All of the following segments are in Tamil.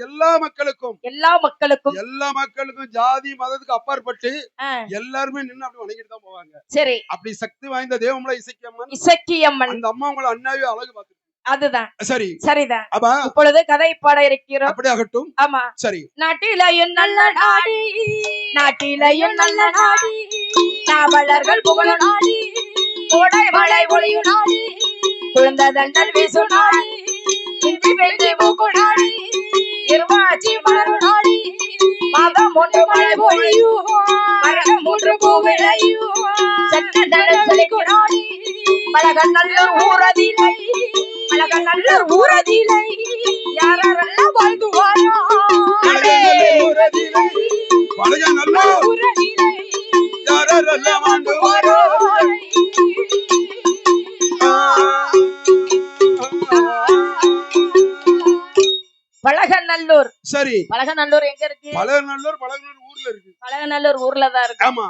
எல்லா மக்களுக்கும் ஜாதி மதத்துக்கு அப்பாற்பட்டு எல்லாருமே நின்று அப்படி வணங்கிட்டு தான் போவாங்க. சரி, அப்படி சக்தி வாய்ந்த தெய்வம்ல இசக்கியம்மன். அந்த அம்மா உங்களை அண்ணாவே அழகு பார்த்து. அதுதான் சரி, சரிதான். இப்பொழுது கதை பாட இருக்கிறோம். அப்படி ஆகட்டும். ஆமா, சரி. நாட்டிலையும் நல்ல நாடி, நாட்டிலையும் நல்ல நாடி, நாவலர்கள் புகழும் நாடி, கோடை மழை ஒளியும் நாடி, குழந்த தண்டல் வீசும் நாடி, இஞ்சி பெஞ்சி மூக்கு நாடி, இருவாச்சி மலரும் நாடி, மாதம் ஒன்று மழை பொழியும், மரம் மூன்று பூ விளையும், சட்ட தண்டல் சொல்லிக்கும் நாடி, பழகநல்லூர் ஊரதில்லை, பழகநல்லூர் ஊரதில்லை, யாரெல்லாம் வாழ்ந்துவாரோ ஊரதில்லை, பழகநல்லூர் ஊரதில்லை, யாரெல்லாம் வாழ்ந்துவாரோ. பழகநல்லூர். சரி, பழகநல்லூர் எங்க இருக்கு? பழகநல்லூர் ஊர்ல இருக்கு. பழகநல்லூர் ஊர்ல தான் இருக்கு. ஆமா,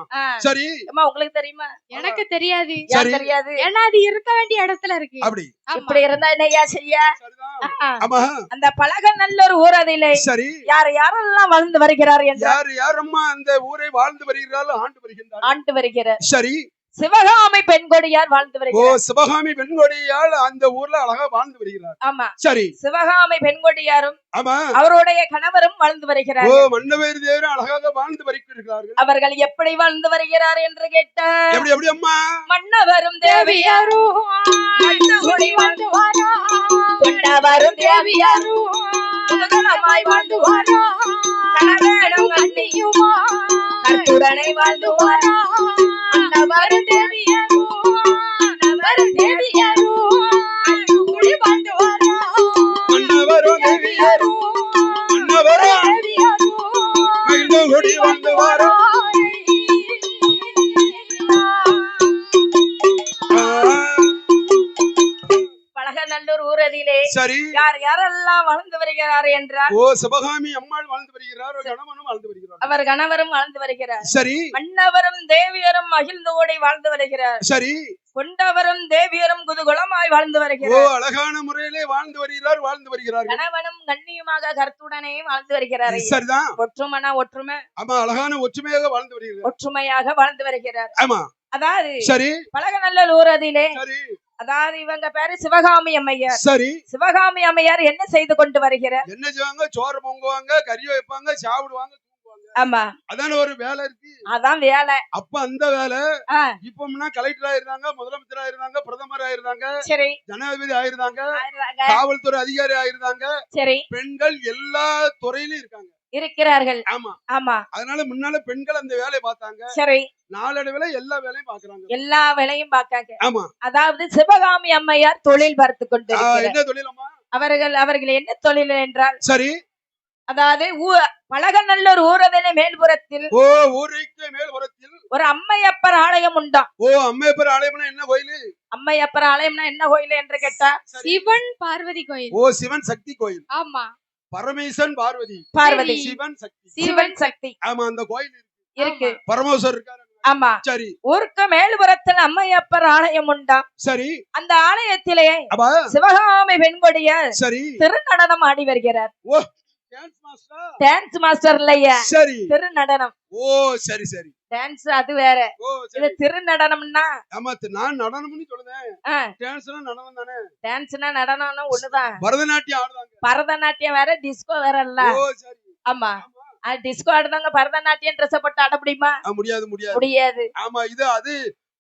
சரி. அம்மா உங்களுக்கு தெரியுமா? எனக்கு தெரியாது. தெரியாது, ஏன்னா அது இருக்க வேண்டிய இடத்துல இருக்கு. அப்படி இப்படி இருந்தா என்னையா செய்ய? அந்த பழகநல்லூர் ஊரதிலே சரி, யாரெல்லாம் வாழ்ந்து வருகிறார்? யாரம்மா அந்த ஊரை வாழ்ந்து வருகிறார்கள், ஆண்டு வருகிறார். சரி, சிவகாமி பெண்கொடியார் வாழ்ந்து வருகிறார். ஓ, சிவகாமி பெண்கொடியார் அந்த ஊர்ல அழகா வாழ்ந்து வருகிறார். ஆமா, சரி. சிவகாமி பெண்கொடியாரும் அவருடைய கணவரும் வாழ்ந்து வருகிறார். ஓ, மன்னவேறு தேவரும் அழகாக வாழ்ந்து வருகிறார்கள். அவர்கள் எப்படி வாழ்ந்து வருகிறார் என்று கேட்டார். எப்படி எப்படி அம்மா? மன்னவரும் தேவியாரும் வாழ்ந்து வாரா, மன்னவரும் தேவியாரும் குதூகலமாய் வாழ்ந்து வாரா, கணவனும் கண்ணியுமா கற்புடனை வாழ்ந்து வாரா, மன்னவரும் தேவியாரும் மன்னவரும் தேவியாரும் குடி வாழ்ந்து வாரா, மன்னவரும் தேவியாரும் மன்னவரும் தேவியாரும் மகிழ்ந்து குடி வாழ்ந்து வாரா. பழகநல்லூர் ஊரதிலே சரி, யாரெல்லாம் வாழ்ந்து வருகிறார் என்றால், ஓ, சிவகாமி அம்மாள் வாழ்ந்து வருகிறார், கணவனும் வாழ்ந்து வருகிறார், அவர் கணவரும் வாழ்ந்து வருகிறார். சரி, மன்னவரும் தேவியரும் மகிழ்ந்து ஓடி வாழ்ந்து வருகிறார். சரி, கொண்டவரும் தேவியரும் குதூகலமாய் வாழ்ந்து வருகிறார். ஓ, அழகான முறையிலே வாழ்ந்து வருகிறார். கணவனும் கண்ணியமாக கருத்துடனேயும் வாழ்ந்து வருகிறார். சரிதான், ஒற்றுமை. ஆமா, அழகான ஒற்றுமையாக வாழ்ந்து வருகிறார். ஒற்றுமையாக வாழ்ந்து வருகிறார். ஆமா, அதாவது சரி, பழகநல்லூர் ஊரதிலே சரி, அதாவது இவங்க பேரு சிவகாமி அம்மையார். சரி, சிவகாமி அம்மையார் என்ன செய்து கொண்டு வருகிறார்? என்ன செய்வாங்க? சோறு பொங்குவாங்க, கறி வைப்பாங்க, சாப்பிடுவாங்க, தூங்குவாங்க. ஆமா, அதான ஒரு வேலை இருக்கு. அதான் வேலை. அப்ப அந்த வேலை இப்ப கலெக்டர் ஆயிருந்தாங்க, முதலமைச்சர் ஆயிருந்தாங்க, பிரதமர் ஆயிருந்தாங்க, சரி, ஜனாதிபதி ஆயிருந்தாங்க, காவல்துறை அதிகாரி ஆயிருந்தாங்க. சரி, பெண்கள் எல்லா துறையிலும் இருக்கிறார்கள். ஆமா ஆமா, அதனால முன்னால பெண்கள் அந்த வேலையை பார்த்தாங்க. சரி, நாளடைவுல எல்லா வேலையும் பார்க்காங்க. ஆமா, அதாவது சிவகாமி அம்மையார் தொழில் பார்த்து கொண்டு என்ன தொழில் அம்மா? அவர்கள் என்ன தொழில் என்றால், சரி, அதாவது பழகநல்லூர் ஊரதிலே மேல்புறத்தில், ஓ, ஊருக்கு மேல்புறத்தில் ஒரு அம்மையப்பர் ஆலயம் உண்டா. ஓ, அம்மையப்பர் ஆலயம்னா என்ன கோயில்? அம்மையப்பர் ஆலயம்னா என்ன கோயில் என்று கேட்டா, சிவன் பார்வதி கோயில். ஓ, சிவன் சக்தி கோயில். ஆமா, பரமேசன் பார்வதி சிவன் சக்தி. ஆமா, அந்த கோயில் இருக்கு, பரமேஸ்வரர் இருக்காரு. ஆமா, சரி. ஊருக்கு மேல்புறத்தில் அம்மையப்பர் ஆலயம் உண்டா. சரி, அந்த ஆலயத்திலே சிவகாமி பெண்கொடிய சரி திருநடனம் ஆடி வருகிறார். ஓ, டான்ஸ் மாஸ்டர் இல்லையா? சரி, திருநடனம். ஓ, சரி சரி, டான்ஸ் அது வேற, இது திருநடனம்னா. ஆமா, நான் நடனம்னு சொல்றேன். டான்ஸ்னா நடனம் தானே. டான்ஸ்னா நடனம்னா ஒண்ணுதான். பரதநாட்டியம் ஆடுறாங்க. பரதநாட்டியம் வேற, டிஸ்கோ வேற இல்ல. ஓ, சரி. ஆமா, டிஸ்கோ ஆடுறாங்க, பரதநாட்டியம் ட்ரெஸ் போட்டு ஆட முடியுமா? முடியாது. ஆமா, அது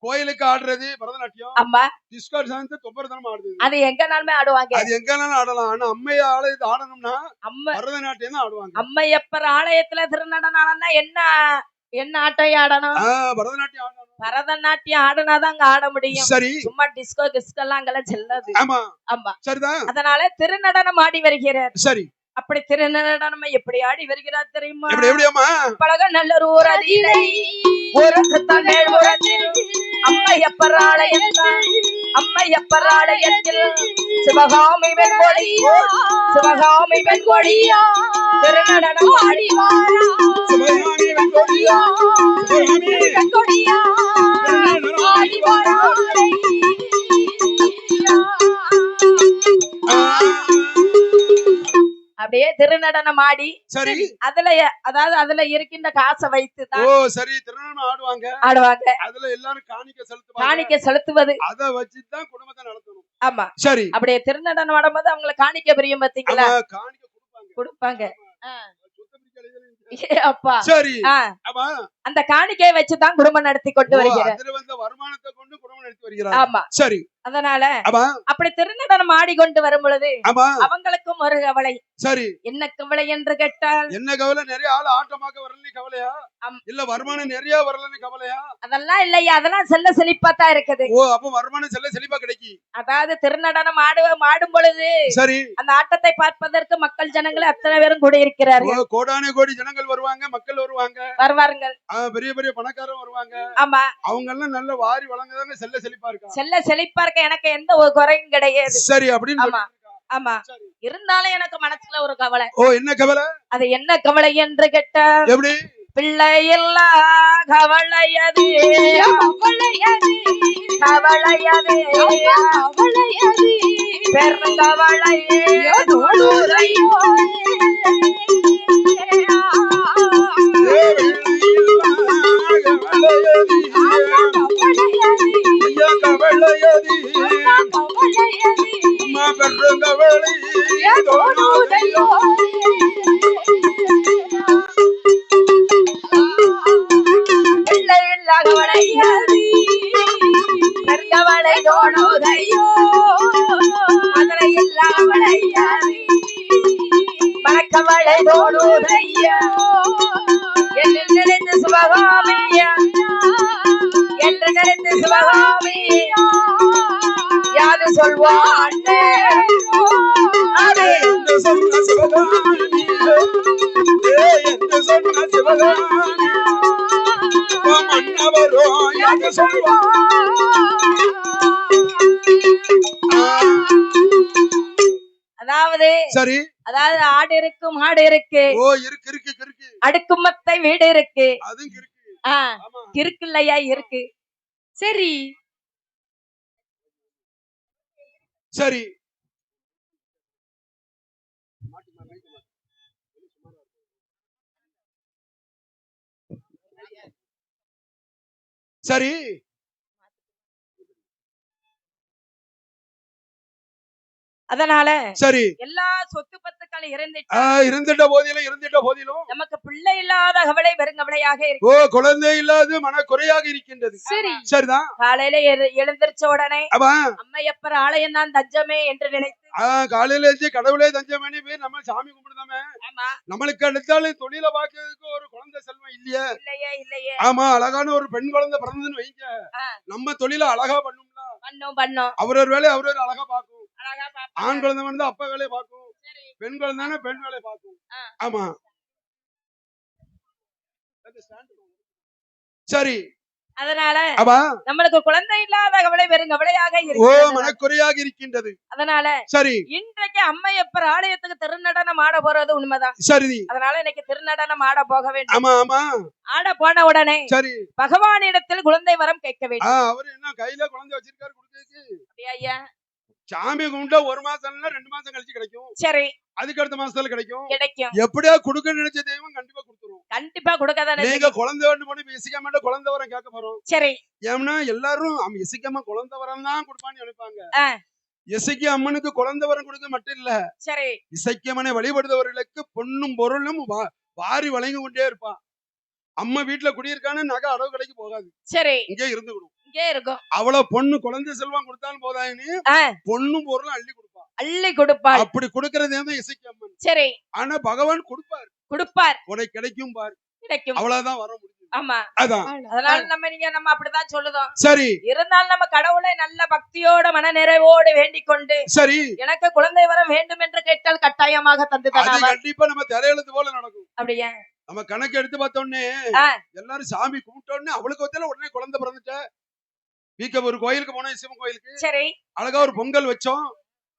கோயிலுக்கு ஆடுறது பரதநாட்டியம். ஆமா, டிஸ்கோ டான்ஸ் தொப்பரதனம் ஆடுது. அது எங்கனாலுமே ஆடுவாங்க. அது எங்கனாலும் ஆடலாம். ஆனா அம்மை ஆலயத்துல ஆடணும்னா பரதநாட்டியம் தான் ஆடுவாங்க. அம்மையப்பர் ஆலயத்துல திருநடனம் என்ன ஆட்டம் ஆடணும்? பரதநாட்டியம் ஆடினாதான் அங்க ஆட முடியும். சரி, சும்மா டிஸ்கோ கிஸ்கெல்லாம் அங்கெல்லாம் செல்லாது. ஆமா ஆமா, சரிதான். அதனால திருநடனம் ஆடி வருகிறார். சரி, அப்படி திருநடனம் எப்படி ஆடி வருகிறார் தெரியுமா? பழகநல்லூர் ஊரதிலே ஒரு மேல்புறத்தில் அம்மையப்பர் ஆலயத்தில் சிவகாமி பெண்கொடியா திருநடனம் ஆடி வாரா, சிவகாமி பெண்கொடியா ஆடி வாரா. அப்படியே திருநடனம் ஆடி சரி அதுல இருக்கின்ற காசை வைத்து சரி திருநடனம் ஆடுவாங்க அதுல எல்லாரும் காணிக்க செலுத்துவது அதை வச்சுதான் குடும்பத்தை நடத்தணும். ஆமா சரி அப்படியே திருநடனம் ஆடும்போது அவங்களை காணிக்க பிரியும் பாத்தீங்களா, காணிக்க கொடுப்பாங்க. அப்பா சரி அந்த காணிக்கையை வச்சுதான் குடும்பம் நடத்தி கொண்டு வருகிறார். வருமானத்தை கொண்டு குடும்பம் நடத்தி வருகிறார். ஆமா சரி அதனால அப்படி திருநடனம் ஆடிக்கொண்டு வரும் பொழுது அவங்களுக்கும் ஒரு கவலை. சரி என்ன கவலை என்று கேட்டால், என்ன கவலை? நிறைய ஆள் ஆட்டமாக்க வரலன்னு கவலையா, இல்ல வருமானம் நிறைய வரலன்னு கவலையா? அதெல்லாம் இல்லையா, அதெல்லாம் செல்ல செழிப்பா தான் இருக்குது. அப்ப வருமானம் செல்ல செழிப்பா கிடைக்கும். அதாவது திருநடனம் ஆடும் பொழுது சரி அந்த ஆட்டத்தை பார்ப்பதற்கு மக்கள் ஜனங்கள் அத்தனை பேரும் கூட இருக்கிறார்கள். கோடான கோடி ஜனங்கள் வருவாங்க, மக்கள் வருவார்கள், பெரிய பெரிய பணக்காரங்க வருவாங்க. ஆமா அவங்க எல்லாம் நல்ல வாரி வழங்குதாங்க, செல்ல செழிப்பா இருக்கா. செல்ல செழிப்பா இருக்க, எனக்கு எந்த ஒரு குறையும் கிடையாது. சரி அப்படின்னு ஆமா இருந்தாலும் எனக்கு மனசுல ஒரு கவலை. என்ன கவலை? அது என்ன கவலை என்று கேட்டா, எப்படி? பிள்ளை இல்லா கவலையது கவலையது கவலையது பெருங்கவலையே கவலை தோணுதையோ மதுரையில் கவலையாது மனக்கவலை தோணுதையா என்று நினைத்து சிவகாமியா என்று நினைத்து சிவகாமியா யாது சொல்வான் சொன்ன சிவகாமி மன்னவரோ யாது சொல்வான். அதாவது சரி அதாவது ஆடு இருக்கு மாடு இருக்கு, இருக்கு அடுக்குமத்தை வீடு இருக்கு, அதுவும் இருக்கு. இருக்கு இல்லையா இருக்கு. சரி சரி சரி அதனால சரி எல்லா சொத்து பத்துக்கள் இருந்துட்ட போதிலும் நமக்கு பிள்ளை இல்லாத கவலை பெருங்கவலையாக இருக்கு. குழந்தை இல்லாத மன குறையாக இருக்கின்றது. சரி சரிதான். காலையில எழுந்திருச்ச உடனே அம்மையப்பர் ஆலயம் தான் தஞ்சமே என்று நினைத்து காலையில கடவுளே தஞ்சமேனு போய் நம்ம சாமி கும்பிடுதாமே. நம்மளுக்கு அடுத்தாலும் தொழில பாக்குறதுக்கு ஒரு குழந்தை செல்வம் இல்லையே. ஆமா அழகான ஒரு பெண் குழந்தை பிறந்ததுன்னு வைங்க, நம்ம தொழில அழகா பண்ணும். அவரவர் வேலையை அவரவர் அழகா பாக்கும். ஆண் குழந்தை வந்து அப்பா வேலையை பார்க்கும், பெண் குழந்தை பெண் வேலையை பார்க்கும். ஆமா சரி அதனால நம்மளுக்கு குழந்தை இல்லாத கவலை வெறும் கவலையாக மனக்குறையாக இருக்கின்றது. அதனால சரி இன்றைக்கு அம்மையப்பர் ஆலயத்துக்கு திருநடனம் ஆட போறது உண்மைதான். சரி அதனால இன்னைக்கு திருநடனம் ஆட போக வேண்டும். ஆமா ஆட போன உடனே சரி பகவானிடத்தில் குழந்தை வரம் கேட்க வேண்டும். அவரு என்ன கையில குழந்தை வச்சிருக்காரு கொடுக்கிறதுக்கு? ஐயா சாமி கும்பிட்டா 1 மாசம் 2 மாசம் கழிச்சு கிடைக்கும். சரி அதுக்கு அடுத்த மாசத்துல கிடைக்கும். எப்படியா கொடுக்க நினைச்ச தெய்வம் கண்டிப்பா கொடுத்துரும். கண்டிப்பா கொடுக்காத. நீங்க குழந்தை வேணும் போது இசிக்காம குழந்தை வரம் கேட்க போறோம். சரி ஏன்னா எல்லாரும் இசிக்காம குழந்தை வரம் தான் கொடுப்பான்னு நினைப்பாங்க. இசைக்கு அம்மனுக்கு குழந்தை வரம் கொடுக்க மட்டும் இல்ல, சரி இசைக்கம்மனை வழிபடுறவர்களுக்கு பொண்ணும் பொருளும் வாரி வழங்கி கொண்டே இருப்பான். அம்மா வீட்டுல குடியிருக்கான நகை அடவு கடைக்கு போகாது. சரி இங்கே இருந்துக்கணும். இருக்கும். அவ்வளவு பொண்ணு குழந்தை செல்வம் கொடுத்தாலும் போதாயின்னு பொண்ணும் பொருளும் அள்ளி கொடுப்பார். அப்படி கொடுக்கறது இசைக்கு அம்மன். சரி ஆனா பகவான் கொடுப்பார் உனக்கு கிடைக்கும் பார், கிடைக்கும். அவ்வளவுதான் வர முடியும். ஆமா அதான். அதனால நம்ம அப்படிதான் சொல்லுதோம். சரி இருந்தாலும் நம்ம கடவுளை நல்ல பக்தியோட மன நிறைவோடு வேண்டிக் கொண்டு சரி எனக்கு குழந்தை வர வேண்டும் என்று கேட்டால் கட்டாயமாக தந்து தராம கண்டிப்பா நம்ம தலையெழுத்து போல நடக்கும். அப்படியே நம்ம கணக்கு எடுத்து பார்த்தோன்னே எல்லாரும் சாமி கும்பிட்டோன்னே அவளுக்கு வந்தால உடனே குழந்தை பிறந்துட்ட. வீக்க ஒரு கோயிலுக்கு போனோம், சிவன் கோயிலுக்கு. சரி அழகா ஒரு பொங்கல் வச்சோம்,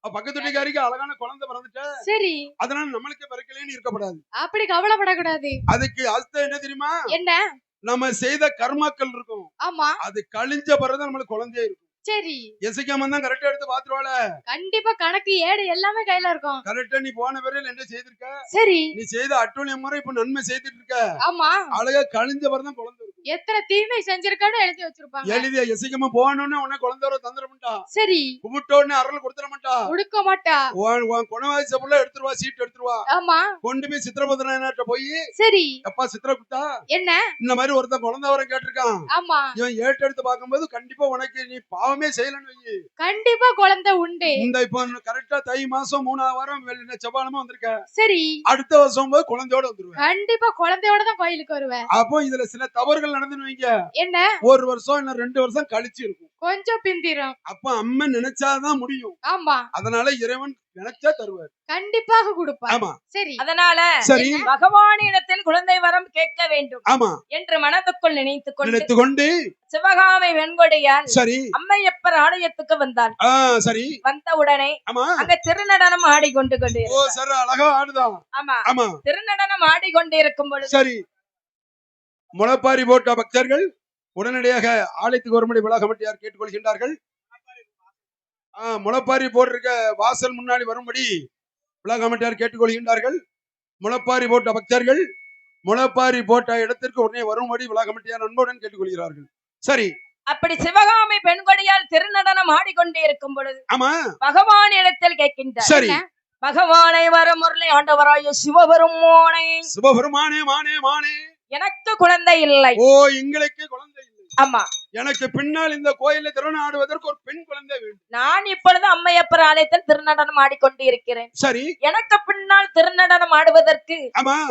பக்கத்து வீட்டுக்காரிக்கு அழகான குழந்தை பிறந்துட்ட. சரி அதனால நம்மளுக்கு பிறக்கலன்னு இருக்கப்படாது, அப்படி கவலைப்படக்கூடாது. அதுக்கு அர்த்தம் என்ன தெரியுமா? என்ன? நம்ம செய்த கர்மாக்கள் இருக்கும். ஆமா, அது கழிஞ்ச பிறகு நம்மளுக்கு குழந்தையே இருக்கும். சரி. எசைக்காம தான் கரெக்டா எடுத்து பாத்துருவாள. கண்டிப்பா கணக்கு ஏடு எல்லாமே கையில இருக்கும். கரெக்டா நீ போன பிறகு என்ன செய்திருக்க? சரி. நீ செய்த அட்டூழியம் முறை இப்ப நன்மை செய்துட்டு இருக்க. ஆமா. அழகா கழிஞ்ச வரதான் குழந்தை இருக்கும். எத்தனை தீமை செஞ்சிருக்கான்னு எழுதி வச்சிருப்பாங்க. எழுதிய எசைக்காம போனோடனே உடனே குழந்தை வர தந்துட மாட்டா. சரி. கும்பிட்டோடனே அருள் கொடுத்துட மாட்டா. கொடுக்க மாட்டா. குணவாசி சபுல எடுத்துருவா, சீட் எடுத்துருவா. ஆமா. கொண்டு போய் சித்திரபுத்திரனாட்ட போய், சரி. அப்பா சித்திரகுப்தா என்ன இந்த மாதிரி ஒருத்தன் குழந்தை வர கேட்டிருக்கான். ஆமா. இவன் ஏட்டு எடுத்து பார்க்கும்போது கண்டிப்பா உனக்கு நீ பாவமே செய்யலன்னு வை. கண்டிப்பா குழந்தை உண்டு. இந்த இப்ப கரெக்டா தை மாசம் 3ஆவது வாரம் செவ்வாழமா வந்திருக்க. சரி. அடுத்த வருஷம் போது குழந்தையோட வந்துருவேன். கண்டிப்பா குழந்தையோட தான் கோயிலுக்கு வருவேன். அப்போ இதுல சில தவறுகள் நடந்துன்னு வைங்க. என்ன? ஒரு வருஷம் இல்ல 2 வருஷம் கழிச்சு இருக்கும். கொஞ்சம் பிந்திரும். அப்ப அம்மன் நினைச்சாதான் முடியும். ஆமா. அதனால இறைவன் நினைச்சா தருவார். கண்டிப்பாக கொடுப்பார். ஆமா. சரி. அதனால சரி பகவானிடத்தில் குழந்தை வரம் கேட்க வேண்டும். ஆமா என்று மனதுக்குள் நினைத்துக் கொண்டு சிவகாமி வெண்கொடியால் சரி அம்மையப்பர் ஆலயத்துக்கு வந்தாள். சரி. வந்த உடனே ஆமா அங்க திருநடனம் ஆடிக்கொண்டு கொண்டு. ஓ சரி, அழகா ஆடுதான். ஆமா ஆமா. திருநடனம் ஆடிக்கொண்டிருக்கும் பொழுது சரி முளைப்பாரி போட்ட பக்தர்கள் உடனடியாக ஆலயத்துக்கு வரும்படி விழா கமிட்டியார் கேட்டுக்கொள்கின்றார்கள். முளைப்பாரி போட்டிருக்க வாசல் முன்னாடி வரும்படி விழா கமிட்டியார் கேட்டுக்கொள்கின்றார்கள். முளைப்பாரி போட்ட பக்தர்கள் முளைப்பாரி போட்ட இடத்திற்கு உடனே வரும்படி விழா கமிட்டியார் அன்புடன் கேட்டுக்கொள்கிறார்கள். சரி. அப்படி சிவகாமி பெண்கொடியால் திருநடனம் ஆடிக்கொண்டே இருக்கும் பொழுது ஆமா பகவான் இடத்தில் கேட்கின்றார். சரி. பகவானை வர முரளி ஆண்டவராய சிவபெருமானே, சிவபெருமானே மானே மானே எனக்கு குழந்தை இல்லை. ஓ எங்களுக்கு குழந்தை இல்லை. ஆமா. எனக்கு பின்னால் இந்த கோயிலில் திருநடனம் ஆடுவதற்கு ஒரு பெண் குழந்தை வேண்டும். நான் இப்பொழுது அம்மையப்பர் ஆலயத்தில் திருநடனம் ஆடிக்கொண்டு இருக்கிறேன். சரி. எனக்கு பின்னால் திருநடனம் ஆடுவதற்கு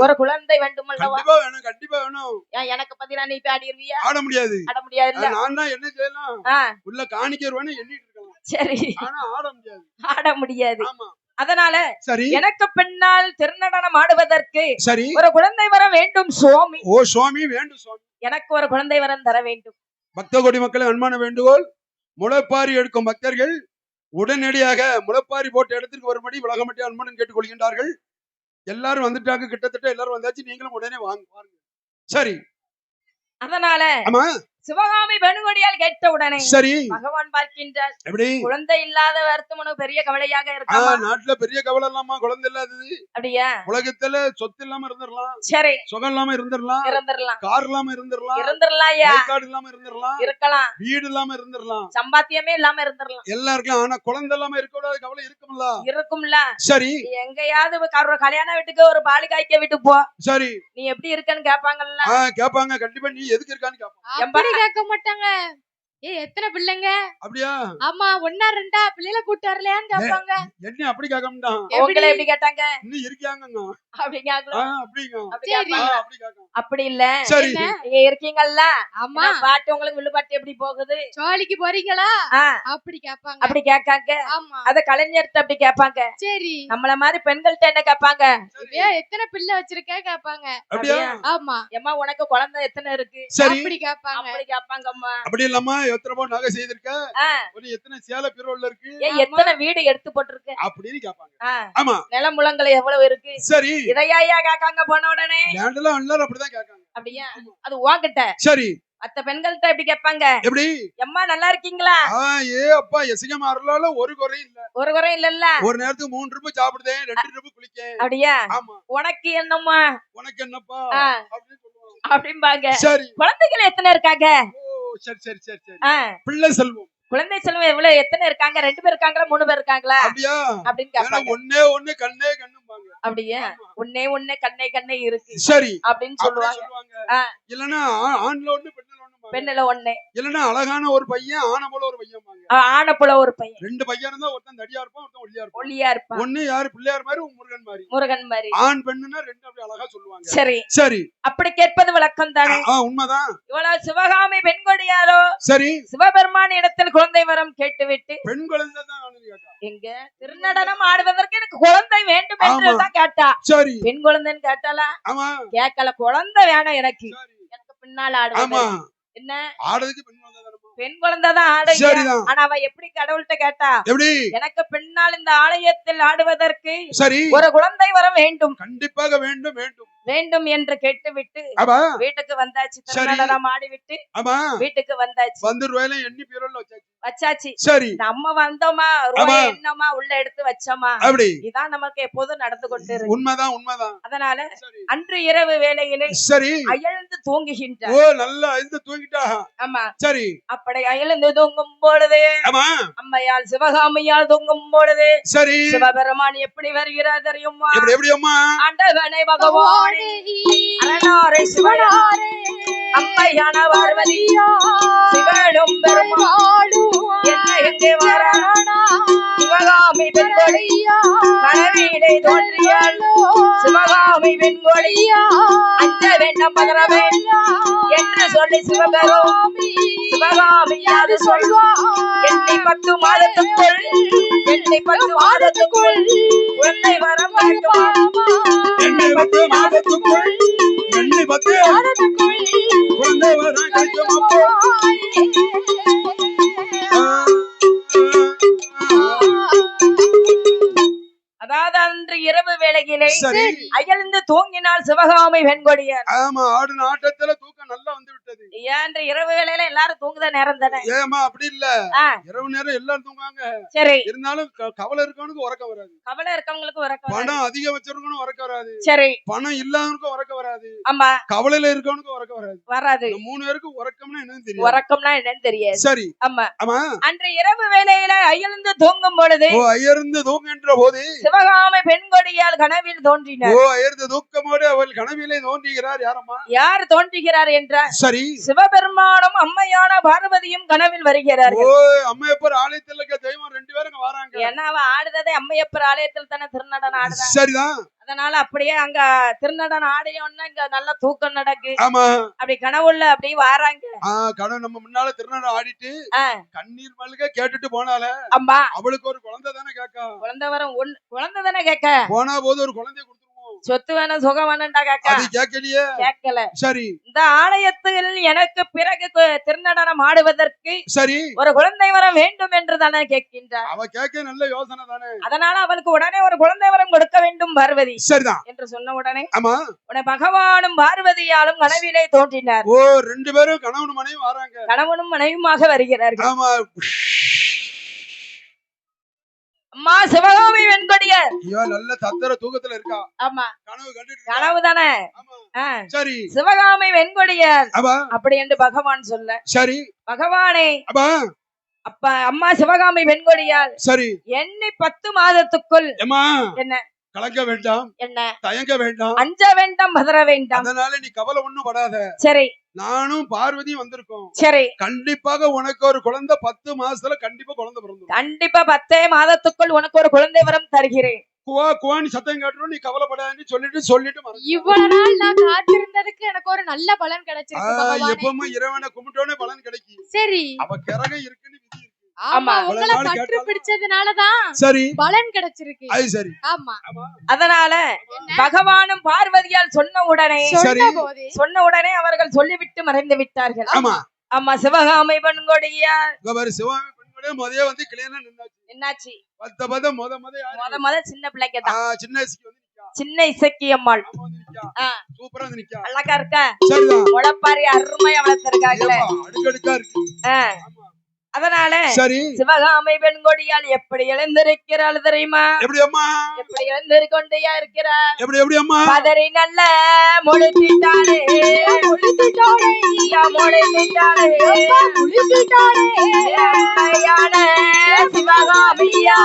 ஒரு குழந்தை வேண்டும் அல்லவா? கண்டிப்பா வேணும், கண்டிப்பா வேணும். எனக்கு பதிலா நீ இப்ப ஆடிடுவியா? ஆட முடியாது. ஆட முடியாது. நான் தான் என்ன செய்யலாம், உள்ள காணிக்கிறவனு எண்ணிட்டு இருக்கலாம். சரி. ஆனா ஆட முடியாது. ஆட முடியாது. ஆமா. அதனால சரி எனக்கு பின்னால் திருநடனம் ஆடுவதற்கு சரி ஒரு குழந்தை வர வேண்டும் சுவாமி. ஓ சுவாமி வேண்டும் சுவாமி, எனக்கு ஒரு குழந்தை வரம் தர வேண்டும். பக்த கோடி மக்களை அன்பான வேண்டுகோள், முளைப்பாரி எடுக்கும் பக்தர்கள் உடனடியாக முளைப்பாரி போட்ட இடத்திற்கு வரும்படி விலகமட்டி அன்புடன் கேட்டுக்கொள்கின்றார்கள். எல்லாரும் வந்துட்டாங்க, கிட்டத்தட்ட எல்லாரும் வந்தாச்சு, நீங்களும் உடனே வாங்க. சரி. அதனால சிவகாமி பெண்கொடியால் கேட்ட உடனே சரி பகவான் பார்க்கின்றார். எப்படி குழந்தை இல்லாத வருத்தம் உனக்கு பெரிய கவலையாக இருக்கா? நாட்டுல பெரிய கவலை இல்லாம குழந்தை இல்லாதது அப்படியா? உலகத்துல சொத்து இல்லாம இருந்துடலாம், சரி சுகம் இல்லாம இருந்துடலாம், கார் இல்லாம இருந்துடலாம், கார்டு இல்லாம இருக்கலாம், வீடு இல்லாம இருந்துடலாம், சம்பாத்தியமே இல்லாம இருந்துடலாம், எல்லாம் இருக்கலாம். ஆனா குழந்தை இல்லாம இருக்க கூடாது, கவலை இருக்கும்ல. சரி. எங்கேயாவது கல்யாண வீட்டுக்கு ஒரு பாலி காய்க்க வீட்டுக்கு போ, சரி நீ எப்படி இருக்கன்னு கேட்பாங்கல்ல? கேட்பாங்க. கண்டிப்பா நீ எதுக்கு இருக்கான்னு கேட்பாங்க. கேட்க மாட்டாங்க. எத்தனை பிள்ளைங்க? அப்படியா? ஆமா, 1 2 பிள்ளைகளை கூட்டி வரலையான்னு கேட்பாங்க. என்ன அப்படி கேட்க மாட்டாங்க. எப்படி கேட்டாங்க? இன்னும் இருக்காங்க அப்படிங்க. அப்படி இல்ல, இருக்கீங்கல்ல? ஆமா. பாட்டு உங்களுக்கு விழுபாட்டு எப்படி போகுது? ஜாலிக்கு போறீங்களா? அப்படி கேட்பாங்க. அப்படி கேட்காங்க. ஆமா. அத கலைஞர்கிட்ட அப்படி கேட்பாங்க. சரி. நம்மள மாதிரி பெண்கள்கிட்ட என்ன கேட்பாங்க? எத்தனை பிள்ளை வச்சிருக்க கேட்பாங்க. அப்படியா? ஆமா. ஏமா உனக்கு குழந்தை எத்தனை இருக்கு? அப்படி கேட்பாங்க. அப்படி கேட்பாங்கம்மா. அப்படி இல்லம்மா, எத்தனை பவுன் நகை செய்திருக்க, எத்தனை சேலை பீரோல இருக்கு, எத்தனை வீடு எடுத்து போட்டுருக்கு அப்படின்னு கேட்பாங்க. ஆமா. நிலமுழங்கள் எவ்வளவு இருக்கு? சரி. இதையா கேட்காங்க போன உடனே? லேண்டெல்லாம் எல்லாரும் அப்படிதான் கேட்காங்க. அப்படியா? அது உன்கிட்ட. சரி. மத்த பெண்கள்கிட்ட எப்படி கேட்பாங்க? எப்படி? அம்மா நல்லா இருக்கீங்களா? அப்பா எசிகம் அருளால ஒரு குறை இல்ல. ஒரு குறை இல்லல்ல. ஒரு நேரத்துக்கு 3 ரூபாய் சாப்பிடுதேன், 2 ரூபாய் குளிக்கேன். அப்படியா? ஆமா. உனக்கு என்னம்மா? உனக்கு என்னப்பா அப்படின்னு சொல்லுவாங்க. அப்படிம்பாங்க. சரி. குழந்தைகள் எத்தனை இருக்காங்க? சரி. பிள்ளை செல்வம். குழந்தை செல்வம் எவ்வளவு எத்தனை இருக்காங்க? 2 பேர் இருக்காங்களா 3 பேர் இருக்காங்களா? அப்படியா? அப்படின்னு கேட்பாங்க. ஒண்ணே கண்ணே கண்ணும்பாங்க. அப்படியே ஒண்ணே கண்ணே இருக்கு. சரி அப்படின்னு சொல்லுவாங்க. இல்லன்னா ஆண்ல ஒண்ணு பெண்ணுல ஒண்ணு, இல்லன்னா அழகான ஒரு பையன் ஆன போல ஒரு பையன், ஆன போல ஒரு பையன். 2 பையன் இருந்தா ஒருத்தன் தடியா இருப்பான், ஒருத்தன் ஒல்லியா இருப்பான். ஒண்ணு யாரு பிள்ளையார் மாதிரி, முருகன் மாதிரி. ஆண் பெண்ணுன்னா 2 அப்படி அழகா சொல்லுவாங்க. சரி. அப்படி கேட்பது வழக்கம் தானே? உண்மைதான். இவ்வளவு சிவகாமி பெண்கொடியாலோ சரி சிவபெருமான் இடத்தில் குழந்தை வரம் கேட்டுவிட்டு பெண் குழந்தை தான் எங்க திருநடனம் ஆடுவதற்கு எனக்கு குழந்தை வேண்டும் என்று தான் கேட்டா. சரி. பெண் குழந்தைன்னு கேட்டாலா? கேட்கல. குழந்தை வேணும் எனக்கு பின்னால் ஆடுவது. என்ன ஆடுறதுக்கு பெண் குழந்தை தான் ஆடுங்க. ஆனா அவ எப்படி கடவுள்கிட்ட கேட்டா? எப்படி? எனக்கு பின்னால் இந்த ஆலயத்தில் ஆடுவதற்கு சரி ஒரு குழந்தை வர வேண்டும், கண்டிப்பாக வேண்டும் என்று கேட்டுவிட்டு வீட்டுக்கு வந்தாச்சு. திருநடனம் ஆடிவிட்டு வீட்டுக்கு வந்தாச்சு. வந்து ரூபாயில எண்ணி பீரோல வச்சாச்சு. வச்சாச்சு. சரி. நம்ம வந்தோமா ரூபாய் என்னமா உள்ள எடுத்து வச்சோமா அப்படி இதான் நமக்கு எப்போதும் நடந்து கொண்டு இருக்கு. உண்மைதான் உண்மைதான். அதனால அன்று இரவு வேளையிலே சரி அயழ்ந்து தூங்குகின்றார். ஓ நல்லா எழுந்து தூங்கிட்டா. ஆமா சரி. அப்படி அயழ்ந்து தூங்கும் பொழுது ஆமா அம்மையால் சிவகாமியால் தூங்கும் பொழுது சரி சிவபெருமான் எப்படி வருகிறார் தெரியுமா? எப்படி அம்மா? ஆண்டவனை பகவானே அரணாரே சிவனாரே அம்மையான பார்வதியா சிவனும் பெருமாளும் என்ன எங்கே வரானா சிவகாமி பெண்கொடியா கனவிலே தோன்றியாள் சிவகாமி பெண்கொடியா அஞ்ச வேண்டாம் பதற வேண்டாம் என்று சொல்லி சிவபெருமாமி சிவகாமி யாது சொல்வா எண்ணி 10 மாதத்துக்குள் எண்ணி 10 மாதத்துக்குள் குழந்தை வரம் வேண்டுமா எண்ணி 10 மாதத்துக்குள் எண்ணி 10 மாதத்துக்குள் குழந்தை வரம் கிடைக்குமா? அதாவது அன்று இரவு வேளையிலே அயர்ந்து தூங்கினால் சிவகாமி வெண்கொடியார். ஆமா ஆடு ஆட்டத்துல தூக்கம் நல்லா வந்து விட்டது. ஏன் இரவு வேளையில எல்லாரும் தூங்குத நேரம் தானே? ஏமா அப்படி இல்ல, இரவு நேரம் எல்லாரும் தூங்குவாங்க. சரி. இருந்தாலும் கவலை இருக்கவனுக்கு உறக்கம் வராது. கவலை இருக்கவங்களுக்கு உறக்கம் வராது. பணம் அதிகம் வச்சிருக்கணும் உறக்கம் வராது. சரி. பணம் இல்லாதவனுக்கும் உறக்கம் வராது. ஆமா. கவலையில இருக்கவனுக்கு உறக்கம் வராது. வராது. 3 பேருக்கு உறக்கம்னா என்னன்னு தெரியும். உறக்கம்னா என்னன்னு தெரியாது. சரி. ஆமா. ஆமா. அன்று இரவு வேளையில அயர்ந்து தூங்கும் பொழுது அயர்ந்து தூங்குகின்ற போது சிவகாமி பெண்கொடியால் கனவில் தோன்றினார். அயர்ந்து தூக்கமோடு அவள் கனவிலே தோன்றுகிறார். யாரம்மா? யார் தோன்றுகிறார் என்றால் சரி சிவபெருமானும் அம்மையான பார்வதியும் கனவில் வருகிறார்கள். அம்மையப்பர் ஆலயத்துல இருக்க தெய்வம் 2 பேரும் வராங்க. ஏன்னா அவ ஆடுததே அம்மையப்பர் ஆலயத்தில் தானே திருநடனம் ஆடுதான். சரிதான். அதனால அப்படியே அங்க திருநடனம் ஆடினோன்னா இங்க நல்ல தூக்கம் நடக்கு. ஆமா. அப்படி கனவுள்ள அப்படியே வராங்க. கனவு நம்ம முன்னால திருநடனம் ஆடிட்டு கண்ணீர் மல்க கேட்டுட்டு போனால அம்மா அவளுக்கு ஒரு குழந்தை தானே கேட்க. குழந்தை வரும் குழந்தை தானே கேட்க. போனா போது ஒரு குழந்தைய கொடுத்துருவோம். சொத்து வேணும் சுகம் வேணும்டா கேட்க. அது கேட்கலையே. கேட்கல. சரி. இந்த ஆலயத்தில் எனக்கு பிறகு திருநடனம் ஆடுவதற்கு சரி ஒரு குழந்தை வரம் வேண்டும் என்று தானே கேட்கின்றார். அவ கேட்க நல்ல யோசனை தானே. அதனால அவளுக்கு உடனே ஒரு குழந்தை வரம் கொடுக்க வேண்டும் பார்வதி. சரிதான் என்று சொன்ன உடனே ஆமா உடனே பகவானும் பார்வதியாலும் கனவிலே தோன்றினார். 2 பேரும் கணவனும் மனைவி வராங்க. கணவனும் மனைவியுமாக வருகிறார்கள். ஆமா. அம்மா சிவகாமி வெண்கொடியார். ஐயோ நல்ல தத்தர தூக்கத்துல இருக்கா. ஆமா. கனவு கண்டிட்டு கனவு தானே. சரி. சிவகாமி வெண்கொடியார் அப்படி என்று பகவான் சொல்ல. சரி. பகவானே அப்ப அம்மா சிவகாமி வெண்கொடியார் சரி எண்ணி 10 மாதத்துக்குள் என்ன கலங்க வேண்டாம், என்ன தயங்க வேண்டாம், அஞ்ச வேண்டாம், பதற வேண்டாம். அதனால நீ கவலை ஒண்ணும் படாத. சரி. நானும் பார்வதியும் வந்திருக்கோம். சரி. கண்டிப்பாக உனக்கு ஒரு குழந்தை 10 மாசத்துல கண்டிப்பா குழந்தை பிறந்துரும். கண்டிப்பா 10 மாதத்துக்குள் உனக்கு ஒரு குழந்தை வரம் தருகிறேன். குவானி சத்தம் காட்டுறோம், நீ கவலைப்படாதுன்னு சொல்லிட்டு இவ்வளவு நாள் நான் காத்திருந்ததுக்கு எனக்கு ஒரு நல்ல பலன் கிடைச்சிருக்கு. எப்பவுமே இறைவனை கும்பிட்டோனே பலன் கிடைக்கும். சரி. அவ கிரகம் இருக்குன்னு விதி. ஆமா, உங்களை பற்று பிடிச்சதுனாலதான் சரி பலன் கிடைச்சிருக்கு. அது சரி. ஆமா. அதனால பகவானும் பார்வதியால் சொன்ன உடனே அவர்கள் சொல்லிவிட்டு மறைந்து விட்டார்கள். ஆமா. ஆமா. சிவகாமி பெண்கொடியார் சிவகாமி பெண்கொடிய முதல்ல வந்து கிளியரா என்னாச்சு? முத சின்ன பிள்ளைக்கு தான். சின்ன இசக்கி அம்மாள் சூப்பரா வந்து நிக்கா. அழகா இருக்கா. சரிதான். முளப்பாரி அருமையா வளர்த்திருக்காங்களே. அடுக்கடுக்கா இருக்கு. அதனால சிவகாமி பெண்கொடியால் எப்படி எழுந்திருக்கிறாள் தெரியுமா? எப்படி அம்மா? எப்படி எழுந்திருக்கொண்டே இருக்கிறார். எப்படி அம்மா? பதறி நல்ல முழித்திட்டாளே சிவகாமியா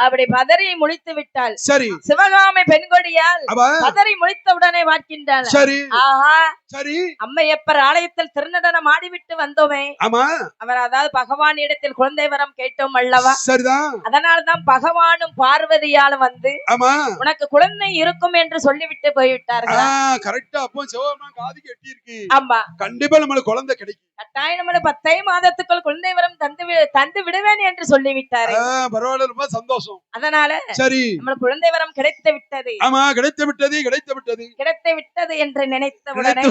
அப்படி பதறி முழித்து விட்டாள். சரி. சிவகாமி பெண்கொடியால் பதறி முழித்த உடனே பார்க்கின்றாள். சரி. ஆஹா. சரி. அம்மையப்பர் ஆலயத்தில் திருநடனம் ஆடிவிட்டு வந்தோமே. ஆமா. அவர் அதாவது பகவான் இடத்தில் குழந்தை வரம் கேட்டோம் அல்லவா? சரிதான். அதனால்தான் பகவானும் பார்வதியாலும் வந்து உனக்கு குழந்தை இருக்கும் என்று சொல்லிவிட்டு போய்விட்டார்கள். கரெக்டா. அப்போ சிவபெருமான் காதுக்கு எட்டி இருக்கு. ஆமா. கண்டிப்பா நம்மளுக்கு குழந்தை கிடைக்கும். கட்டாயம் நம்மள 10 மாதத்துக்குள் குழந்தை வரம் தந்து விடுவேன் என்று சொல்லிவிட்டாரு. பரவாயில்ல, ரொம்ப சந்தோஷம். அதனால சரி நம்ம குழந்தை வரம் கிடைத்து விட்டது. ஆமா, கிடைத்து விட்டது என்று நினைத்த உடனே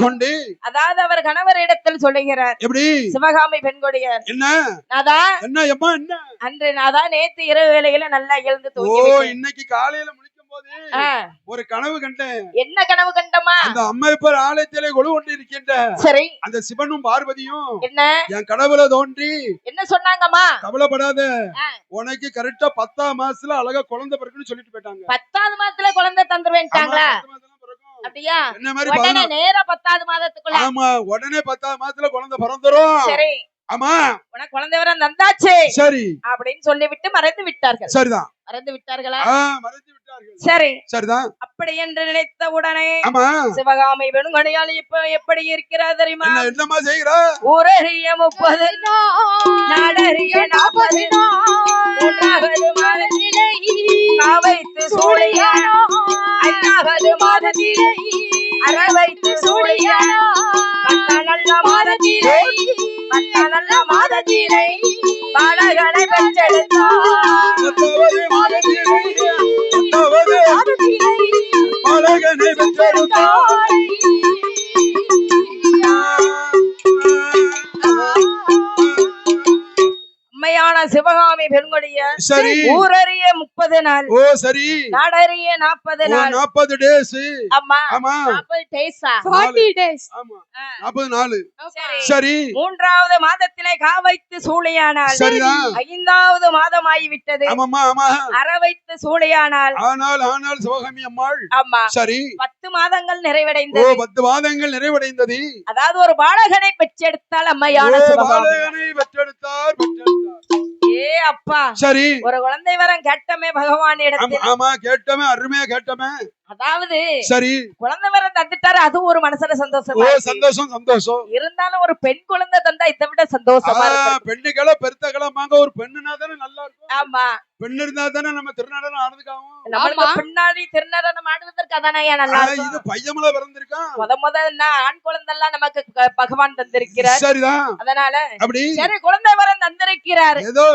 அதாவது அவர் கணவர் இடத்தில் சொல்லுகிறார். எப்படி? சிவகாமி பெண்கொடியார், என்ன நாதா என்ன எம்மா என்ன அன்று நாதா நேத்து இரவு வேளையில நல்லா எழுந்து தூங்கி இன்னைக்கு காலையில ஒரு கனவு கண்டேன். என்ன கனவு கண்டமா? அந்த அம்மையப்பர் ஆலயத்திலே கொலு கொண்டு இருக்கின்ற சரி அந்த சிவனும் பார்வதியும் என்ன என் கனவுல தோன்றி என்ன சொன்னாங்கம்மா? கவலைப்படாத, உனக்கு கரெக்டா 10ஆம் மாசத்துல அழகா குழந்தை பிறக்குன்னு சொல்லிட்டு போயிட்டாங்க. 10ஆவது மாதத்துல குழந்தை தந்துருவேன்ட்டாங்களா? அப்படியா? என்ன மாதிரி உடனே நேரா 10ஆவது மாதத்துக்குள்ள? ஆமா, உடனே 10ஆம் மாதத்துல குழந்தை பிறந்துரும். சரி, ஆமா, உனக்கு குழந்தை வரம் தந்தாச்சு சரி அப்படின்னு சொல்லிவிட்டு மறைந்து விட்டார்கள். சரிதான், மறைந்து விட்டார்களா? மறைந்து விட்டார்கள். சரி, சரிதான். அப்படி என்று நினைத்த உடனே ஆமா, சிவகாமி வெணுங்கணியால் இப்ப எப்படி இருக்கிறார் தெரியுமா? என்னமா செய்கிறா? ஊரறிய 30 நாடறிய 40 மூன்றாவது மாதத்திலே காவைத்து சூழியானோ 5வது மாதத்திலே அரவைத்து சூழியானோ 10 நல்ல மாதத்திலே பாலகனை பெற்றெடுத்தார். 10வது மாதத்திலே பாலகனை பெற்றெடுத்தார். உண்மையான சிவகாமி பெண்கொடிய சரி ஊரறிய 30 நாள். ஓ சரி. நாடறிய 40 நாள். 40 டேஸ். ஆமா ஆமா, 40 டேஸா? 40 டேஸ். ஆமா, 40 நாள். சரி, மூன்றாவது மாதத்திலே காவைத்து சூழியானால். சரிதான். 5வது மாதம் ஆகிவிட்டது. ஆமாமா, ஆமா, அரவைத்து சூழியானால். ஆனால் சிவகாமி அம்மாள் ஆமா சரி 10 மாதங்கள் நிறைவடைந்தது. 10 மாதங்கள் நிறைவடைந்தது. அதாவது ஒரு பாலகனை பெற்றெடுத்தால் அம்மையான பாலகனை பெற்றெடுத்தார். ஏ அப்பா, சரி, ஒரு குழந்தை வரம் கேட்டமே பகவான் இடத்தில். ஆமா, கேட்டமே, அருமையா கேட்டமே. அதாவது சரி, குழந்தை வரம் தந்துட்டாரு, அது ஒரு மனசுல சந்தோஷம். சந்தோஷம். இருந்தாலும் ஒரு பெண் குழந்தை தந்தா இதை விட சந்தோஷமா இருக்கும். பெண்ணுக்களை பெருத்த கிளம்பாங்க. ஒரு பெண்ணுனா தானே நல்லா இருக்கும். ஆமா, பெண் இருந்தா தானே நம்ம திருநடனம் ஆடுறதுக்காகும். நம்மளுக்கு பின்னாடி திருநடனம் ஆடுவதற்கு அதானே நல்லா இருக்கும். இது பையமல பிறந்திருக்கான். முத ஆண் குழந்தை எல்லாம் நமக்கு பகவான் தந்திருக்கிறார். சரிதான். அதனால அப்படி சரி குழந்தை வரம் தந்திருக்கிறார். ஏதோ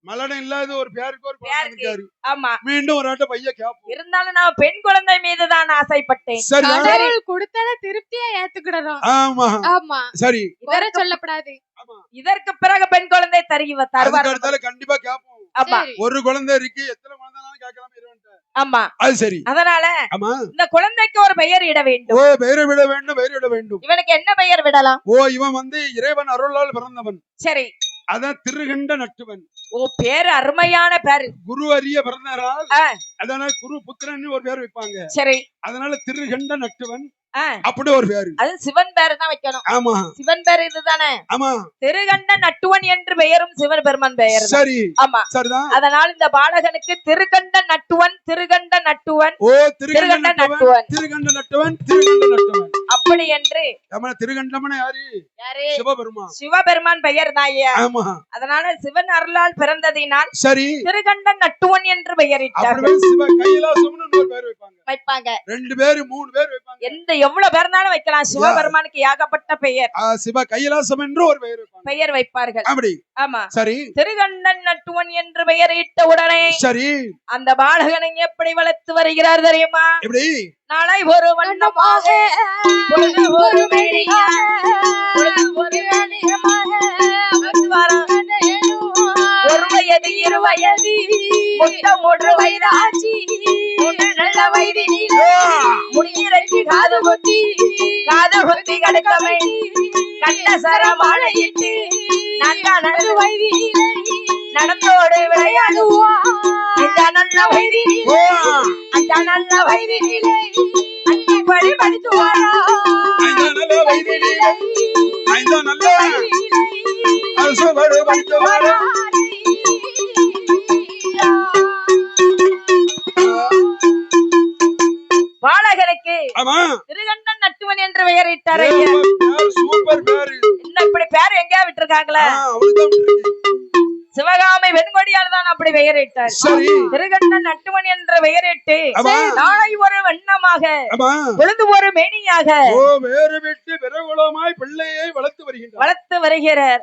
மலடம் இல்லாத ஒரு பேருக்கு ஒரு பேரு. ஆமா, மீண்டும் ஒரு ஆட்ட பைய கேப்போம். இருந்தாலும் நான் பெண் குழந்தை மீதுதான் ஆசைப்பட்டேன். கடவுள் கொடுத்தத திருப்தியா ஏத்துக்கிடறோம். ஆமா ஆமா, சரி, வேற சொல்லப்படாது. இதற்கு பிறகு பெண் குழந்தை தருவார். கண்டிப்பா கேப்போம். ஆமா, ஒரு குழந்தை இருக்கு, எத்தனை குழந்தைனாலும் கேட்கலாம். ஆமா, அது சரி. அதனால ஆமா, இந்த குழந்தைக்கு ஒரு பெயர் இட வேண்டும். பெயர் விட வேண்டும். இவனுக்கு என்ன பெயர் விடலாம்? இவன் இறைவன் அருளால் பிறந்தவன். சரி, அதான் திருகண்ட நட்டுவன். பேரு அருமையான பேரு. குரு அறிய பிறந்தாரால் அதனால குரு புத்திரன் ஒரு பேர் வைப்பாங்க. சரி, அதனால திருகண்ட நட்டுவன் அப்படி ஒரு பேரு. அது சிவன் பேரு தான் வைக்கணும். ஆமா, சிவன் பேரு இதுதானே. ஆமா, திருகண்ட நட்டுவன் என்று பெயரும் சிவன் பெருமான் பெயர். சரி, ஆமா, சரிதான். அதனால இந்த பாலகனுக்கு திருகண்ட நட்டுவன் திருகண்ட நட்டுவன் அப்படி என்று. திருகண்டமன யாரு? சிவபெருமான். சிவபெருமான் பெயர் தாயே. ஆமா, அதனால சிவன் அருளால் பிறந்ததினால் சரி திருகண்ட நட்டுவன் என்று பெயரிட்டார்கள். சிவ கைலாசம்னு ஒரு பேர் வைப்பாங்க. 2 பேர் 3 பேர் வைப்பாங்க. எந்த எவ்வளவு பேர்னாலும் வைக்கலாம். சிவபெருமானுக்கு ஏகப்பட்ட பெயர். சிவ கைலாசம் என்று ஒரு பெயர் வைப்பார்கள். அப்படி. ஆமா, சரி. திருகண்டன் நட்டுவன் என்று பெயரிட்ட உடனே சரி அந்த பாலகனை எப்படி வளர்த்து வருகிறார் தெரியுமா? எப்படி? நாளை ஒரு வண்ணமாக ஒரு மெழியாக ஒரு வயது 2 வயது மொத்தம் 3 வயதாச்சு. நல்ல வயதினில் முடியிறக்கி காது குத்தி கடக்கமை கண்ட சரமாலையிட்டு நல்ல வயதினிலே நடந்தோடு விளையாடுவோம். அந்த நல்ல வயதினிலே அன்னிப்படி படித்து வாரா. பாலகருக்கு திருகண்டன் நட்டுவன் என்று பெயரிட்டார். என்ன இப்படி பேர் எங்கேயா விட்டுருக்காங்களா? சிவகாமி வெண்கொடியால் தான் அப்படி பெயரிட்டார். சரி. திருகண்ணன் நட்டுமணி என்ற பெயரிட்டு நாளை ஒரு வண்ணமாக பொழுது ஒரு மேனியாக வேறு விட்டு விரகுலமாய் பிள்ளையை வளர்த்து வருகிறார்.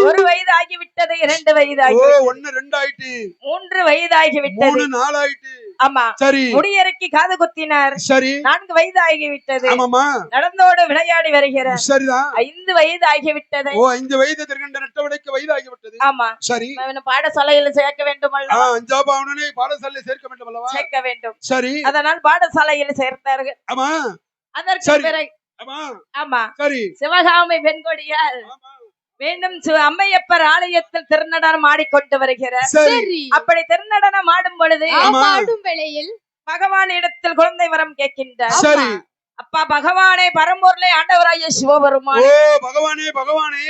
ஒரு வயது ஆகிவிட்டது, 2 வயது ஆகி 1 2 ஆயிட்டு 3 வயது ஆகிவிட்டது, 3 4 ஆயிட்டு. ஆமா. சரி. முடியறக்கி காது குத்தினார். சரி. 4 வயது ஆகிவிட்டது. ஆமாமா. நடந்தோடு விளையாடி வருகிறார். சரிதான். 5 வயது ஆகிவிட்டது. 5 வயது திருகண்ட நட்டவனுக்கு வயது ஆகிவிட்டது. ஆமா. சரி. அவனை பாடசாலையில் சேர்க்க வேண்டும் அல்லவா? 5ஆம் அவனே பாடசாலையில் சேர்க்க வேண்டும் அல்லவா? சேர்க்க வேண்டும். சரி. அதனால் பாடசாலையில் சேர்த்தார்கள். ஆமா. அதற்கு பிறகு ஆமா சரி. சிவகாமி வெண்கொடியால் மீண்டும் அம்மையப்பர் ஆலயத்தில் திருநடனம் ஆடிக்கொண்டு வருகிறார். அப்படி திருநடனம் ஆடும் பொழுது ஆடும் வேளையில் பகவான் இடத்தில் குழந்தை வரம் கேட்கின்றார். சரி. அப்பா பகவானே, பரம்பொருளே, ஆண்டவராய சிவபெருமானே, பகவானே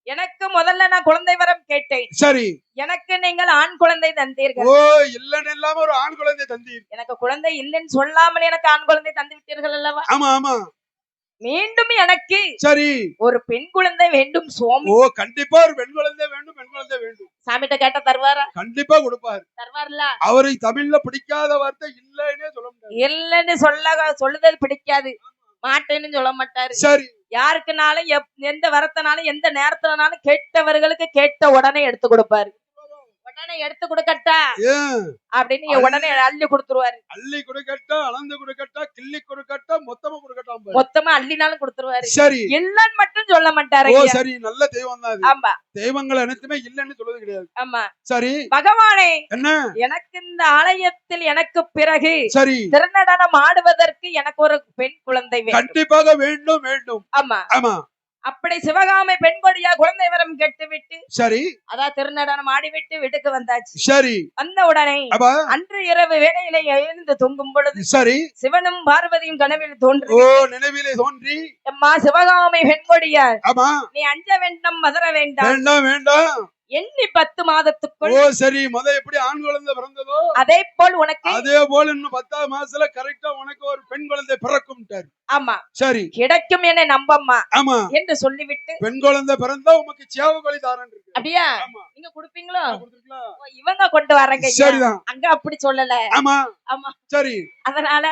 எனக்கு முதல்ல நான் குழந்தை வரம் கேட்டேன். சரி. எனக்கு நீங்கள் ஆண் குழந்தை தந்தீர்கள். இல்லன்னு இல்லாம ஒரு ஆண் குழந்தை தந்தீர். எனக்கு குழந்தை இல்லைன்னு சொல்லாமல் எனக்கு ஆண் குழந்தை தந்து விட்டீர்கள் அல்லவா? ஆமா ஆமா. மீண்டும் எனக்கு சரி ஒரு பெண் குழந்தை வேண்டும் சுவாமி. கண்டிப்பா ஒரு பெண் குழந்தை வேண்டும். சாமிட்ட கேட்ட தருவாரா? கண்டிப்பா கொடுப்பார். தருவார்ல. அவரை தமிழ்ல பிடிக்காத வார்த்தை இல்லைன்னே சொல்ல முடியாது. இல்லன்னு சொல்லுதல் பிடிக்காது, மாட்டேன்னு சொல்ல மாட்டாரு. சரி. யாருக்குனாலும் எந்த வரத்தினாலும் எந்த நேரத்துலனாலும் கேட்டவர்களுக்கு கேட்ட உடனே எடுத்து கொடுப்பாரு. உடனே எடுத்து கொடுக்கட்டா அப்படின்னு உடனே அள்ளி கொடுத்துருவாரு. அள்ளி கொடுக்கட்டா, அளந்து கொடுக்கட்டா, கிள்ளி கொடுக்கட்டா, மொத்தமா கொடுக்கட்டா, மொத்தமா அள்ளினாலும் கொடுத்துருவாரு. சரி. இல்லன்னு மட்டும் சொல்ல மாட்டாரு. சரி. நல்ல தெய்வம் தான். ஆமா. தெய்வங்கள் அனைத்துமே இல்லன்னு சொல்றது கிடையாது. ஆமா. சரி. பகவானே, என்ன எனக்கு இந்த ஆலயத்தில் எனக்கு பிறகு சரி திருநடனம் ஆடுவதற்கு எனக்கு ஒரு பெண் குழந்தை கண்டிப்பாக வேண்டும். ஆமா ஆமா. அப்படி சிவகாமி பெண்கொடியா குழந்தை வரம் கேட்டு விட்டு சரி அதான் திருநடனம் ஆடிவிட்டு வீட்டுக்கு வந்தாச்சு. சரி. வந்த உடனே அன்று இரவு வேளையில எழுந்து தூங்கும் பொழுது சரி சிவனும் பார்வதியும் கனவில் நினைவிலே தோன்றி அம்மா சிவகாமி பெண்கொடியார், ஆமா, நீ அஞ்ச வேண்டாம், மதற வேண்டாம், வேண்டாம். எண்ணி 10 மாதத்துக்குள் சரி எப்படி ஆண் குழந்தை பிறந்ததோ அதே போல் உனக்கு அதே போல் இன்னும் 10ஆம் மாசத்துல கரெக்டா உனக்கு ஒரு பெண் குழந்தை பிறக்கும். ஆமா. சரி. கிடைக்கும் என நம்பம்மா. ஆமா. என்று சொல்லிவிட்டு பெண் குழந்தை பிறந்தா உனக்கு சேவ பலி தாரன் இருக்கு. அப்படியா? நீங்க குடுப்பீங்களோ? இவங்க கொண்டு வர்றாங்க. சரிதான். அங்க அப்படி சொல்லல. ஆமா ஆமா. சரி. அதனால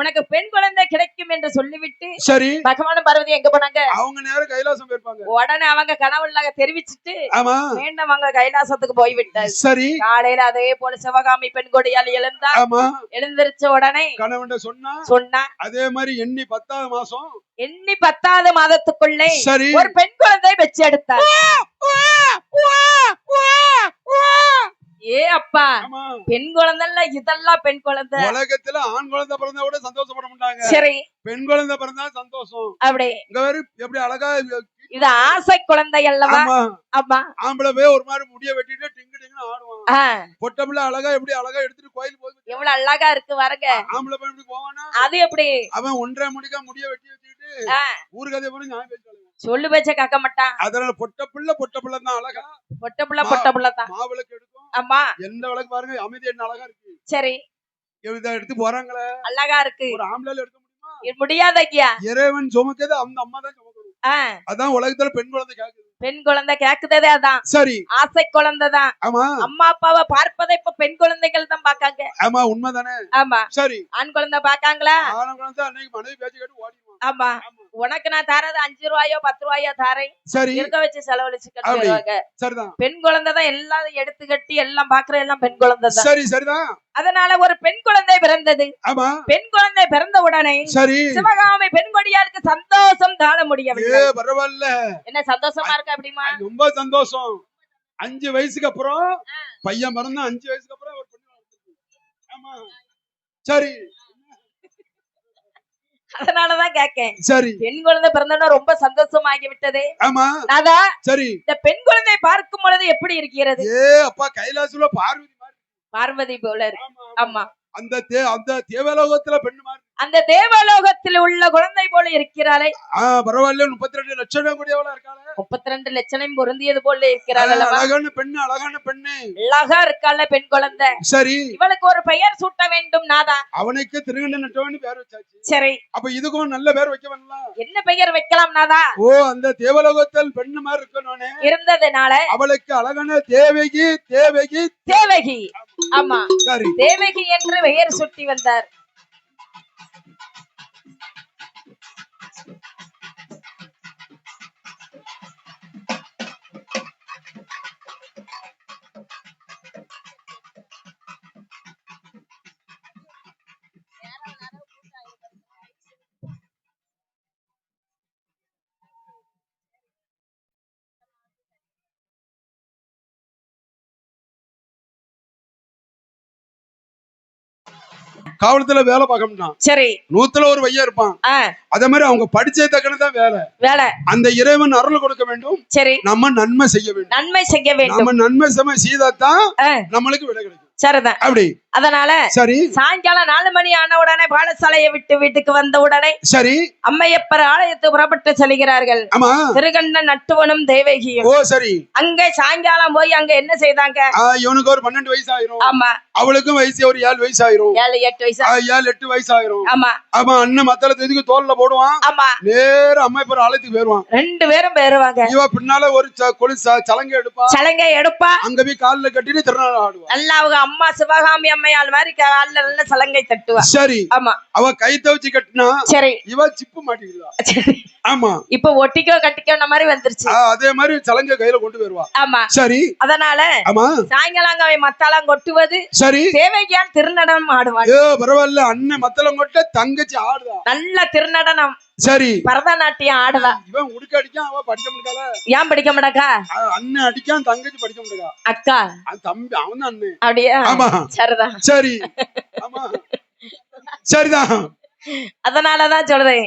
உனக்கு பெண் குழந்தை கிடைக்கும் என்று சொல்லிவிட்டு சரி பகவான் பார்வதி எங்க போனாங்க? அவங்க நேரம் கைலாசம் போயிருப்பாங்க. உடனே அவங்க கனவுல தெரிவிச்சுட்டு ஆமா மீண்டும் அவங்க கைலாசத்துக்கு போய்விட்டார். சரி. காலையில அதே போல சிவகாமி பெண் கொடியால் எழுந்தா. ஆமா. எழுந்திருச்ச உடனே கணவன் சொன்னா அதே மாதிரி எண்ணி 10ஆவது மாசம் எண்ணி 10ஆவது மாதத்துக்குள்ளே சரி ஒரு பெண் குழந்தை பெற்று எடுத்தார். அப்பா, பெண் குழந்தை இதெல்லாம் பெண் குழந்தை. உலகத்துல ஆண் குழந்தை பிறந்தா கூட சந்தோஷப்பட மாட்டாங்க. சரி. பெண் குழந்தை பிறந்தா சந்தோஷம். அப்படி எப்படி அழகா இது ஆசை குழந்தை அல்லவா? ஆமா. ஆம்பளை போய் ஒரு மாதிரி முடிய வெட்டிட்டு டிங்கு டிங்குன்னு ஆடுவான். பொட்டப்புல அழகா எப்படி அழகா எடுத்துட்டு கோயில் போய் எவ்வளவு அழகா இருக்கு பாருங்க. ஆம்பளை போய் எப்படி போவானா? அது எப்படி அவன் 1.5 முடிக்கா முடிய வெட்டி வச்சுக்கிட்டு ஊருக்கதை போல ஞாபகம் பேசுவாங்க. சொல்லு பேச்ச கேட்க மாட்டான். அதனால பொட்டப்புள்ள தான் அழகா. பொட்டப்புள்ள தான் மாவிளக்கு எடுக்கும். ஆமா. எந்த விளக்கு பாருங்க, அமைதி என்ன அழகா இருக்கு. சரி. இதை எடுத்து போறாங்களே அழகா இருக்கு. ஒரு ஆம்பளை எடுக்க முடியுமா? முடியாது ஐயா. இறைவன் சுமக்கது அந்த அம்மா தான் சுமக்கணும். அதான் உலகத்துல பெண் குழந்தை கேக்குது. பெண் குழந்தை கேக்குதே அதான். சரி. ஆசை குழந்தை தான். ஆமா. அம்மா அப்பாவை பார்ப்பதை இப்ப பெண் குழந்தைகள் தான் பாக்காங்க. ஆமா, உண்மைதானே. ஆமா. சரி. ஆண் குழந்தை பாக்காங்களா? ஆண் குழந்தை அன்னைக்கு மனைவி பேச்சு கேட்டு ஓடிடுவான். ஆமா. உனக்கு நான் தரது 5 ரூபாயோ 10 ரூபாயோ தாரேன். சரி. இருக்க வச்சு செலவழிச்சு கட்டுவாங்க. சரிதான். பெண் குழந்தை தான் எல்லாம் எடுத்து கட்டி எல்லாம் பாக்குற எல்லாம் பெண் குழந்தை தான். சரி சரிதான். அதனால ஒரு பெண் குழந்தை பிறந்தது. ஆமா. பெண் குழந்தை பிறந்த உடனே சரி சிவகாமி பெண் கொடியாருக்கு சந்தோஷம் தாழ முடியவில்லை. பரவாயில்ல. என்ன சந்தோஷமா இருக்கு அப்படிமா? ரொம்ப சந்தோஷம். 5 வயசுக்கு அப்புறம் பையன் பிறந்தா 5 வயசுக்கு அப்புறம் ஒரு பெண். ஆமா. சரி. அதனாலதான் கேக்கேன். சரி. பெண் குழந்தை பிறந்தோன்னா ரொம்ப சந்தோஷமாகி விட்டதே. ஆமா. நாதா. சரி. இந்த பெண் குழந்தை பார்க்கும் பொழுது எப்படி இருக்கிறது? அப்பா கைலாசத்துல பார்வதி மாதிரி. பார்வதி போல இருக்கு. ஆமா. அந்த தேவலோகத்துல பெண் மாதிரி. அந்த தேவலோகத்தில் உள்ள குழந்தை போல இருக்கிறாளே. பரவாயில்ல, 32 லட்சம் கூடியவளா இருக்காளே. 32 லட்சம் பொருந்தியது போல இருக்கிறாள். அழகான பெண்ணு, அழகான பெண்ணு, அழகா இருக்கால பெண் குழந்தை. சரி, இவளுக்கு ஒரு பெயர் சூட்ட வேண்டும் நாதா. அவனுக்கு திருகண்ட நட்டவன் பேர் வச்சாச்சு. சரி, அப்ப இதுக்கும் நல்ல பேர் வைக்க வேண்டாம். என்ன பெயர் வைக்கலாம் நாதா? ஓ, அந்த தேவலோகத்தில் பெண்ணு மாதிரி இருக்கணும்னு இருந்ததுனால அவளுக்கு அழகான தேவகி தேவகி தேவகி. ஆமா, சரி, தேவகி என்று பெயர் சுட்டி வந்தார். காவலத்துல வேலை பார்க்கணும். சரி, 100ல ஒரு பையன் இருப்பான். அதே மாதிரி அவங்க படிச்சே தக்கனதான் வேலை. அந்த இறைவன் அருள் கொடுக்க வேண்டும். சரி, நம்ம நன்மை செய்ய வேண்டும். நன்மை செய்ய வேண்டும். நம்ம நன்மை செய்தாதான் நம்மளுக்கு விடை கிடைக்கும். சரிதான். அப்படி அதனால சரி, சாயங்காலம் 4 மணி ஆன உடனே பாடசாலையை விட்டு வீட்டுக்கு வந்த உடனே சரி, அம்மையப்பர் ஆலயத்துக்கு புறப்பட்டு செல்கிறார்கள். திருகண்ணன் நட்டுவனும் தேவகியும். ஓ சரி, அங்க சாயங்காலம் போய் அங்க என்ன செய்தாங்க? இவனுக்கு ஒரு 12 வயசு ஆயிரும். ஆமா, அவளுக்கும் வயசு ஒரு 7 வயசு ஆயிரும். 7-8 வயசு. 7-8 வயசு ஆயிரும். ஆமா ஆமா, அண்ணன் மத்தளத்தை எதுக்கு தோல்ல போடுவான். ஆமா, நேர அம்மையப்பர் ஆலயத்துக்கு போயிருவான். 2 பேரும் போயிருவாங்க. இவ பின்னால ஒரு சலங்கை எடுப்பா. அங்க போய் கால்ல கட்டிட்டு திருநாள் ஆடுவா. நல்லா அவங்க அம்மா சிவகாமி அம்மையால் மாதிரி கால்ல நல்ல சலங்கை தட்டுவா. சரி, ஆமா, அவ கை தவச்சு கட்டினா சரி, இவ சிப்பு மாட்டிக்குவா. ஆமா, இப்ப ஒட்டிக்கோ கட்டிக்கோ மாதிரி வந்துருச்சு. அதே மாதிரி சலங்கை கையில கொண்டு வருவா. ஆமா சரி, அதனால ஆமா, சாயங்காலம் அவை மத்தாளம் கொட்டுவது. சரி, தேவகியால் திருநடனம் ஆடுவாள். பரவாயில்ல, அண்ணன் மத்தளம் கொட்ட தங்கச்சி ஆடுவா. நல்ல திருநடனம். சரி, பரதநாட்டியம் ஆடுவா. இவன் உடுக்க அடிக்கான், அவ படிக்க முடியல. ஏன் படிக்க மாட்டாக்கா? அண்ணன் அடிக்கான், தங்கச்சி படிக்க முடியா. அக்கா தம்பி அவன் தான் அண்ணன். அப்படியா? ஆமா, சரிதான். சரி, ஆமா, சரிதான். அதனாலதான் சொல்றேன்,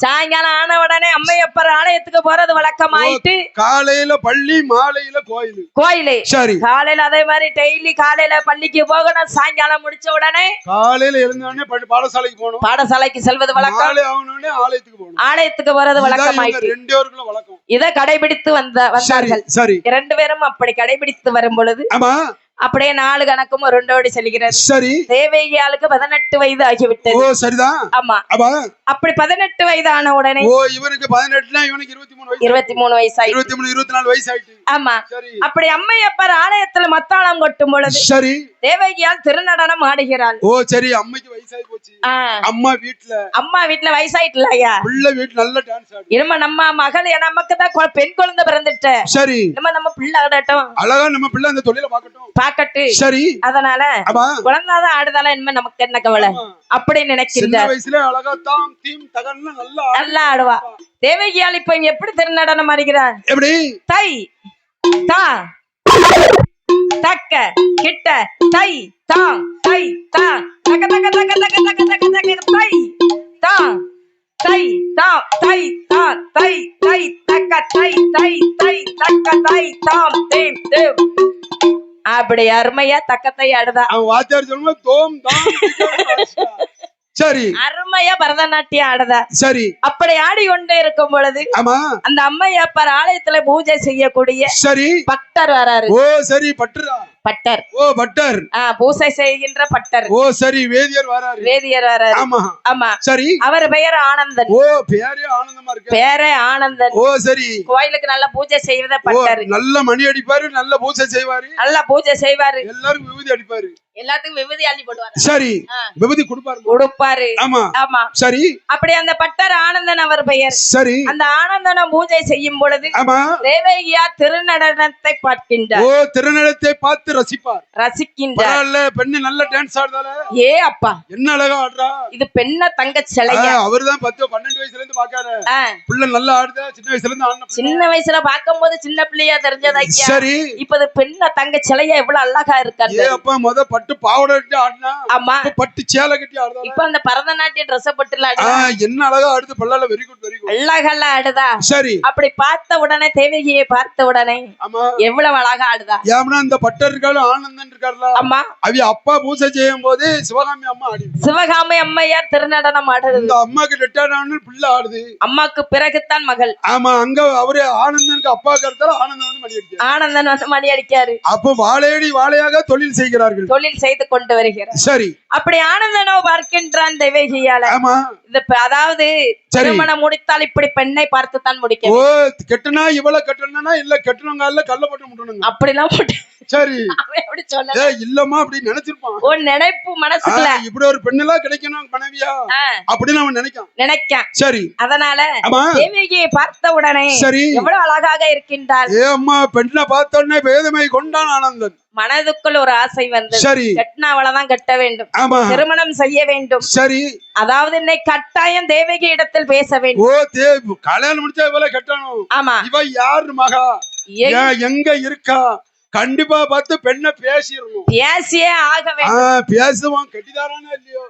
சாயங்காலம் ஆன உடனே அம்மையப்பர் ஆலயத்துக்கு போறது வழக்கமாயிட்டு. காலையில பள்ளி, மாலையில கோயிலு. சரி, காலையில அதே மாதிரி டெய்லி காலையில பள்ளிக்கு போகணும். சாயங்காலம் முடிச்ச உடனே காலையில எழுந்தோடனே பாடசாலைக்கு போகணும். பாடசாலைக்கு செல்வது வழக்கம். ஆலயத்துக்கு போறது வழக்கமாயிட்டு. 2 பேருக்குள்ள வழக்கம். இதை கடைபிடித்து வந்தார்கள். சரி, 2 பேரும் அப்படி கடைபிடித்து வரும் பொழுது அப்படியே 4 கணக்கும் உருண்டோடி செல்கிறது. சரி, தேவகியாளுக்கு 18 வயது ஆகிவிட்டது. ஓ சரிதான். ஆமா, அப்படி 18 வயது ஆன உடனே இவனுக்கு 18னா இவனுக்கு 23 வயசு ஆயிடுச்சு. 24 வயசு ஆயிடுச்சு. ஆமா, அப்படி அம்மையப்பர் ஆலயத்துல மத்தாளம் கொட்டும் பொழுது சரி, தேவகியால் திருநடனம் ஆடுகிறாள். ஓ சரி, அம்மைக்கு வயசாகி போச்சு. அம்மா வீட்ல வயசாயிட்டுல ஐயா, பிள்ளை வீட்ல நல்ல டான்ஸ் ஆடு. இனிமே நம்ம மகள் நமக்கு தான் பெண் குழந்தை பிறந்துட்ட. சரி, நம்ம பிள்ளை ஆடட்டும், அழகா நம்ம பிள்ளை அந்த தொழில பாக்கட்டு. சரி, அதனால குழந்தைதான் ஆடுதால இனிமே நமக்கு என்ன கவலை அப்படி நினைக்கின்றார். வயசுல அழகா தாம் தீம் தகன்னு நல்லா ஆடுவா. தேவகியால் இப்ப எப்படி திருநடனம் ஆடுகிறார்? எப்படி? தை தா தக்க கிட்ட தை தா தை தா தக தக தக தக தக தக தக தை தா தை தா தை தா தை தை தக்க தை தை தை தக்க தை தாம் தீம் தேவ். அப்படி அருமையா தக்கத்தை ஆடுதா. அவன் வாத்தியார் சொல்லுமா தோம் தாம். சரி, அருமையா பரதநாட்டியம் ஆடுதா. சரி, அப்படி ஆடிக்கொண்டே இருக்கும் பொழுது அந்த அம்மையப்பர் ஆலயத்துல பூஜை செய்யக்கூடிய சரி பட்டர் வராரு. ஓ சரி, பட்டரா? பட்டர். ஓ பட்டர். பூசை செய்கின்ற பட்டர். ஓ சரி, வேதியர் வராரு. ஆமா ஆமா, சரி, அவர் பெயர் ஆனந்தன். ஓ பேரே ஆனந்தமா இருக்கு. பேரே ஆனந்தன். ஓ சரி, கோயிலுக்கு நல்ல பூஜை செய்வத பட்டர். நல்ல மணி அடிப்பாரு, நல்ல பூஜை செய்வாரு. நல்ல பூஜை செய்வாரு. எல்லாருக்கும் விபூதி அடிப்பாரு. எல்லாத்துக்கும் விபூதி அள்ளி போடுவாரு. சரி, விபூதி கொடுப்பாரு. ஆமா ஆமா, சரி, அப்படி அந்த பட்டர் ஆனந்தன் அவர் பெயர். சரி, அந்த ஆனந்தன பூஜை செய்யும் பொழுது தேவகியா திருநடனத்தை பார்க்கின்றார். ஓ, திருநடனத்தை பார்த்து ரசிக்கின்றார். பெண்ணு நல்ல டான்ஸ் ஆடுதால. ஏ அப்பா, என்ன அழகா ஆடுறா. இது பெண்ண தங்க சிலையா? அவர்தான் 10-12 வயசுல இருந்து பாக்காரு. பிள்ளை நல்லா ஆடுதா. சின்ன வயசுல இருந்து ஆடுன. சின்ன வயசுல பாக்கும்போது சின்ன பிள்ளையா தெரிஞ்சதா. சரி, இப்ப பெண்ண தங்க சிலையா எவ்வளவு அழகா இருக்காரு. அப்பா முத பட்டு பாவாடை கட்டி ஆடினா, ஆமா பட்டு சேலை கட்டி ஆடுதா, இப்ப அந்த பரதநாட்டிய ட்ரெஸ் போட்டுல என்ன அழகா ஆடுது பல்லால. Very good very good. அழகா ஆடுதா. சரி அப்படி பார்த்த உடனே தேவகியை பார்த்த உடனே ஆமா எவ்வளவு அழகா ஆடுதா. ஏன்னா இந்த பட்டர் இருக்காரு ஆனந்தன் இருக்காருல, ஆமா அவ அப்பா பூஜை செய்யும் போது சிவகாமி அம்மா ஆடி, சிவகாமி அம்மையார் திருநடனம் ஆடுறது. இந்த அம்மாக்கு ரிட்டையர்ட் பிள்ளை ஆடுது, அம்மாக்கு பிறகுத்தான் மகள். ஆமா அங்க அவரு ஆனந்தனுக்கு அப்பா கருத்தால ஆனந்தன் வந்து மணி அடிக்காரு. ஆனந்தன் வந்து மணி அடிக்காரு. அப்ப வாழையடி வாழையாக தொழில் செய்கிறார்கள், தொழில் செய்து கொண்டு வருகிறார். சரி அப்படி ஆனந்தனோ பார்க்கின்றான் தேவகியால. ஆமா அதாவது திருமணம் முடித்தால் இப்படி பெண்ணை பார்த்து தான் முடிக்க. ஓ கெட்டுனா இவ்வளவு கட்டணும்னா இல்ல கட்டணுங்க கல்ல போட்டு முட்டணுங்க அப்படிலாம் சரி அப்படி சொல்ல இல்லம்மா அப்படி நினைச்சிருப்பான். ஓ நினைப்பு மனசுல இப்படி ஒரு பெண்ணெல்லாம் கிடைக்கணும் மனைவியா அப்படின்னு அவன் நினைக்கான். சரி அதனால தேவகியை பார்த்த உடனே சரி எவ்வளவு அழகாக இருக்கின்றாள். ஏ அம்மா பெண்ணை பார்த்த உடனே வேதமை கொண்டான் ஆனந்தன். மனதுக்குள் ஒரு ஆசை வந்து சரி கட்டினாவளதான் கட்ட வேண்டும், திருமணம் செய்ய வேண்டும். சரி அதாவது இன்னைக்கு கட்டாயம் தேவகி இடத்தில் பேச வேண்டும். ஓ கல்யாணம் முடிச்சா இவளை கட்டணும். ஆமா இவ யாரு மகா எங்க இருக்கா கண்டிப்பா பார்த்து பெண்ணை பேசிடணும். பேசியே ஆக வேண்டும். பேசுவான் கட்டிதாரானா இல்லையோ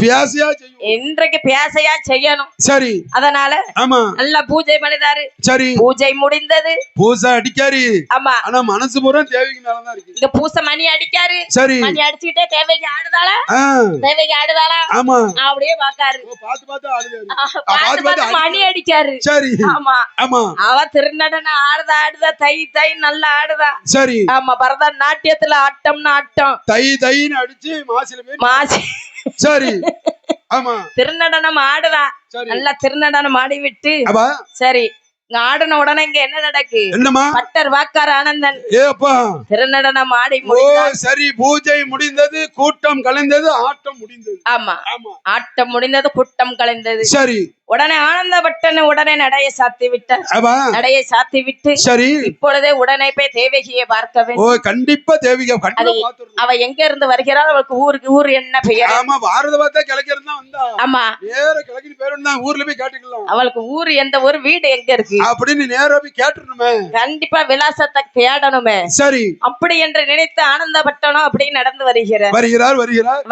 பேசியா செய்யும். இன்றைக்கு பேசையா செய்யணும். சரி அதனால ஆமா நல்லா பூஜை பண்ணிதாரு. சரி பூஜை முடிந்தது. பூசை அடிக்காரு. ஆமா ஆனா மனசு பூரா தேவகி மேலதான் இருக்கு. இங்க பூசை மணி அடிக்காரு. சரி மணி அடிச்சுக்கிட்டே தேவகி ஆடுதாளா, தேவகி ஆடுதாளா ஆமா அப்படியே பாக்காரு. பார்த்து மணி அடிக்காரு. சரி ஆமா ஆமா அவ திருநடன ஆடுதா தை தை நல்லா ஆடுதா. சரி ஆமா பரதநாட்டியத்துல ஆட்டம்னு ஆட்டம் தை தைன்னு அடிச்சு மாசி. சரி ஆமா திருநடனம் ஆடுதா. நல்லா திருநடனம் ஆடி விட்டு சரி இங்க ஆடின உடனே இங்க என்ன நடக்கு? என்னமா பட்டர் வாக்கார் ஆனந்தன் திருநடனம் ஆடி சரி பூஜை முடிந்தது, கூட்டம் கலைந்தது, ஆட்டம் முடிந்தது. ஆமா ஆட்டம் முடிந்தது, கூட்டம் கலைந்தது. சரி உடனே ஆனந்த பட்டன் உடனே நடையை சாத்தி விட்டார். நடையை சாத்தி விட்டு சரி இப்பொழுதே உடனே போய் தேவகியை பார்க்க வேண்டும். கண்டிப்பா தேவகி அவ எங்க இருந்து வருகிறாள், அவளுக்கு ஊர் என்ன பெயர்? ஆமா பாரத பார்த்தா கிழக்கு வந்தா. ஆமா நேர கிழக்கு பேருந்தா ஊர்ல போய் கேட்டுக்கலாம். அவளுக்கு ஊர் எந்த ஒரு வீடு எங்க இருக்கு அப்படின்னு நேரா போய் கேட்டுருமே. கண்டிப்பா விலாசத்தை தேடணுமே. சரி அப்படி என்று நினைத்து ஆனந்த பட்டணம் அப்படி நடந்து வருகிறார்.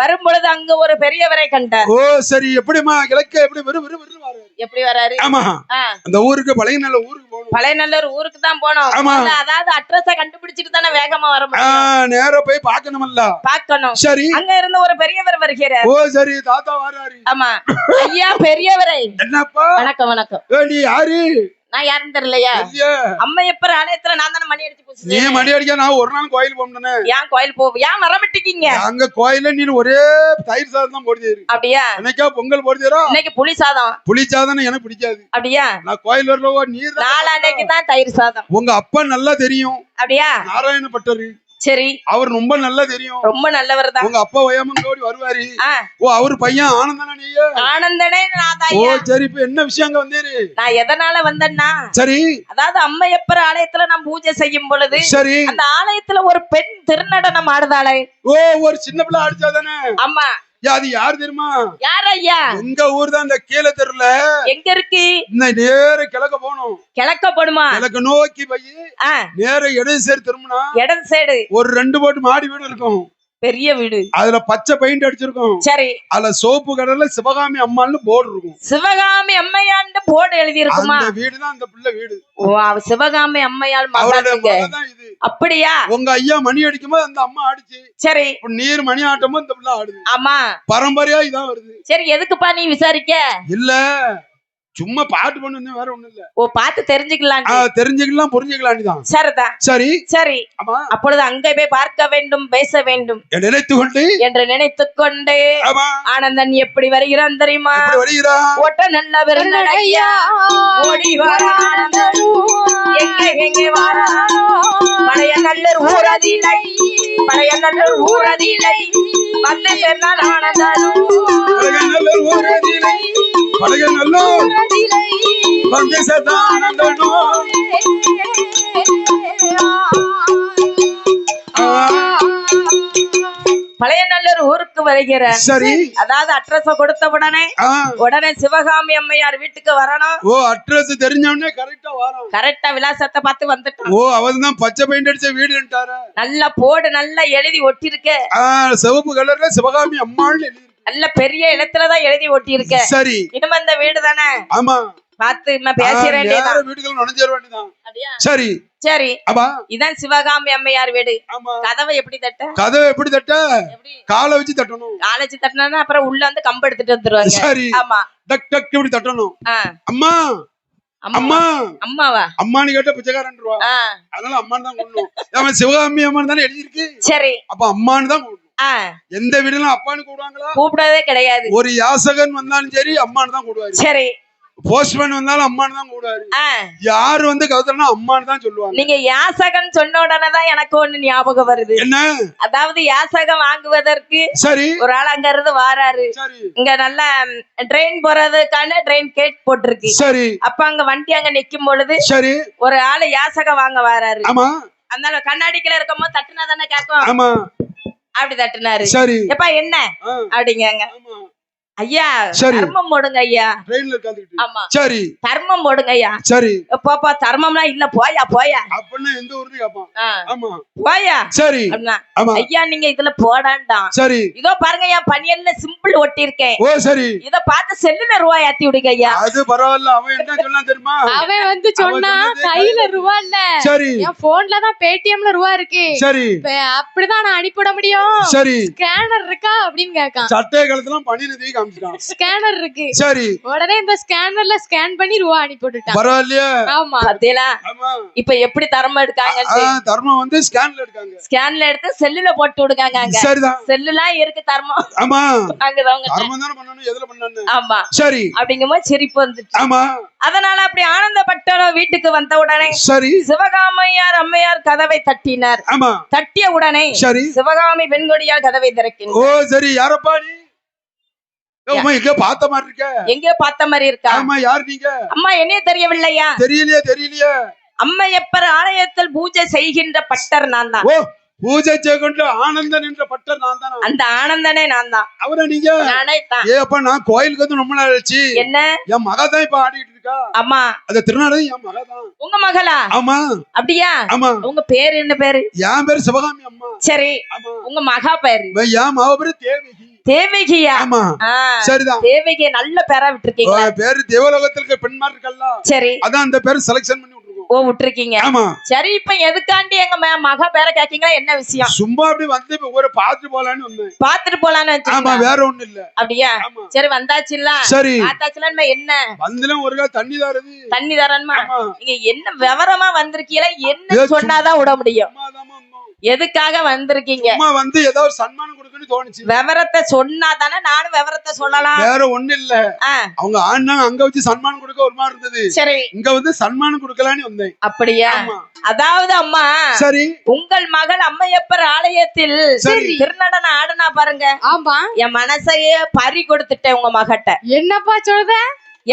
வரும் பொழுது அங்க ஒரு பெரியவரை கண்டார். ஓ சரி எப்படிமா கிழக்கு எப்படி எப்படி வராரு? ஆமா அந்த ஊருக்கு பழையநல்லூர் ஊருக்கு போகணும். பழையநல்லூர் ஊருக்கு தான் போனோம். அதாவது அட்ரஸ கண்டுபிடிச்சிட்டு தானே வேகமா வர முடியும். நேரா போய் பார்க்கணும். சரி அங்க இருந்து ஒரு பெரியவர் வருகிறார். ஓ சரி தாத்தா வராரு. ஆமா ஐயா பெரியவரை. என்னப்பா? வணக்கம் வணக்கம். நீ யாரு? நான் யாருன்னு தெரியலையா? அம்மையப்பர் ஆலயத்துல நான் தானே மணி அடிச்சு போச்சு. நீ மணி அடிக்க நான் ஒரு நாள் கோயில் போனேன். ஏன் கோயில் போ ஏன் வரமாட்டீங்க? அங்க கோயில நீ ஒரே தயிர் சாதம் தான் போடுதீரு. அப்படியா? இன்னைக்கா பொங்கல் போடுதீரா? இன்னைக்கு புளி சாதம் எனக்கு பிடிக்காது. அப்படியா? நான் கோயில் வரலவோ நீர் நாளைக்கு தான் தயிர் சாதம். உங்க அப்பா நல்லா தெரியும். அப்படியா? நாராயண பட்டரு. சரி அவர் ரொம்ப நல்லா தெரியும். ரொம்ப நல்லவர் தான். உங்க அப்பா வயமங்கோடி வருவாரு. ஓ அவர் பையன் ஆனந்தனா? நீங்க ஆனந்தனே நான் தான். ஓ சரி இப்ப என்ன விஷயம் அங்க வந்தீரு? நான் எதனால வந்தேன்னா சரி அதாவது அம்மையப்பர் ஆலயத்துல நான் பூஜை செய்யும் பொழுது சரி அந்த ஆலயத்துல ஒரு பெண் திருநடனம் ஆடுதாளே. ஓ ஒரு சின்ன பிள்ளை ஆடிச்சாதானே? ஆமா அது யார் தெரியுமா? யார் ஐயா? எங்க ஊர் தான் இந்த கீழ தெருல. எங்க இருக்கு? நேர கிழக்க போகணும். கிழக்க போடுமா? கிழக்கு நோக்கி போய் நேர இடது சைடு திரும்பினா இடது சைடு ஒரு 2 போட்டு மாடி வீடு இருக்கும். பெரிய வீடு. அதுல பச்சை பெயிண்ட் அடிச்சிருக்கும். சரி அதுல சோப்பு கடல்ல சிவகாமி அம்மான்னு போர்டு இருக்கும். சிவகாமி அம்மையான்னு போர்டு எழுதி இருக்குமா? அந்த வீடு தான் அந்த பிள்ளை வீடு. ஓ சிவகாமி அம்மையாள் மகன். அப்படியா? உங்க ஐயா மணி அடிக்கும்போது அந்த அம்மா ஆடிச்சு. சரி நீர் மணி ஆட்டும் இந்த பிள்ளை ஆடுது. ஆமா பரம்பரையா இதான் வருது. சரி எதுக்குப்பா நீ விசாரிக்க? இல்ல சும்மா பாட்டு பண்ணு வேற ஒண்ணு இல்ல. ஓ பாத்து தெரிஞ்சுக்கலாம். தெரிஞ்சுக்கலாம் புரிஞ்சுக்கலாம் தான். சரிதான். சரி சரி அப்பொழுது அங்கே போய் பார்க்க வேண்டும் பேச வேண்டும் என்று நினைத்துக் கொண்டு ஆனந்தன் எப்படி வருகிறான் தெரியுமா? ஓட்ட நல்ல பெருநடையா ஓடி வர ஆனந்தன் எங்கே வர பழைய நல்லூர் ஊரதில்லை வந்து சென்றால் ஆனந்தன் பழையநல்லூர் வந்து சதானந்தனோ பழையநல்லூர் ஊருக்கு வருகிறார். சரி. அதாவது அட்ரஸ் கொடுத்த உடனே சிவகாமி அம்மையார் வீட்டுக்கு வரணும். ஓ, அட்ரஸ் தெரிஞ்சவனே கரெக்டா வரோம். கரெக்டா விலாசத்தை பார்த்து வந்துட்டான். ஓ, அவர்தான் பச்சை பெயிண்ட் அடிச்ச வீடுன்றாரு. நல்ல போர்டு நல்லா எழுதி ஒட்டி இருக்கு. சிவப்பு கலர்ல சிவகாமி அம்மாள்னு எழுதி நல்ல பெரிய எழுத்துலதான் எழுதி ஒட்டி இருக்க. சரி. இனிமே இந்த வீடு தானே. ஆமா. பார்த்து பேசுறேன். வீடுகள் நுழைஞ்சிட வேண்டியதான். சரி சரி. அப்பா இதான் சிவகாமி அம்மையார் வீடு. கதவை எப்படி தட்ட? கதவை எப்படி தட்ட? காலை வச்சு தட்டணும். காலை வச்சு தட்டினா அப்புறம் உள்ள வந்து கம்பு எடுத்துட்டு வந்துருவாங்க. சரி. ஆமா. டக் டக் இப்படி தட்டணும். அம்மா அம்மா அம்மாவா? அம்மானு கேட்ட பிச்சைக்காரன்றுவா. அதனால அம்மான்னு தான் கூடணும். சிவகாமி அம்மான்னு தானே எழுதி இருக்கு. சரி. அப்ப அம்மான்னு தான் கூடணும். எந்த வீடுலாம் அப்பான்னு கூடுவாங்களா? கூப்பிடவே கிடையாது. ஒரு யாசகன் வந்தாலும் சரி அம்மான்னு தான் கூடுவாரு. சரி. போஸ்ட்மேன் வந்தாலும் அம்மான்னு தான் கூடுவாரு. யாரு வந்து கவுத்தனா அம்மான்னு தான் சொல்லுவாங்க. நீங்க யாசகன் சொன்ன உடனே தான் எனக்கு ஒண்ணு ஞாபகம் வருது. என்ன? அதாவது யாசகம் வாங்குவதற்கு சரி ஒரு ஆள் அங்க இருந்து வாராரு. இங்க நல்ல ட்ரெயின் போறதுக்கான ட்ரெயின் கேட் போட்டிருக்கு. சரி. அப்ப அங்க வண்டி அங்க நிக்கும் பொழுது சரி ஒரு ஆளு யாசகம் வாங்க வாராரு. ஆமா. அதனால கண்ணாடிக்குள்ள இருக்கும் போது தட்டுனா தானே கேட்கும். ஆமா. அப்படி தட்டுனாரு. சரி. எப்பா என்ன அப்படிங்க. ஐயா தர்மம் போடுங்க ஐயா. ட்ரெயின்ல உட்கார்ந்துட்டு. ஆமா. சரி. தர்மம் போடுங்க ஐயா. சரி. பாப்பா தர்மம்லாம் இல்ல போயா போயா. அப்பன்னு எந்த ஊர்னு கேட்பான். ஆமா. போயா. சரி. ஆமா. ஐயா நீங்க இதுல போடாண்டாம். சரி. இதோ பாருங்க ஐயா பனியல்ல சிம்பிள் ஒட்டி இருக்கேன். ஓ சரி. இத பார்த்து செல்லுல ரூபாய் ஏத்தி விடுங்க ஐயா. அது பரவாயில்ல. அவன் என்ன சொன்னான் தெரியுமா? அவன் வந்து சொன்னா கையில ரூபாய் இல்ல. சரி. என் போன்ல தான் பேடிஎம்ல ரூபாய் இருக்கு. சரி. அப்படிதான் நான் அனுப்பிட முடியும். சரி. ஸ்கேனர் இருக்கா அப்படின்னு கேட்கான். சட்டை கழுத்துலாம் பனியல ஸ்கேனர் இருக்கு. சரி. உடனே இந்த ஸ்கேனர்ல ஸ்கேன் பண்ணி ரூபா அனுப்பி விட்டுட்டான். பரவாயில்லையா? ஆமா. பாத்தீங்களா? இப்ப எப்படி தர்மம் எடுக்காங்க? தர்மம் வந்து ஸ்கேன்ல எடுக்காங்க. ஸ்கேன்ல எடுத்து செல்லுல போட்டு விடுறாங்க. சரிதான். செல்லுலாம் இருக்கு தர்மம். ஆமா. அங்கதான் தர்மம் தான பண்ணனும். எதுல பண்ணனும்? ஆமா. சரி. அப்படிங்கும்போது சிரிப்பு வந்துச்சு. ஆமா. அதனால அப்படி ஆனந்தப்பட்டவன் வீட்டுக்கு வந்த உடனே சரி சிவகாமையார் அம்மையார் கதவை தட்டினார். ஆமா. தட்டிய உடனே சரி சிவகாமி பெண்கொடியார் கதவை திறக்கின்றார். ஓ சரி. யாரப்பா நீ? எங்க பார்த்த மாதிரி இருக்க? எங்க பார்த்த மாதிரி இருக்கா? ஆமா. யார் நீங்க? அம்மா என்னைய தெரியவில்லையா? தெரியலையே. அம்மையப்பர் ஆலயத்தில் பூஜை செய்கின்ற பட்டர் நான் தான். ஓ பூஜை செய்கின்ற ஆனந்தன் என்ற பட்டர் நான் தான். அந்த ஆனந்தனே நான் தான். அவரா நீங்க? நானே தான். அப்ப நான் கோயிலுக்கு வந்து ரொம்ப நாள் ஆச்சு. என்ன? என் மகா தான் இப்ப ஆடிட்டு இருக்கா. ஆமா. அந்த திருநாடு என் மகா தான். உங்க மகளா? ஆமா. அப்படியா? ஆமா. உங்க பேர் என்ன பேரு? என் பேரு சிவகாமி அம்மா. சரி. உங்க மகா பேரு? என் மகா பேரு தேவகி. தேவகியா? ஆமா. சரிதான். தேவகியை நல்ல பேரா விட்டுருக்கீங்க. பேரு தேவலோகத்துல பெண்மார் இருக்கல்ல. சரி. அதான் அந்த பேரு செலக்ஷன் பண்ணி விட்டுருக்கோம். ஓ விட்டுருக்கீங்க. ஆமா. சரி இப்ப எதுக்காண்டி எங்க மகா பேரை கேக்கீங்களா? என்ன விஷயம்? சும்மா அப்படி வந்து ஒரு பாத்துட்டு போலான்னு வந்தேன். பாத்துட்டு போலான்னு வச்சீங்க? ஆமா. வேற ஒண்ணும் இல்ல. அப்படியா? சரி வந்தாச்சுல்ல. சரி. பார்த்தாச்சுல என்ன? வந்துலாம் ஒரு தண்ணி தரது. தண்ணி தரணுமா? நீங்க என்ன விவரமா வந்திருக்கீங்களா? என்ன சொன்னாதான் விட முடியும். எதுக்காக வந்திருக்கீங்க? அம்மா வந்து ஏதோ ஒரு சன்மானம் கொடுக்கணும்னு தோணுச்சு. விவரத்தை சொன்னா தானே நானும் விவரத்தை சொல்லலாம். வேற ஒண்ணு இல்ல. அவங்க ஆனா அங்க வச்சு சன்மானம் கொடுக்க ஒரு மாதிரி இருந்தது. சரி. இங்க வந்து சன்மானம் கொடுக்கலான்னு வந்தேன். அப்படியா? அதாவது அம்மா சரி உங்கள் மகள் அம்மையப்பர் ஆலயத்தில் திருநடன ஆடுனா பாருங்க. ஆமா. என் மனசையே பறி கொடுத்துட்டேன் உங்க மகட்ட. என்னப்பா சொல்ற?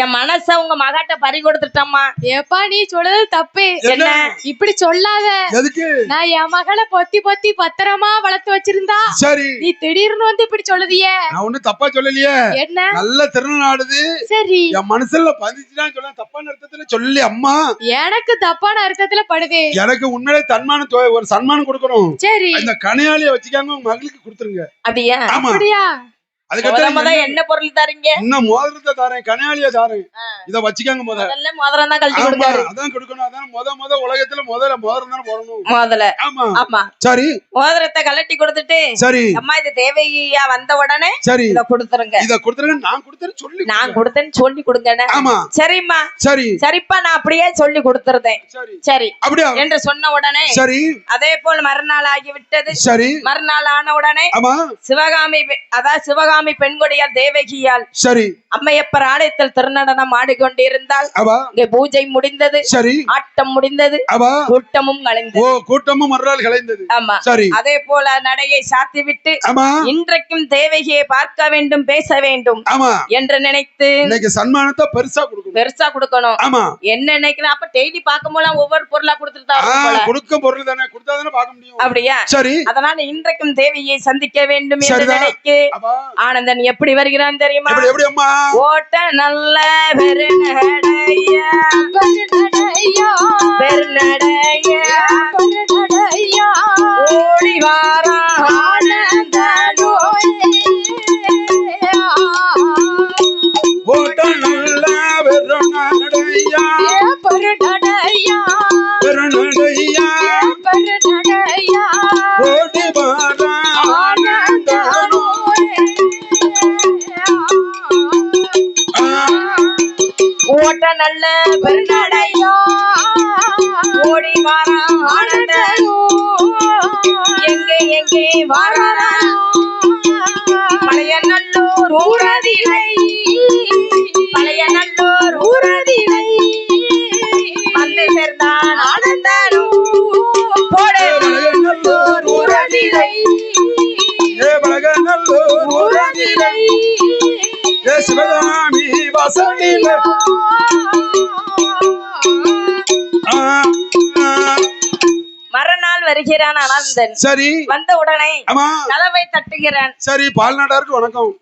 என் மனச உங்க மகாட்ட பறி கொடுத்துட்டம்மா. ஏப்பா நீ சொல்றது தப்பு. என்ன இப்படி சொல்லாத. எதுக்கு? நான் என் மகளை பொத்தி பொத்தி பத்திரமா வளர்த்து வச்சிருந்தா சரி நீ திடீர்னு வந்து இப்படி சொல்லுதியே. நான் ஒண்ணு தப்பா சொல்லலையே. என்ன? நல்ல திருநாடுது. சரி. என் மனசுல பதிச்சுதான் சொல்ல தப்பான அர்த்தத்துல சொல்லி அம்மா. எனக்கு தப்பான அர்த்தத்துல படுது. எனக்கு உண்மையிலே தன்மானம் ஒரு சன்மானம் கொடுக்கணும். சரி. இந்த கணையாளிய வச்சுக்காம உங்க மகளுக்கு கொடுத்துருங்க. அப்படியா? அப்படியா? என்ன பொருள் தரீங்க? இன்னும் மோதிரத்தை தரேன். கணையாளிய தரேன். இத வச்சுக்காங்க. முதல்ல மோதிரம் தான் கழட்டி கொடுக்காரு. அதான் கொடுக்கணும். அதான் முத உலகத்துல முதல்ல மோதிரம் தான் போடணும். முதல்ல. ஆமா. ஆமா. சரி. மோதிரத்தை கழட்டி கொடுத்துட்டு சரி அம்மா இது தேவகியா வந்த உடனே சரி இத கொடுத்துருங்க. இத கொடுத்துருங்க. நான் கொடுத்தேன்னு சொல்லி நான் கொடுத்தேன்னு சொல்லி கொடுங்க. ஆமா. சரிம்மா. சரி. சரிப்பா நான் அப்படியே சொல்லி கொடுத்துறேன். சரி. சரி. அப்படியே என்று சொன்ன உடனே சரி அதே போல் மறுநாள் ஆகிவிட்டது. சரி. மறுநாள் ஆன உடனே ஆமா சிவகாமி அதான் சிவகாமி சிவகாமி பெண்கொடியால் தேவகியால் சரி அம்மையப்பர் ஆலயத்தில் திருநடனம் ஆடிக்கொண்டிருந்தால் அவா இங்கே பூஜை முடிந்தது, சரி ஆட்டம் முடிந்தது, அவா கூட்டமும் கலைந்தது. கூட்டமும் மறுநாள் கலைந்தது. ஆமா சரி அதே போல நடையை சாத்திவிட்டு ஆமா இன்றைக்கும் தேவகியை பார்க்க வேண்டும், பேச வேண்டும் ஆமா என்று நினைத்து இன்னைக்கு சன்மானத்தை பெருசா கொடுக்கணும். ஆமா என்ன நினைக்கிறேன். அப்ப டெய்லி பார்க்கும் போது ஒவ்வொரு பொருளா கொடுத்துட்டு கொடுக்கும் பொருள் தானே, கொடுத்தாதானே பார்க்க முடியும். அப்படியா? சரி அதனால இன்றைக்கும் தேவியை சந்திக்க வேண்டும் என்று நினைக்கு ஆனந்தன் எப்படி வருகிறான் தெரியுமா? எப்படி அம்மா? ஓட்ட நல்ல பெருநடையா ஓடி வாரா ஆனந்தனோ ஓட்ட நல்ல பெருநடையா ஓடி வாரா ஆனந்தனோ ஓட்ட நல்ல பெருநடையா ஓடி வாரா ஆனந்தனோ எங்கே எங்கே வாரா பழைய நல்லூர் ஊரதிலை வந்து சேர்ந்தான் ஆனந்தனோ போடே நல்லூர் ஊரதிலை நல்லூர் ஊரதிலை சிவகாமி வாசலில மறுநாள் வருகிறான் ஆனந்தன். சரி வந்த உடனே கதவை தட்டுகிறான். சரி பால்நாடாருக்கு வணக்கம்.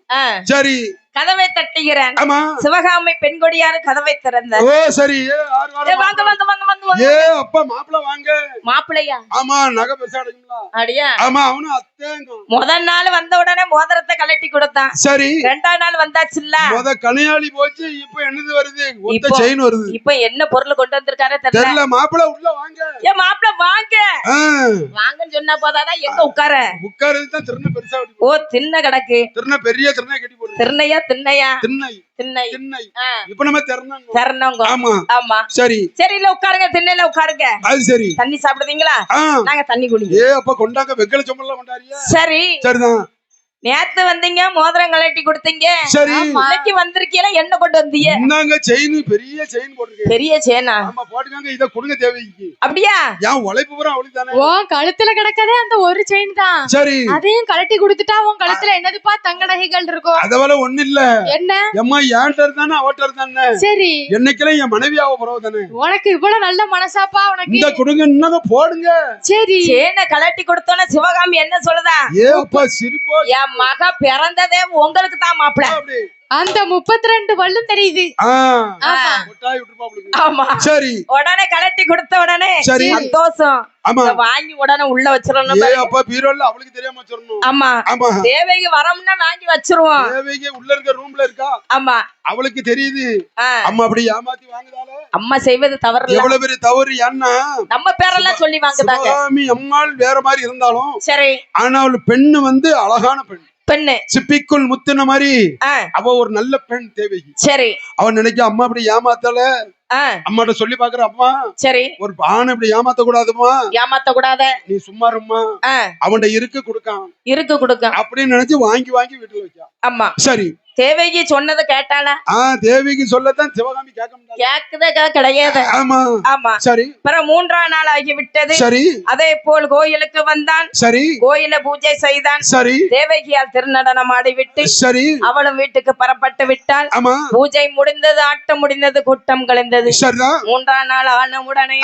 சரி கதவை தட்டுகிறான். ஆமா சிவகாமி பெண்கொடியாரு கதவை திறந்தார். ஓ சரி வாங்க வாங்க வாங்க வாங்க. ஏ அப்பா மாப்பிள வாங்க. மாப்பிளையா? ஆமா நகை பெருசா அடைக்கும்ல. அடியா? ஆமா அவனும் அத்தேங்க. முதல் நாள் வந்த உடனே மோதிரத்தை கழட்டி கொடுத்தான். சரி ரெண்டாவது நாள் வந்தாச்சுல்ல, முத கனியாளி போச்சு, இப்போ என்னது வருது? ஒத்த செயின் வருது. இப்போ என்ன பொருள் கொண்டு வந்திருக்காரே தெரியல. மாப்பிள உள்ள வாங்க. ஏ மாப்பிள வாங்க. வாங்கன்னு சொன்னா போதாதா? எங்க உட்கார? உட்கார்றது தான் திருண்ண பெருசா. ஓ திண்ண கிடக்கு. திருண்ண பெரிய திருண்ண கட்டி போடு. திருண்ணையா திண்ணையா? திண்ணை திண்ணை திண்ணை. இப்போ நம்ம திறனங்க. ஆமா ஆமா சரி சரி இல்ல உட்காருங்க, திண்ணையில உட்காருங்க. அது சரி. தண்ணி சாப்பிடுறீங்களா? நாங்க தண்ணி குடிங்க. ஏ அப்ப கொண்டாங்க வெக்கல சொம்பல்லாம் கொண்டாரியா? சரி சரிதான். நேத்து வந்தீங்க, மோதிரம் கழட்டி கொடுத்தீங்க. சரி இன்னைக்கு வந்திருக்கீங்க, என்ன கொண்டு வந்தீங்க? இந்தாங்க செயின், பெரிய செயின் போட்டுருக்கேன். பெரிய செயினா? ஆமா போட்டுக்காங்க. இத கொடுங்க தேவைக்கு. அப்படியா? ஏன் உழைப்பு பூரா அவளுக்கு தானே. ஓ கழுத்துல கிடக்கதே அந்த ஒரு செயின் தான். சரி அதையும் கழட்டி கொடுத்துட்டா உன் கழுத்துல என்னதுப்பா தங்க நகைகள் இருக்கும்? அதவள ஒண்ணு இல்ல. என்ன அம்மா ஏன்டர் தானே அவட்டர் தானே. சரி என்னைக்கெல்லாம் என் மனைவியாவ போறவ தானே. உனக்கு இவ்வளவு நல்ல மனசாப்பா உனக்கு. இந்த கொடுங்க இன்னங்க போடுங்க. சரி செயினை கழட்டி கொடுத்தோன சிவகாமி என்ன சொல்லுதா? ஏ அப்பா சிரிப்போ. என் மக பிறந்ததே உங்களுக்கு தான் மாப்பிள. அந்த 32 வல்லும் தெரியுது. ஆமா சரி. உடனே கலட்டி கொடுத்த உடனே சந்தோஷம். வாங்கி உடனே உள்ள வச்சிரணும். அப்பா பீரோல அவளுக்கு தெரியாம வச்சிரணும். ஆமா தேவைக்கு வரம்னா வாங்கி வச்சிருவோம். தேவைக்கு உள்ள இருக்க ரூம்ல இருக்கா. ஆமா அவளுக்கு தெரியுது. அம்மா அப்படி ஏமாத்தி வாங்குதால. அம்மா செய்வது தவறு. எவ்வளவு பெரிய தவறு. ஏன்னா நம்ம பேரெல்லாம் சொல்லி வாங்குதாங்க. சிவகாமி அம்மாள் வேற மாதிரி இருந்தாலும் சரி, ஆனா அவள் பெண்ணு வந்து அழகான பெண். பெண்ணு சிப்பிக்குள் முத்துன மாதிரி அவ ஒரு நல்ல பெண் தேவைக்கு. சரி அவன் நினைக்க அம்மா அப்படி ஏமாத்தல. அம்மாட்ட சொல்லி பாக்குற அம்மா. சரி ஒரு ஆணை இப்படி ஏமாத்த கூடாதுமா. ஏமாத்த கூடாத. நீ சும்மா இருமா. அவன்கிட்ட இருக்கு கொடுக்கான் அப்படின்னு நினைச்சு வாங்கி வாங்கி வீட்டுல வைக்க. ஆமா சரி. தேவைக்கு சொன்னதை கேட்டானா? தேவிக்கு சொல்லத்தான் சிவகாமி கேக்குதா? கிடையாது. ஆமா ஆமா சரி. பிறகு 3ஆம் நாள் ஆகிவிட்டது. சரி அதே போல் கோயிலுக்கு வந்தான். சரி கோயில பூஜை செய்தான். சரி தேவகியால் திருநடனம் ஆடிவிட்டு சரி அவளும் வீட்டுக்கு புறப்பட்டு விட்டாள். ஆமா பூஜை முடிந்தது, ஆட்டம் முடிந்தது, கூட்டம் கலைந்தது. சரிதான். 3ஆம் நாள் ஆனவுடனே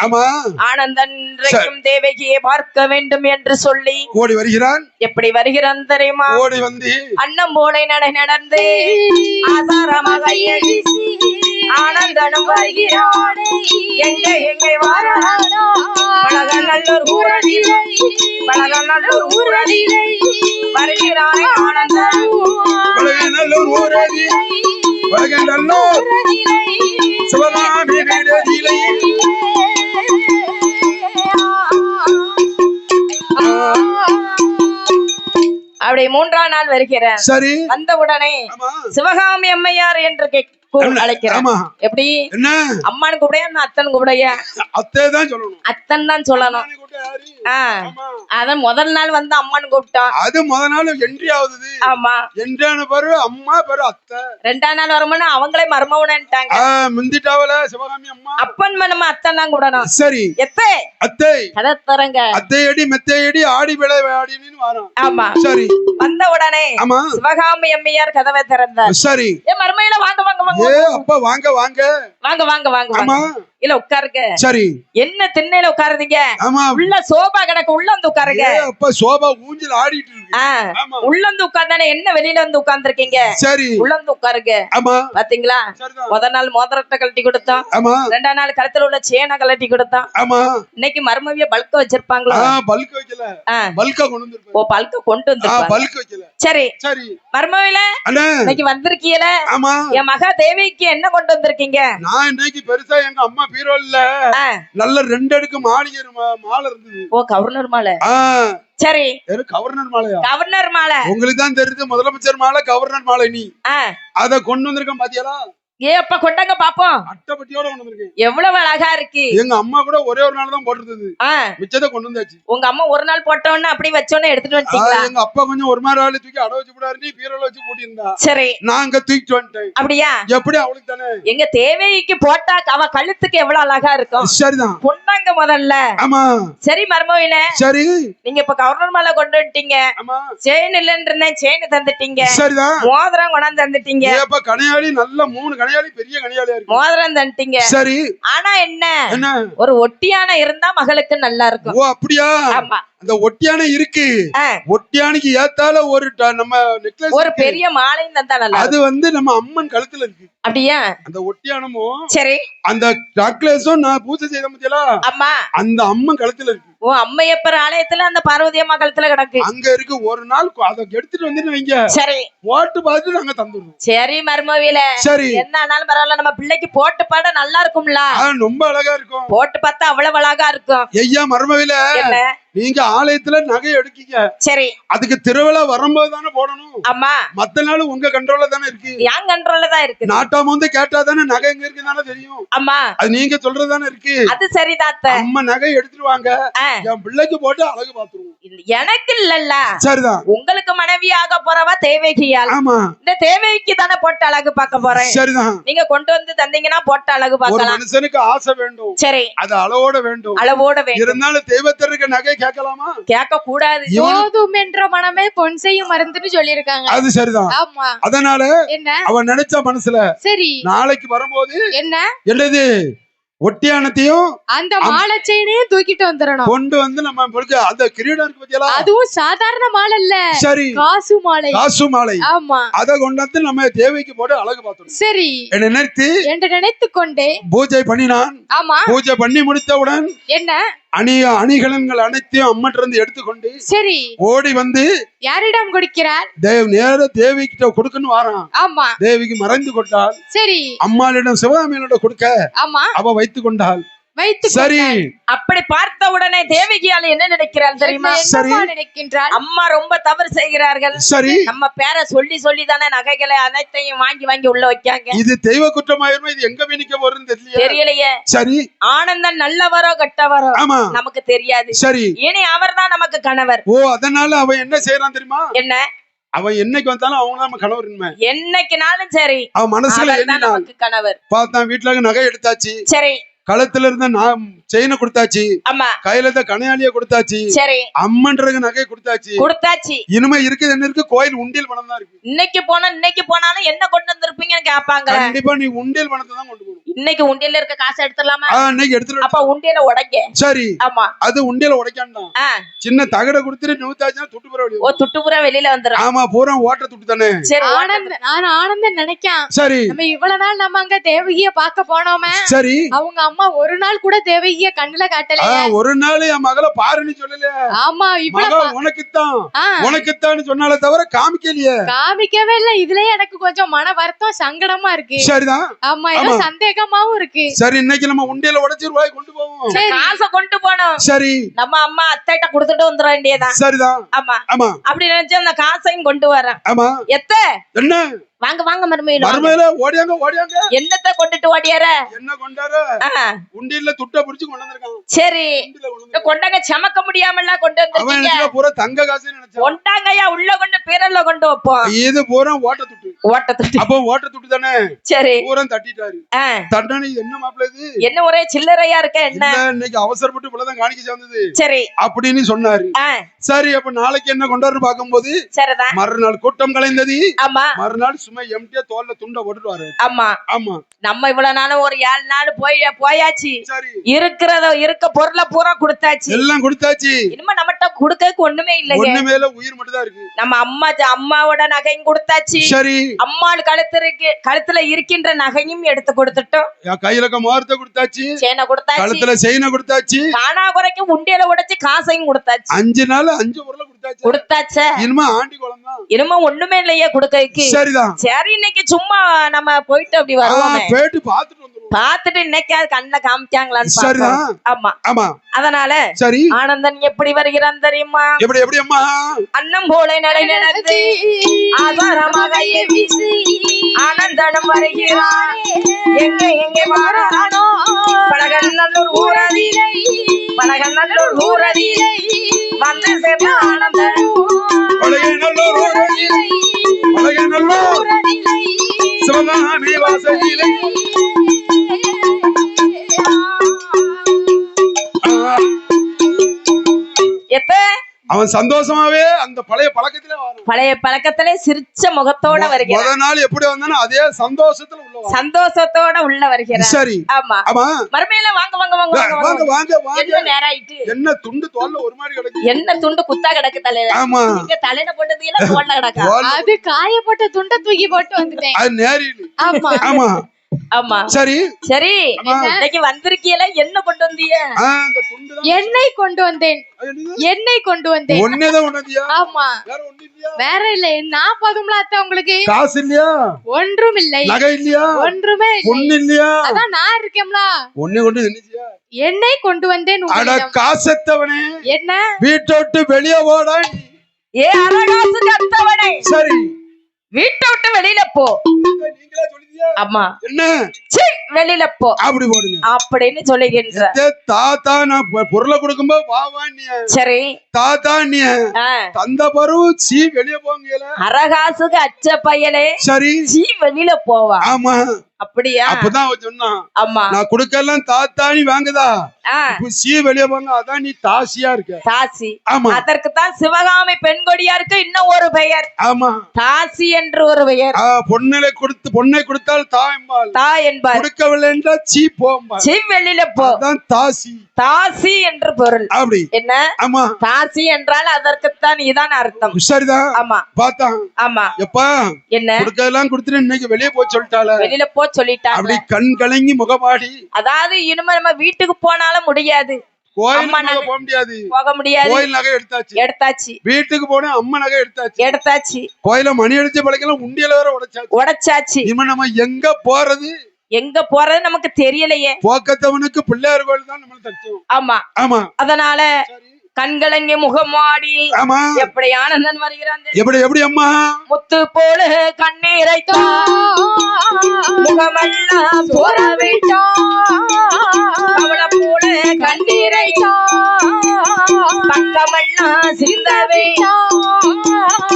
ஆனந்தன் இன்றைக்கும் தேவகியை பார்க்க வேண்டும் என்று சொல்லி ஓடி வருகிறான். எப்படி வருகிறான் தெரியுமா? ஓடி வந்து அன்னம் போலை நடந்து ஆசாரமாக ஆனந்தனும் வருகிறான். எங்கே வாரானோ பழகநல்லூர் ஊரதிலை வருகிறானே ஆனந்தன். பழகநல்லூர் சிவகாமி வீரதிலை. அப்படி 3ஆம் நாள் வருகிறார். சரி வந்த உடனே சிவகாமி அம்மையார் என்று அழைக்கிறேன். எப்படி என்ன அம்மானு கூப்பிடையா அத்தன் கூப்பிடையா? அத்தை தான் சொல்லணும். அத்தன் தான் சொல்லணும். அதான் முதல் நாள் வந்து அம்மானு கூப்பிட்டோம். அது முதல் நாள் என்ட்ரி ஆகுது. ஆமா, என்ட்ரியான பேரு அம்மா, பேரு அத்தை. ரெண்டாம் நாள் வரும்போது அவங்களே மருமவன்ட்டாங்க. முந்திட்டாவல சிவகாமி அம்மா. அப்பன் நம்ம அத்தன் தான் கூடணும். சரி, எத்தே அத்தை கதை தரங்க. அத்தையடி மெத்தையடி ஆடி விளை ஆடின்னு வரோம். ஆமா, சரி. வந்த உடனே ஆமா சிவகாமி அம்மையார் கதவை திறந்தார். சரி. ஏ மருமையில வாங்க வாங்க வாங்க. ஏ அப்பா வாங்க வாங்க வாங்க வாங்க வாங்க. ஆமா, இல்ல உட்காருங்க. சரி. என்ன திண்ணையில உட்காருதீங்க? ஆமா, உள்ள சோபா கிடக்கு, உள்ள வந்து உட்காருங்க. அப்பா சோபா ஊஞ்சல் ஆடிட்டு இருக்கு. உள்ள வந்து உட்கார்ந்தானே, என்ன வெளியில வந்து உட்கார்ந்துருக்கீங்க? சரி, உள்ள வந்து உட்காருங்க. ஆமா, பாத்தீங்களா, முதல் நாள் மோதிரத்தை கழட்டி கொடுத்தோம். ஆமா, ரெண்டாம் நாள் கழுத்துல உள்ள சேனை கழட்டி கொடுத்தோம். ஆமா, இன்னைக்கு மருமவிய பல்க வச்சிருப்பாங்களா? பல்க வைக்கல, பல்க கொண்டு வந்திருப்பாங்க. ஓ, பல்க கொண்டு வந்திருப்பாங்க. பல்க வைக்கல. சரி சரி. மருமவில இன்னைக்கு வந்திருக்கீல? ஆமா. என் மகா தேவிக்கு என்ன கொண்டு வந்திருக்கீங்க? நான் இன்னைக்கு பெருசா எங்க அம்மா பீரோல்ல நல்ல 2 அடுக்கு மாளிகை மாலை இருந்தது. ஓ, கவர்னர் மாலை. சரி, கவர்னர் மாலையா? கவர்னர் மாலை உங்களுக்கு தான் தெரியுது. முதலமைச்சர் மாலை, கவர்னர் மாலை. நீ அத கொண்டு வந்திருக்கேன் பாத்தியாளா? ஏ அப்பா கொண்டாங்க பாப்போம். அட்டைப்பட்டியோட கொண்டு வந்திருக்கேன். எவ்வளவு அழகா இருக்கு. எங்க அம்மா கூட ஒரே ஒரு நாள் தான் போட்டுருந்தது. மிச்சத்தை கொண்டு வந்தாச்சு. உங்க அம்மா ஒரு நாள் போட்டோன்னு அப்படி வச்சோன்னு எடுத்துட்டு வந்துட்டீங்களா? எங்க அப்பா கொஞ்சம் ஒரு மாதிரி ஆளு தூக்கி அட வச்சு போடாரு. நீ பீரோல வச்சு போட்டிருந்தா. சரி, நாங்க தூக்கிட்டு வந்துட்டேன். அப்படியா? எப்படி அவளுக்கு தானே. எங்க தேவைக்கு போட்டா அவ கழுத்துக்கு எவ்வளவு அழகா இருக்கும். சரிதான். பொண்ணாங்க முதல்ல. ஆமா. சரி மருமவில, சரி. நீங்க இப்ப கவர்னர் மாலை கொண்டு வந்துட்டீங்க. ஆமா. செயின் இல்லன்னு இருந்தேன், செயின் தந்துட்டீங்க. சரிதான். மோதிரம் கொண்டாந்து தந்துட்டீங்க. ஏப்பா கணையாளி நல்ல 3 கணையாளி, பெரிய கணையாளி. மோதிரம் தந்துட்டீங்க. சரி. ஆனா என்ன, ஒரு ஒட்டியான இருந்தா மகளுக்கு நல்லா இருக்கும். ஓ அப்படியா? ஆமா, அந்த ஒட்டியான இருக்கு. ஒட்டியானுக்கு ஏத்தால ஒரு நம்ம நெக்லஸ், ஒரு பெரிய மாலையும் தந்தா நல்லா. அது வந்து நம்ம அம்மன் கழுத்துல இருக்கு. அப்படியா? அந்த ஒட்டியானமும் சரி, அந்த நெக்லஸும் நான் பூஜை செய்த முடியல. அம்மா, அந்த அம்மன் கழுத்துல இருக்கு. ஓ, அம்மையப்பர் ஆலயத்துல அந்த பார்வதி அம்மா கழுத்துல கிடக்கு. அங்க இருக்கு. ஒரு நாள் அதை எடுத்துட்டு வந்து வைங்க. சரி, போட்டு பார்த்து நாங்க தந்துடுவோம். சரி மருமவில, சரி, என்ன ஆனாலும் பரவாயில்ல, நம்ம பிள்ளைக்கு போட்டு பாட நல்லா இருக்கும்ல. ரொம்ப அழகா இருக்கும். போட்டு பார்த்தா அவ்வளவு அழகா இருக்கும். ஐயா மருமவில, நீங்க ஆலயத்துல நகை எடுக்கீங்க. சரி, அதுக்கு திருவிழா வரும்போது தானே போடணும். ஆமா, மத்த நாள் உங்க கண்ட்ரோல்ல தானே இருக்கு. என் கண்ட்ரோல்ல தான் இருக்கு. நாட்டாம வந்து கேட்டா தானே நகை எங்க இருக்குன்னு தெரியும். ஆமா, அது நீங்க சொல்றது தானே இருக்கு. அது சரிதான். அம்மா நகை எடுத்துருவாங்க, என் பிள்ளைக்கு போட்டு அழகு பாத்துருவோம். எனக்கு இல்லல்ல. சரிதான். உங்களுக்கு மனைவியாக போறவா தேவகியால். ஆமா, இந்த தேவகிக்கு தானே போட்டு அழகு பார்க்க போறேன். சரிதான். நீங்க கொண்டு வந்து தந்தீங்கன்னா போட்டு அழகு பார்க்கலாம். ஒரு மனுஷனுக்கு ஆசை வேண்டும். சரி, அது அளவோட வேண்டும். அளவோட வேண்டும். இருந்தாலும் தெய்வத்திற்கு நகை கேட்கலாமா? கேட்க கூடாது. போதும் என்ற மனமே பொன் செய்யும் மருந்துன்னு சொல்லிருக்காங்க. அது சரிதான். ஆமா, அதனால என்ன அவன் நினைச்ச மனசுல சரி நாளைக்கு வரும்போது என்னது ஒட்டியானத்தையும் அந்த மாலை செயினையும் தூக்கிட்டு வந்துடணும். கொண்டு வந்து நம்ம அந்த கிரீடம் இருக்கு பத்தியா, அதுவும் சாதாரண மாலை இல்ல. சரி, காசு மாலை. காசு மாலை. ஆமா, அத கொண்டு வந்து நம்ம தேவைக்கு போட்டு அழகு பார்த்தோம். சரி, என்று நினைத்து கொண்டே பூஜை பண்ணினான். ஆமா, பூஜை பண்ணி முடித்தவுடன் என்ன அணிகலன்கள் அனைத்தையும் அம்மட்டிருந்து எடுத்துக்கொண்டு சரி ஓடி வந்து யாரிடம் கொடுக்கிறார்? நேர தேவி கிட்ட கொடுக்கணும் வாரான். ஆமா, தேவிக்கு மறைந்து கொண்டால். சரி, அம்மாளிடம் சிவகாமியிடம் கொடுக்க. ஆமா, அவ வைத்துக் கொண்டாள். சரி, அப்படி பார்த்த உடனே தேவகியால் என்ன நினைக்கிறாள் தெரியுமா? நினைக்கின்றாள், அம்மா ரொம்ப தவறு செய்கிறார்கள். சரி, நம்ம பேரை சொல்லி சொல்லி தானே நகைகளை அனைத்தையும் வாங்கி வாங்கி உள்ள வைக்காங்க. இது தெய்வ குற்றமாயிருமா? இது எங்க வீணிக்க போறதுன்னு தெரியலையே. சரி, ஆனந்தன் நல்லவரோ கெட்டவரோ நமக்கு தெரியாது. சரி, இனி அவர் தான் நமக்கு கணவர். ஓ, அதனால அவன் என்ன செய்யறான் தெரியுமா? என்ன? அவன் என்னைக்கு வந்தாலும் அவங்க நம்ம கணவர். என்னைக்குனாலும் சரி, அவன் மனசுல என்ன கணவர். பார்த்தான், வீட்டுல நகை எடுத்தாச்சு. சரி, கழுத்துல இருந்த செயினை கொடுத்தாச்சு. ஆமா, கையில இருந்த கணையாளிய கொடுத்தாச்சு. சரி, அம்மன்றதுக்கு நகை கொடுத்தாச்சு. இனிமே இருக்குது என்ன இருக்கு? கோயில் உண்டியல் பணம் தான் இருக்கு. இன்னைக்கு போனாலும் என்ன கொண்டு வந்திருப்பீங்கன்னு கேட்பாங்க. கண்டிப்பா நீ உண்டியல் பணத்தை தான் கொண்டு போகணும். இன்னைக்கு உண்டியல்ல இருக்க காசு எடுத்துடலாமா? இன்னைக்கு எடுத்துட்டு. அப்ப உண்டியல உடைக்க. சரி, ஆமா, அது உண்டியல உடைக்காண்டாம். சின்ன தகட கொடுத்துட்டு நூத்தாச்சுன்னா துட்டுப்புற வெளியே. ஓ, துட்டுப்புற வெளியில வந்துரும். ஆமா, பூரா ஓட்ட துட்டு தானே. சரி, நான் ஆனந்தம் நினைக்கேன். சரி, நம்ம இவ்வளவு நாள் நம்ம அங்க தேவகிய பார்க்க போனோமே. சரி, அவங்க அம்மா ஒரு நாள் கூட தேவகிய கண்ணுல காட்டலையே. ஒரு நாள் என் மகளை பாருன்னு சொல்லல. ஆமா, இவ்வளவு உனக்குத்தான் சொன்னாலே தவிர காமிக்கவே இல்ல. இதுலயே எனக்கு கொஞ்சம் மன வருத்தம், சங்கடமா இருக்கு. சரிதான். ஆமா, ஏதோ சந்தேகமாவும் இருக்கு. சரி, இன்னைக்கு நம்ம உண்டியல உடைச்சு ரூபாய் கொண்டு போவோம். காசை கொண்டு போனோம். சரி, நம்ம அம்மா அத்தைட்ட கொடுத்துட்டு வந்துட வேண்டியதான். சரிதான். ஆமா, அப்படி நினைச்சு அந்த காசையும் கொண்டு வரேன். ஆமா, என்ன வாங்க வாங்க மருமையில மருமையில ஓடியாங்க ஓடியாங்க. என்னத்தை கொண்டுட்டு ஓடியார? என்ன கொண்டாரு? உண்டியில துட்ட புடிச்சு கொண்டு வந்திருக்கான். சரி கொண்டாங்க, சமக்க முடியாமல கொண்டு வந்திருக்கீங்க. அவன் பூரா தங்க காசு நினைச்சான். கொண்டாங்கயா உள்ள கொண்டு பீரல்ல கொண்டு வைப்போம். இது பூரா ஓட்ட துட்டு. ஓட்ட துட்டு. அப்போ ஓட்ட துட்டு தானே. சரி பூரா தட்டிட்டாரு. தட்டனே என்ன மாப்ள இது? என்ன ஒரே சில்லறையா இருக்க என்ன? இன்னைக்கு அவசரப்பட்டு இவ்வளவுதான் காணிக்க சேர்ந்தது. சரி அப்படின்னு சொன்னாரு. சரி அப்ப நாளைக்கு என்ன கொண்டாரு பாக்கும்போது சரிதான். மறுநாள் கூட்டம் கலைந்தது. ஆமா. மறுநாள் சும்மா எம்டியா தோல்ல துண்ட போட்டுட்டு வர. ஆமா ஆமா. நம்ம இவ்வளவு நாளும் ஒரு 7 நாள் போயாச்சு. இருக்க பொருளை பூரா கொடுத்தாச்சு. எல்லாம் கொடுத்தாச்சு. இனிமே நம்மகிட்ட கொடுக்க ஒண்ணுமே இல்லையே. ஒண்ணுமே இல்ல, உயிர் மட்டும் தான் இருக்கு. நம்ம அம்மாவோட நகையும் கொடுத்தாச்சு. சரி. அம்மாள் கழுத்துல இருக்கின்ற நகையும் எடுத்து கொடுத்துட்டோம். கையில மார்த்த கொடுத்தாச்சு. செயினை கொடுத்தாச்சு. கழுத்துல செயினை கொடுத்தாச்சு. காணா குறைக்கு உண்டியல உடைச்சு காசையும் கொடுத்தாச்சு. 5 நாள் 5 பொருளை கொடுத்தாச்சு. இனிமே ஆண்டி குழந்தை. இனிமே ஒண்ணுமே இல்லையே கொடுக்கறதுக்கு. சரிதான். சரி இன்னைக்கு சும்மா நம்ம போயிட்டு அப்படி வருவோமே. போயிட்டு பாத்துட்டு வந்துருவோம். பாத்துட்டு இன்னைக்கு கண்ண காமிச்சாங்களான்னு சரிதான். ஆமா ஆமா. அதனால சரி ஆனந்தன் எப்படி வருகிறான் தெரியுமா? எப்படி அம்மா? அன்னம் போல நடை நடந்து ஆதாரமாக வீசி ஆனந்தனும் வருகிறான். எங்கே மாறானோ பழகநல்லூர் ஊரதிலை வந்து சேர்ந்த ஆனந்தன் பழகநல்லூர் சிவகாமி வாசகிலை அவன் சந்தோஷமாவே அந்த பழைய பழக்கத்திலே சிரிச்ச முகத்தோட வருகிறான். முதல் நாள் எப்படி வந்தானோ அதே சந்தோஷத்தோட உள்ள வருகிறான். சரி. ஆமா. மறுமையில வாங்க என்ன நேரம் ஆயிட்டு? என்ன துண்டு தோல்ல ஒரு மாதிரி கிடக்கு. என்ன துண்டு குத்தா கிடக்கு தலையில? ஆமா. நீங்க தலையில போட்டதுல தோல்ல கிடக்கு. அது காயப்பட்ட துண்டை தூக்கி போட்டு வந்துட்டேன். அது நேரில். ஆமா ஆமா. ஆமா. சரி சரி இன்னைக்கு வந்திருக்கீல என்ன கொண்டு வந்தீங்க? எண்ணெய் கொண்டு வந்தேன். ஒன்னேதான் கொண்டு வந்தியா? ஆமா. வேற இல்ல. நான் போதும்ல அத்தை உங்களுக்கு? காசு இல்லையா? ஒன்றும் இல்லை. நகை இல்லையா? ஒன்றுமே ஒண்ணு இல்லையா? அதான் நான் இருக்கேன்ல. ஒண்ணே கொண்டு என்னச்சியா? எண்ணெய் கொண்டு வந்தேன். அட காசத்தவனே. என்ன? வீட்டை விட்டு வெளியே போடா. ஏ அரகாசு கத்தவனே. சரி வீட்டை விட்டு வெளியில போ. நீங்களே சொல்லியா? ஆமா. என்ன? சீ வெளியில போ. அப்படி போடுங்க. அப்படின்னு சொல்லுகின்ற தாத்தா நான் பொருளை கொடுக்கும்போது வா நீ. சரி தாத்தா நீ தந்த பரு சீ வெளியே போங்கல. அரகாசுக்கு அச்ச பையலே. சரி சீ வெளியில போவா. ஆமா. அப்படியா? அப்பதான் சொன்னான். ஆமா. நான் கொடுக்கலாம் தாத்தா நீ வாங்குதா. சீ வெளியே போங்க. அதான் நீ தாசியா இருக்க. தாசி. ஆமா. அதற்கு தான் சிவகாமி பெண் கொடியாருக்கு இன்னும் ஒரு பெயர். ஆமா. தாசி என்று ஒரு பெயர். பொண்ணை கொடுத்தால் தா என்பார். கொடுக்கவில்லை என்றால் சீ போம்பார். சீ வெளியில போ. அதான் தாசி. தாசி என்று பொருள். அப்படி என்ன? ஆமா. தாசி என்றால் அதற்குத்தான் இதான் அர்த்தம். சரிதான். ஆமா. பார்த்தா. ஆமா. எப்பா என்ன கொடுக்கலாம் கொடுத்துட்டு இன்னைக்கு வெளியே போய் சொல்லிட்டாள. வெளியில போ சொல்லிட்டாங்க. அப்படி கண் கலங்கி முகமாடி. அதாவது இனிமே நம்ம வீட்டுக்கு போனாலும் முடியாது. போக முடியாது. கோயில் நகை எடுத்தாச்சு. வீட்டுக்கு போன அம்மா நகை எடுத்தாச்சு. கோயில மணி அடிச்ச பழக்கம் உண்டியல வேற உடைச்சாச்சு. இனிமே நம்ம எங்க போறது நமக்கு தெரியலையே. போக்கத்தவனுக்கு பிள்ளையார் கோயில் தான் நம்ம தச்சுவோம். ஆமா. ஆமா. அதனால கண்களங்கே முகமாடி. ஆமா. எப்படி ஆனந்தன் வருகிறான்? எப்படி அம்மா? முத்து போல கண்ணீரை முகமெல்லாம் போறவிட்டா. அவளை போல கண்ணீரை பக்கமெல்லாம் சிந்தவே.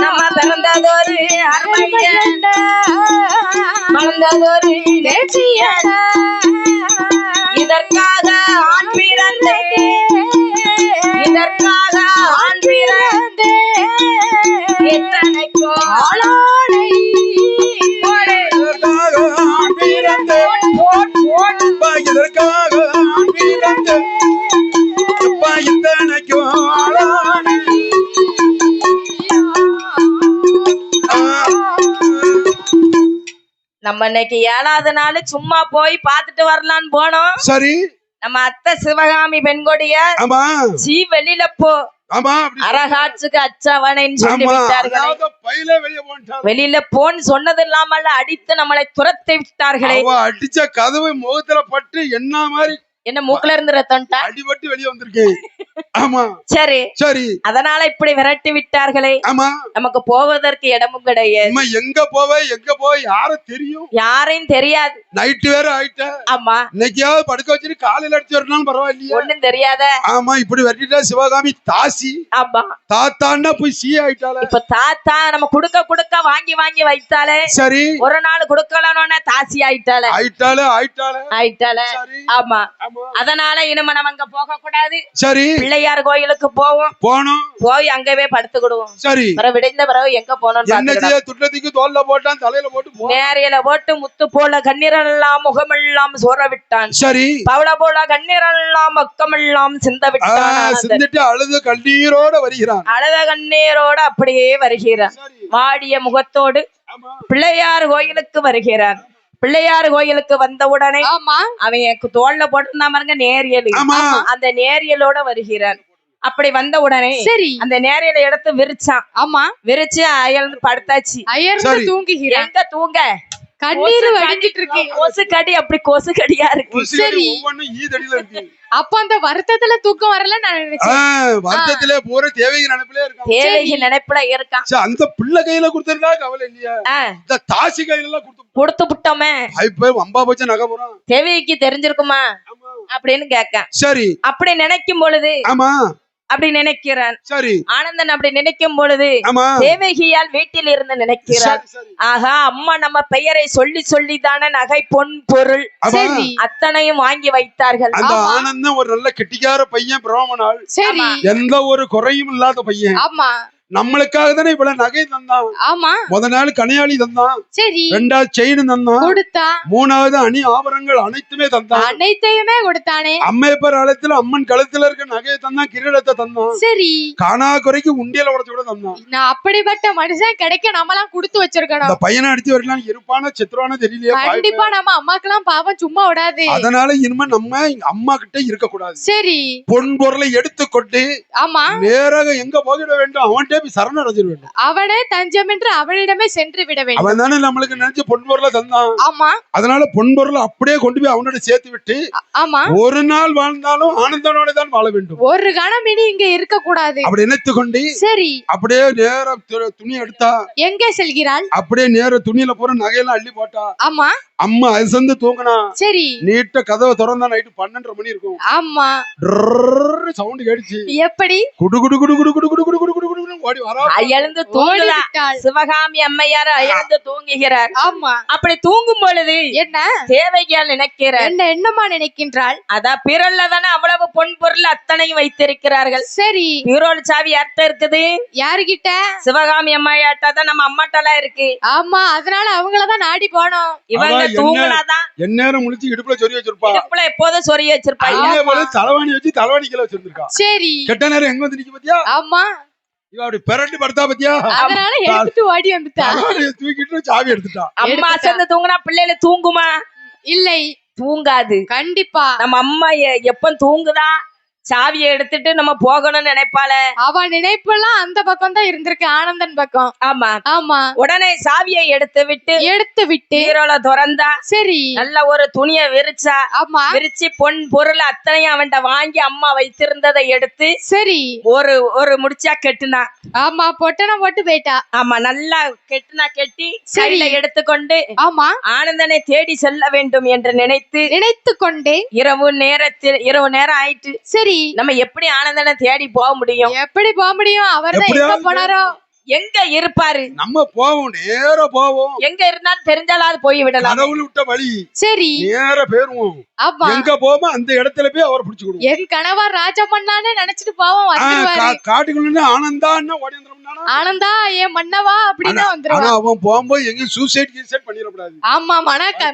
நம்ம பிறந்ததொரு அருமையண்ட மறந்ததொரு நேர்ச்சியட. இதற்காக ஆண் பிறந்தே. இதற்காக ஆண் பிறந்தே. எத்தனைக்கோ ஆளானை இதற்காக ஆண் பிறந்தே. இதற்காக ஆண் பிறந்தே. இத்தனைக்கோ ஆளானை. நம்ம இன்னைக்கு 7வது நாள் சும்மா போய் பாத்துட்டு வரலான்னு போனோம். சரி. நம்ம அத்தை சிவகாமி பெண்கொடிய சீ வெளியில போ. அரகாட்சுக்கு அச்சவனைன்னு சொல்லி விட்டார்களே. வெளியில போன்னு சொன்னது இல்லாமல் அடித்து நம்மளை துரத்தி விட்டார்களே. அடிச்ச கதவு முகத்துல பட்டு என்ன மாதிரி என்ன மூக்குல இருந்து ரத்தம்டா அடிபட்டு வெளியே வந்திருக்கு. ஆமா சரி சரி. அதனால இப்படி விரட்டி விட்டார்களே. ஆமா நமக்கு போவதற்கு இடமும் கிடையாது. எங்க போய் யாரும் தெரியும்? யாரையும் தெரியாது. நைட்டு வேற ஆயிட்ட. ஆமா இன்னைக்காவது படுக்க வச்சுட்டு காலையில அடிச்சு வரணும் பரவாயில்லையா? ஒண்ணும் தெரியாத. ஆமா இப்படி வெட்டிட்டா சிவகாமி தாசி. ஆமா தாத்தான்னா போய் சி ஆயிட்டாளே. இப்ப தாத்தா நம்ம குடுக்க குடுக்க வாங்கி வாங்கி வைத்தாலே. சரி ஒரு நாள் குடுக்கலன்னு தாசி ஆயிட்டாளே. ஆயிட்டாளே. ஆமா அதனால இனிமே நம்ம அங்க போக கூடாது. சரி பிள்ளையார் கோயிலுக்கு போனோம். போய் அங்கவே படுத்துக்கிடுவோம். சரி விடைந்த பிறகு எங்க போனோம்? துட்டத்துக்கு தோல்ல போட்டான் தலையில போட்டு நேரையில போட்டு முத்து போல கண்ணீரெல்லாம் முகமெல்லாம் சோற விட்டான். சரி பவள போல கண்ணீரெல்லாம் மக்கமெல்லாம் சிந்த விட்டான். சிந்திட்டு அழுது கண்ணீரோட வருகிறான். அழுத கண்ணீரோட அப்படியே வருகிறான். வாடிய முகத்தோடு பிள்ளையார் கோயிலுக்கு வருகிறான். பிள்ளையார் கோயிலுக்கு வந்த உடனே அவன் தோல்ல போட்டிருந்தான் பாருங்க நேரியல். அந்த நேரியலோட வருகிறான். அப்படி வந்த உடனே சரி அந்த நேரியலை எடுத்து விரிச்சான். ஆமா விரிச்சு அயர்ந்து படுத்தாச்சு. அயர்ந்து தூங்குகிறான். எங்க தூங்க கண்ணீர் வடிஞ்சிட்டு இருக்கு. கொசு கடி அப்படி கொசு கடியா இருக்கு. சரி அப்ப அந்த வருத்தத்துல தூக்கம் வரல நான் நினைச்சேன். வருத்தத்திலே போற தேவைக்கு நினைப்பிலே இருக்கான். தேவைக்கு நினைப்புல இருக்கான். அந்த பிள்ளை கையில கொடுத்திருந்தா கவலை இல்லையா? இந்த தாசி கையில எல்லாம் கொடுத்து விட்டோமே. இப்ப வம்பா போச்சு நகை போறோம். தேவைக்கு தெரிஞ்சிருக்குமா அப்படின்னு கேட்க. சரி அப்படி நினைக்கும் பொழுது ஆமா அப்படி நினைக்கிறான். சரி ஆனந்தன் அப்படி நினைக்கும் பொழுது தேவகியால் வீட்டில் இருந்து நினைக்கிறான். ஆகா அம்மா நம்ம பெயரை சொல்லி சொல்லிதான நகை பொன் பொருள் அத்தனையும் வாங்கி வைத்தார்கள். அந்த ஆனந்தன் ஒரு நல்ல கெட்டிக்கார பையன், பிராமணால். சரி எந்த ஒரு குறையும் இல்லாத பையன். ஆமா நம்மளுக்காக தானே இவ்வளவு நகை தந்தான். ஆமா முத நாள் கனையாளி தந்தான். சரி ரெண்டாவது செயின் தந்தான் கொடுத்தா. மூணாவது அணி ஆபரணங்கள் அனைத்துமே தந்தான். அனைத்தையுமே கொடுத்தானே. அம்மையப்பர் காலத்துல அம்மன் கழுத்துல இருக்க நகையை தந்தான், கிரீடத்தை தந்தான். சரி காணா குறைக்கு உண்டியல உடைச்சு கூட தந்தான். நான் அப்படிப்பட்ட மனுஷன் கிடைக்க நம்மளாம் கொடுத்து வச்சிருக்கணும். இந்த பையனை அடிச்சு வரலாம் இருப்பான சித்திரவான தெரியலையா? கண்டிப்பா நம்ம அம்மாக்கெல்லாம் பாவம் சும்மா விடாது. அதனால இனிமே நம்ம அம்மா கிட்ட இருக்க கூடாது. சரி பொன் பொருளை எடுத்துக்கொண்டு ஆமா நேராக எங்க போகிட வேண்டும்? அவன்கிட்ட சரணடைஞ்சிட வேண்டும். அவனே தஞ்சம் என்று அவனிடமே சென்று விட வேண்டும். அவன் தானே நம்மளுக்கு நினைச்சு பொன் பொருளை தந்தான். ஆமா அதனால பொன் பொருளை அப்படியே கொண்டு போய் அவனோட சேர்த்து விட்டு ஆமா ஒரு நாள் வாழ்ந்தாலும் ஆனந்தனோட தான் வாழ வேண்டும். ஒரு கணம் இனி இங்க இருக்க கூடாது அப்படி நினைத்து கொண்டு சரி அப்படியே நேர துணி எடுத்தா. எங்கே செல்கிறாள்? அப்படியே நேர துணியில போற நகையெல்லாம் அள்ளி போட்டா. ஆமா அம்மா அசந்து தூங்கினா. சரி நீட்ட கதவை திறந்தா நைட்டு 12:30 மணி இருக்கும். ஆமா சவுண்ட் கேட்டுச்சு. எப்படி குடு குடு குடு குடு குடு குடு குடு குடு குடு குடு ஓடி வரா. அயர்ந்து தூங்குகிறாள் சிவகாமி அம்மையார். அயர்ந்து தூங்குகிறார். ஆமா அப்படி தூங்கும் பொழுது என்ன தேவகியால் நினைக்கிறார். என்னமா நினைக்கின்றாள்? அதான் பீரோல்ல தானே அவ்வளவு பொன் பொருள் அத்தனையும் வைத்திருக்கிறார்கள். சரி பீரோல் சாவி யார்கிட்ட இருக்குது? யாருகிட்ட? சிவகாமி அம்மையாட்டா தான். நம்ம அம்மாட்டெல்லாம் இருக்கு. ஆமா அதனால அவங்களதான் நாடி போனோம். இவங்க தூங்குனாதான் எந்நேரம் முடிச்சு இடுப்புல சொறி வச்சிருப்பா. இடுப்புல எப்போதும் சொறி வச்சிருப்பா. தலைவாணி வச்சு தலைவாணிக்கல வச்சிருக்கா. சரி கெட்ட நேரம் எங்க வந்து நிக்க பாத்தியா? ஆமா இவ அப்படி பெரட்டி படுத்தா பாத்தியா? அதனால எடுத்துட்டு ஓடி வந்துட்டா. தூக்கிட்டு சாவி எடுத்துட்டா. அம்மா சேர்ந்து தூங்குனா பிள்ளைல தூங்குமா? இல்லை தூங்காது. கண்டிப்பா நம்ம அம்மா எப்ப தூங்குதா சாவியை எடுத்துட்டு நம்ம போகணும்னு நினைப்பாள. அவ நினைப்பெல்லாம் அந்த பக்கம் தான் இருந்திருக்கு, ஆனந்தன் பக்கம். ஆமா ஆமா உடனே சாவியை எடுத்து விட்டு பீரோல திறந்தா. சரி நல்ல ஒரு துணிய விரிச்சா. ஆமா விரிச்சு பொன் பொருள் அத்தனையும் அவன்கிட்ட வாங்கி அம்மா வைத்திருந்ததை எடுத்து சரி ஒரு ஒரு முடிச்சா கெட்டுனா. ஆமா பொட்டனை போட்டு போயிட்டா. ஆமா நல்லா கெட்டி சரியில எடுத்துக்கொண்டு ஆமா ஆனந்தனை தேடி செல்ல வேண்டும் என்று நினைத்து கொண்டு இரவு நேரம் ஆயிட்டு. சரி நம்ம எப்படி ஆனந்தனை தேடி போக முடியும்? எப்படி போக முடியும்? அவர் தான் எங்க போனாரோ எங்க இருப்பாரு? நம்ம போவோம் நேரா போவோம். எங்க இருந்தாலும் தெரிஞ்சாலாவது போய் விடலாம். கடவுள் விட்ட வழி. சரி நேரா போயிருவோம். எங்க போவோமோ அந்த இடத்துல போய் அவர் பிடிச்சுக்கிடுவோம். என் கணவர் ராஜமன்னான்னு நினைச்சிட்டு போவோம் வந்துருவாரு. காட்டுக்குள்ள ஆனந்தான்னா ஓடி வந்துரும்னா ஆனந்தா என் மன்னவா அப்படின்னு வந்துருவான். ஆனா அவன் போகும்போது எங்க சூசைட் பண்ணிட கூடாது. ஆமா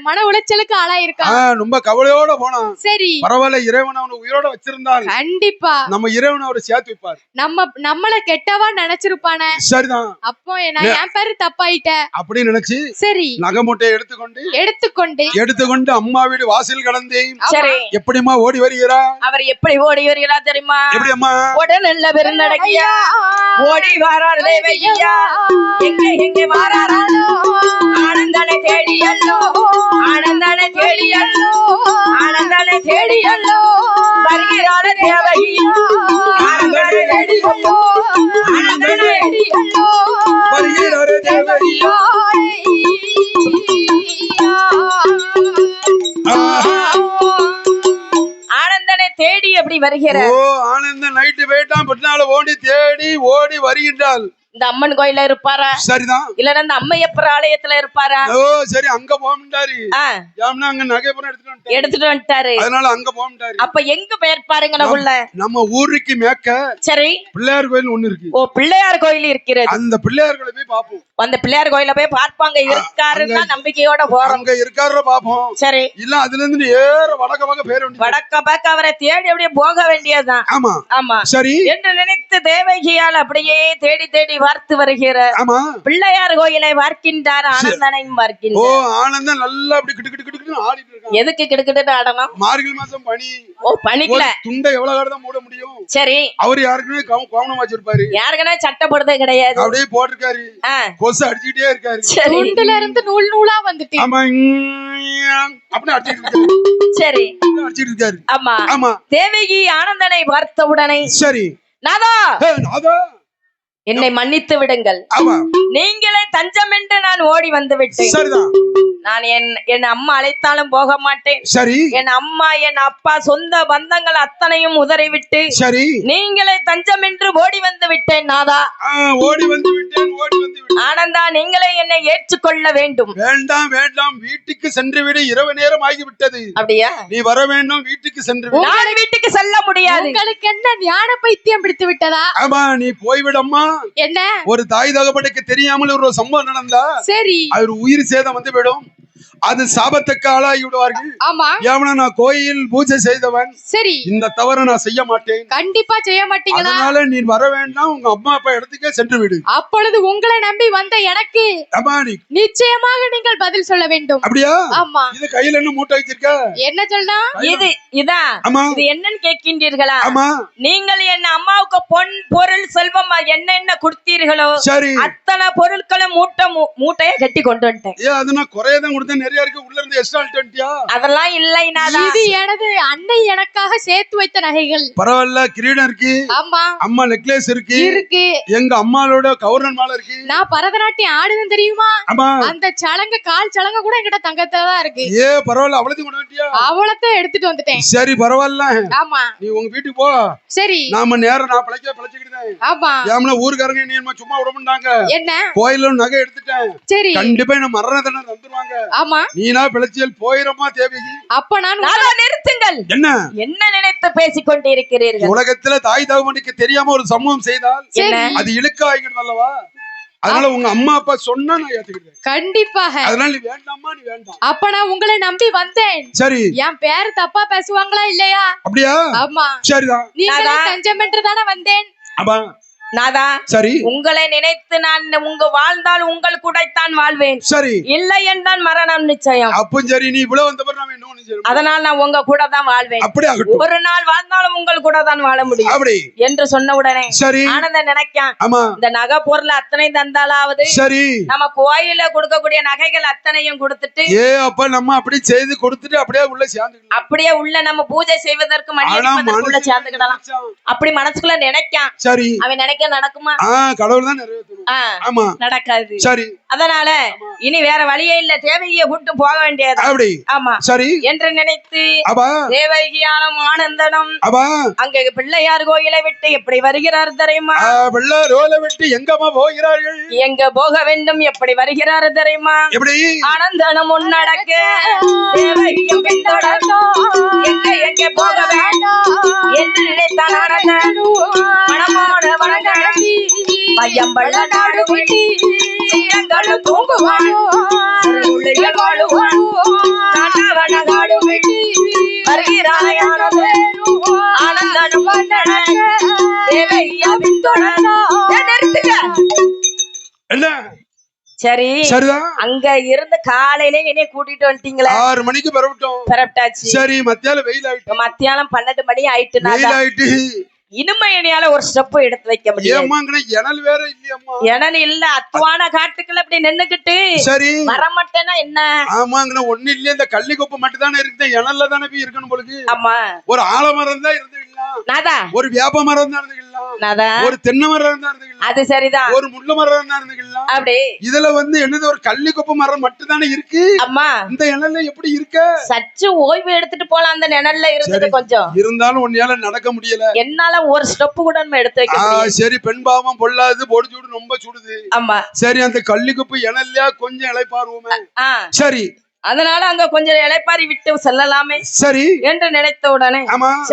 மன உளைச்சலுக்கு ஆளாயிருக்கான். ரொம்ப கவலையோட போனான். சரி பரவாயில்ல இறைவன் அவனை உயிரோட வச்சிருந்தால் கண்டிப்பா நம்ம இறைவன் அவரை சேர்த்து வைப்பார். நம்மள கெட்டவா நினைச்சிருப்பானே. சரிதான். அப்போ நான் என் பேரு தப்பாயிட்ட அப்படி நினைச்சு சரி நகை மூட்டையை எடுத்துக்கொண்டு அம்மா வீடு வாசல் கடந்து சரி எப்படிமா ஓடி வருகிறார்? அவர் எப்படி ஓடி வருகிறார் தெரியுமா? எப்படி அம்மா? உடனல்ல பெருநடக்கையா ஓடி வாரார் தேவையா. எங்கே வாராரோ ஆனந்தனை தேடியல்லோ ஆனந்தனை தேடியல்லோ ஆனந்தனை தேடியல்லோ தேவகியா ஆனந்தனை தேடியல்லோ ஆனந்தனை தேடியல்லோ வருகிறாரே தேவகியா ஆனந்தனை தேடி எப்படி வருகிறார்? ஓ ஆனந்த நைட்டு போயிட்டான், பின்னால ஓடி தேடி ஓடி வருகின்றாள். இந்த அம்மன் கோயில இருப்பாரா? சரிதான். இல்லன்னா இந்த அம்மையப்பர் ஆலயத்துல இருப்பாரா? ஓ சரி, அங்க போகமாட்டாரு. ஏன்னா அங்க நகைப்புறம் எடுத்துட்டு வந்துட்டாரு, அதனால அங்க போகமாட்டாரு. அப்ப எங்க போயிருப்பாருங்க? நம்ம ஊருக்கு மேக்க சரி பிள்ளையார் கோயில் ஒண்ணு இருக்கு. ஓ பிள்ளையார் கோயில் இருக்கிறது. அந்த பிள்ளையார் கோயில போய் பாப்போம். அந்த பிள்ளையார் கோயில போய் பார்ப்பாங்க, இருக்காருன்னா நம்பிக்கையோட போறோம். அங்க இருக்காரு பாப்போம். சரி, இல்ல அதுல இருந்து ஏற வடக்க பக்கம் பேர் வடக்க பக்கம் அவரை தேடி அப்படியே போக வேண்டியதுதான். ஆமா ஆமா சரி என்று நினைத்து தேவகியால் அப்படியே தேடி தேடி பார்த்து வருகிறார். ஆமா பிள்ளையார் கோயிலை பார்க்கின்றார், ஆனந்தனையும் ஓ பார்க்கின்றார். ஆனந்தம் நல்லா அப்படி கிட்டு கிட்டு கிட்டு ஆடிட்டு இருக்கான். எதுக்கு கிடுக்கிட்டு ஆடணும்? மார்கழி மாசம் பனி. ஓ பனிக்கல துண்டை எவ்வளவு காலதான் மூட முடியும்? சரி, அவர் யாருக்குமே கவனமா வச்சிருப்பாரு. யாருக்குன்னா சட்டப்படுறது கிடையாது, அப்படியே போட்டிருக்காரு. கொசு அடிச்சுக்கிட்டே இருக்காரு. துண்டுல இருந்து நூல் நூலா வந்துட்டு ஆமா அப்படி அடிச்சுட்டு இருக்காரு. சரி அடிச்சுட்டு இருக்காரு. ஆமா ஆமா தேவகி ஆனந்தனை பார்த்த உடனே சரி நாதா நாதா என்னை மன்னித்து விடுங்கள், ஆமா நீங்களே தஞ்சம் என்று நான் ஓடி வந்து விட்டேன். சரிதான். நான் என் அம்மா அழைத்தாலும் போக மாட்டேன். சரி, என் அம்மா என் அப்பா சொந்த பந்தங்கள் அத்தனையும் உதறிவிட்டு சரி நீங்களே தஞ்சம் என்று ஓடி வந்து விட்டேன். நாதா ஓடி வந்து விட்டேன், ஓடி வந்து விட்டேன். ஆனந்தா நீங்களே என்னை ஏற்றுக்கொள்ள வேண்டும். வேண்டாம் வேண்டாம், வீட்டுக்கு சென்று விடு, இரவு நேரம் ஆகிவிட்டது. அப்படியா? நீ வர வேண்டும், வீட்டுக்கு சென்று விடு. நான் வீட்டுக்கு செல்ல முடியாது. உங்களுக்கு என்ன ஞான பைத்தியம் பிடித்து விட்டதா? ஆமா நீ போய்விடம்மா. என்ன? ஒரு தாய் தகப்பனுக்கு தெரியாமல் ஒரு சம்பவம் நடந்தா சரி அவர் உயிர் சேதம் வந்து விடும். அது சாபத்துக்கு ஆளாகி விடுவார்கள். ஆமா ஏவனா நான் கோயில் பூஜை செய்தவன், சரி இந்த தவறு நான் செய்ய மாட்டேன். கண்டிப்பா செய்ய மாட்டீங்களா? அதனால நீ வர வேண்டாம், உங்க அம்மா அப்பா இடத்துக்கே சென்று விடு. அப்பொழுது உங்களை நம்பி வந்த எனக்கு நிச்சயமாக நீங்கள் பதில் சொல்ல வேண்டும். அப்படியா? ஆமா. இது கையில என்ன மூட்டை வச்சிருக்க? என்ன சொல்றா? இதான் இது என்னன்னு கேட்கின்றீர்களா? ஆமா. நீங்கள் என் அம்மாவுக்கு பொன் பொருள் செல்வம் என்ன கொடுத்தீர்களோ சரி அத்தனை பொருட்களும் மூட்டையை கட்டி கொண்டு வந்துட்டேன். அது நான் குறையதான் கொடுத்தேன், நிறைய இருக்கு. உள்ள இருந்து எக்ஸ்ட்ரா எடுத்துட்டியா? அதெல்லாம் இல்லை நாதா, இது எனது அன்னை எனக்காக சேர்த்து வைத்த நகைகள். பரவாயில்ல, கிரீடம் இருக்கு. ஆமா. அம்மா நெக்லஸ் இருக்கு. எங்க அம்மாவோட கௌரன் மாலை இருக்கு. நான் பரதநாட்டியம் ஆடுவேன் தெரியுமா? ஆமா. அந்த சலங்க கால் சலங்க கூட என்கிட்ட தங்கத்துல தான் இருக்கு. பரவாயில்ல, அவ்வளத்தையும் கொண்டு வந்துட்டியா? அவ்வளத்தையும் எடுத்துட்டு வந்துட்டேன். சரி பரவாயில்ல. ஆமா. நீ உங்க வீட்டுக்கு போ. சரி. நாம நேரம் நான் பிழைச்சிக்கிட்டேன். ஆமா. ஏம்ல ஊர்காரங்க நீ சும்மா விட மாட்டாங்க. என்ன? கோயில நகை எடுத்துட்டேன். சரி. கண்டிப்பா என்ன மரண தண்டனை தந்துருவாங்க. ஆமா. நீனா பிழைச்சியல் போயிரமா தேவகி. அப்ப நான் நிறுத்துங்கள். என்ன நினைத்து பேசிக் கொண்டிருக்கிறீர்கள்? உலகத்துல தாய் தகவனுக்கு தெரியாம ஒரு சம்பவம் செய்தால் அது இழுக்க ஆகிடும் அல்லவா? அதனால உங்க அம்மா அப்பா சொன்னா நான் ஏத்துக்கிட்டேன். கண்டிப்பாக. அதனால நீ வேண்டாமா, நீ வேண்டாம். அப்ப நான் உங்களை நம்பி வந்தேன். சரி. என் பேரு தப்பா பேசுவாங்களா இல்லையா? அப்படியா? ஆமா. சரிதான். நீங்களே தஞ்சம் என்று தானே வந்தேன். ஆமா. நாதா சரி உங்களை நினைத்து நான் உங்க வாழ்ந்தால் உங்கள் கூடத்தான் வாழ்வேன். சரி. இல்லை என்றால் மரணம் நிச்சயம். அப்ப சரி, நீ இவ்வளவு வந்தவர் நாம என்ன செய்யணும்? அதனால் நான் உங்க கூட தான் வாழ்வேன். அப்படியே ஆகட்டும். ஒரு நாள் வாழ்ந்தாலும் உங்கள் கூட தான் வாழ முடியும். அப்படி என்று சொன்ன உடனே சரி ஆனந்த நினைக்கான். ஆமா. இந்த நகை பொருள் அத்தனை தந்தாலாவது சரி நம்ம கோயில கொடுக்கக்கூடிய நகைகள் அத்தனையும் கொடுத்துட்டு அப்ப நம்ம அப்படி செய்து கொடுத்துட்டு அப்படியே உள்ள சேர்ந்துக்கலாம். அப்படியே உள்ள நம்ம பூஜை செய்வதற்கு மணி அடிப்பதற்கு உள்ள சேர்ந்துக்கிடலாம். அப்படி மனசுக்குள்ள நினைக்கான். சரி. அவன் நினைக்க நடக்குமா? கடவுள் தான் நிறைவேற்றணும். ஆமா. நடக்காது. சரி. அதனால இனி வேற வழியே இல்ல, தேவகியை கூட்டு போக வேண்டியது. அப்படி. ஆமா. சரி என்று நினைத்து தேவகியானும் ஆனந்தனும் அங்க பிள்ளையார் கோயிலை விட்டு எப்படி வருகிறார் தெரியுமா? பிள்ளையார் கோயிலை விட்டு எங்கம்மா போகிறார்கள்? எங்க போக வேண்டும், எப்படி வருகிறார் தெரியுமா? எப்படி? ஆனந்தனும் முன்னடக்க தேவகியும் பின்தொடர்ந்தோ எங்க போக வேண்டும் என்று நினைத்தான் ஆனந்தனும். மனமான வணங்கி பையம்பள்ள நாடு விட்டு சீரங்களும் தூங்குவானோ உள்ளிகள் வாழுவானோ நாடு விட்டு வருகிறாய் ஆனந்தனும் தேவகியா பின்தொடர்ந்தோ. என்ன? சரி. சரிதான். அங்க இருந்து காலையில என்னைய கூட்டிட்டு வந்துட்டீங்களா? 6 மணிக்கு பரப்பிட்டாச்சு. சரி. மத்தியானம் வெயில் ஆயிட்டு. மத்தியானம் 12 மணி ஆயிட்டு. வெயில் ஆயிட்டு. இனிமே என்னால ஒரு ஸ்டெப் எடுத்து வைக்க முடியாது. எனல் வேற இல்லையம்மா. எனல் இல்ல, அத்துவான காட்டுக்குள்ள அப்படி நின்னுக்கிட்டு சரி வர மாட்டேன்னா என்ன? ஆமாங்கண்ணா ஒண்ணு இல்லையா, இந்த கள்ளிக்கொப்பு மட்டும் தானே இருக்கு, எனல்ல தானே போய் இருக்கணும் பொழுது. ஆமா. ஒரு ஆலமரம் தான் இருந்து இருந்துக்கலாம், நாதா ஒரு வேப்ப மரம் இருந்தா இருந்துக்கலாம், நாதா ஒரு தென்னை மரம் இருந்தா இருந்துக்கலாம், அது சரிதான், ஒரு முள்ள மரம் இருந்தா இருந்துக்கலாம். அப்படி இதுல என்னது ஒரு கள்ளிக்கொப்பு மரம் மட்டும் தானே இருக்கு. அம்மா இந்த இணல்ல எப்படி இருக்க? சற்று ஓய்வு எடுத்துட்டு போலாம் அந்த நிழல்ல இருந்துட்டு. கொஞ்சம் இருந்தாலும் உன்னால நடக்க முடியல. என்னால ஒரு ஸ்டெப் கூட நம்ம எடுத்து வைக்க முடியல. சரி, பெண் பாவம் பொல்லாது, பொடி சூடு ரொம்ப சுடுது. ஆமா சரி, அந்த கள்ளிக்கொப்பு இணல்லையா கொஞ்சம் இளைப்பாருவோமே. சரி, அதனால அங்க கொஞ்சம் இளைப்பாரி விட்டு செல்லலாமே சரி என்று நினைத்த உடனே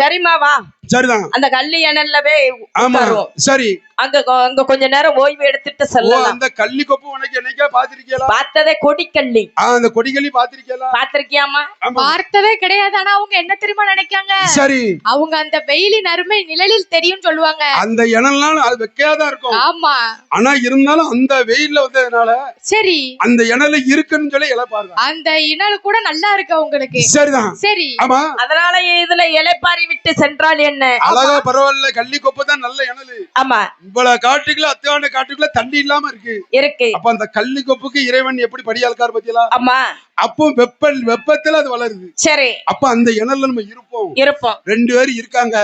சரிமா வா, சரிதான், அந்த கள்ளி இணல்லவே உட்காருவோம். சரி, அங்க கொஞ்ச நேரம் ஓய்வு எடுத்துட்டு செல்லலாம். அந்த கள்ளிக்கொப்பு உனக்கு என்னைக்கா பாத்திருக்கீங்களா? பார்த்ததே கொடிக்கள்ளி. அந்த கொடிக்கள்ளி பாத்திருக்கீங்களா? பாத்திருக்கியாமா? பார்த்ததே கிடையாது. ஆனா அவங்க என்ன தெரியுமா நினைக்காங்க, சரி, அவங்க அந்த வெயிலின் அருமை நிழலில் தெரியும் சொல்லுவாங்க. அந்த இணல்லாம் அது வெக்கையாதான் இருக்கும். ஆமா, ஆனா இருந்தாலும் அந்த வெயில்ல வந்ததுனால சரி அந்த இணல இருக்குன்னு சொல்லி இளைப்பாரு. அந்த இணல் கூட நல்லா இருக்கு உங்களுக்கு. சரிதான், சரி, ஆமா. அதனால இதுல இளைப்பாரி விட்டு சென்றால் என்ன அழகா பரவாயில்ல, கள்ளிக்கொப்பு தான் நல்ல இணலு. ஆமா, இவ்வளவு காட்டுக்குள்ள அத்தாண்ட காட்டுக்குள்ள தண்ணி இல்லாம இருக்கு. அப்ப அந்த கள்ளிக்கொப்புக்கு இறைவன் எப்படி படியாள்கார் பத்தியலா? ஆமா, அப்போ வெப்பத்துல அது வளருது. சரி, அப்ப அந்த இணல்ல நம்ம இருப்போம். ரெண்டு பேரும் இருக்காங்க.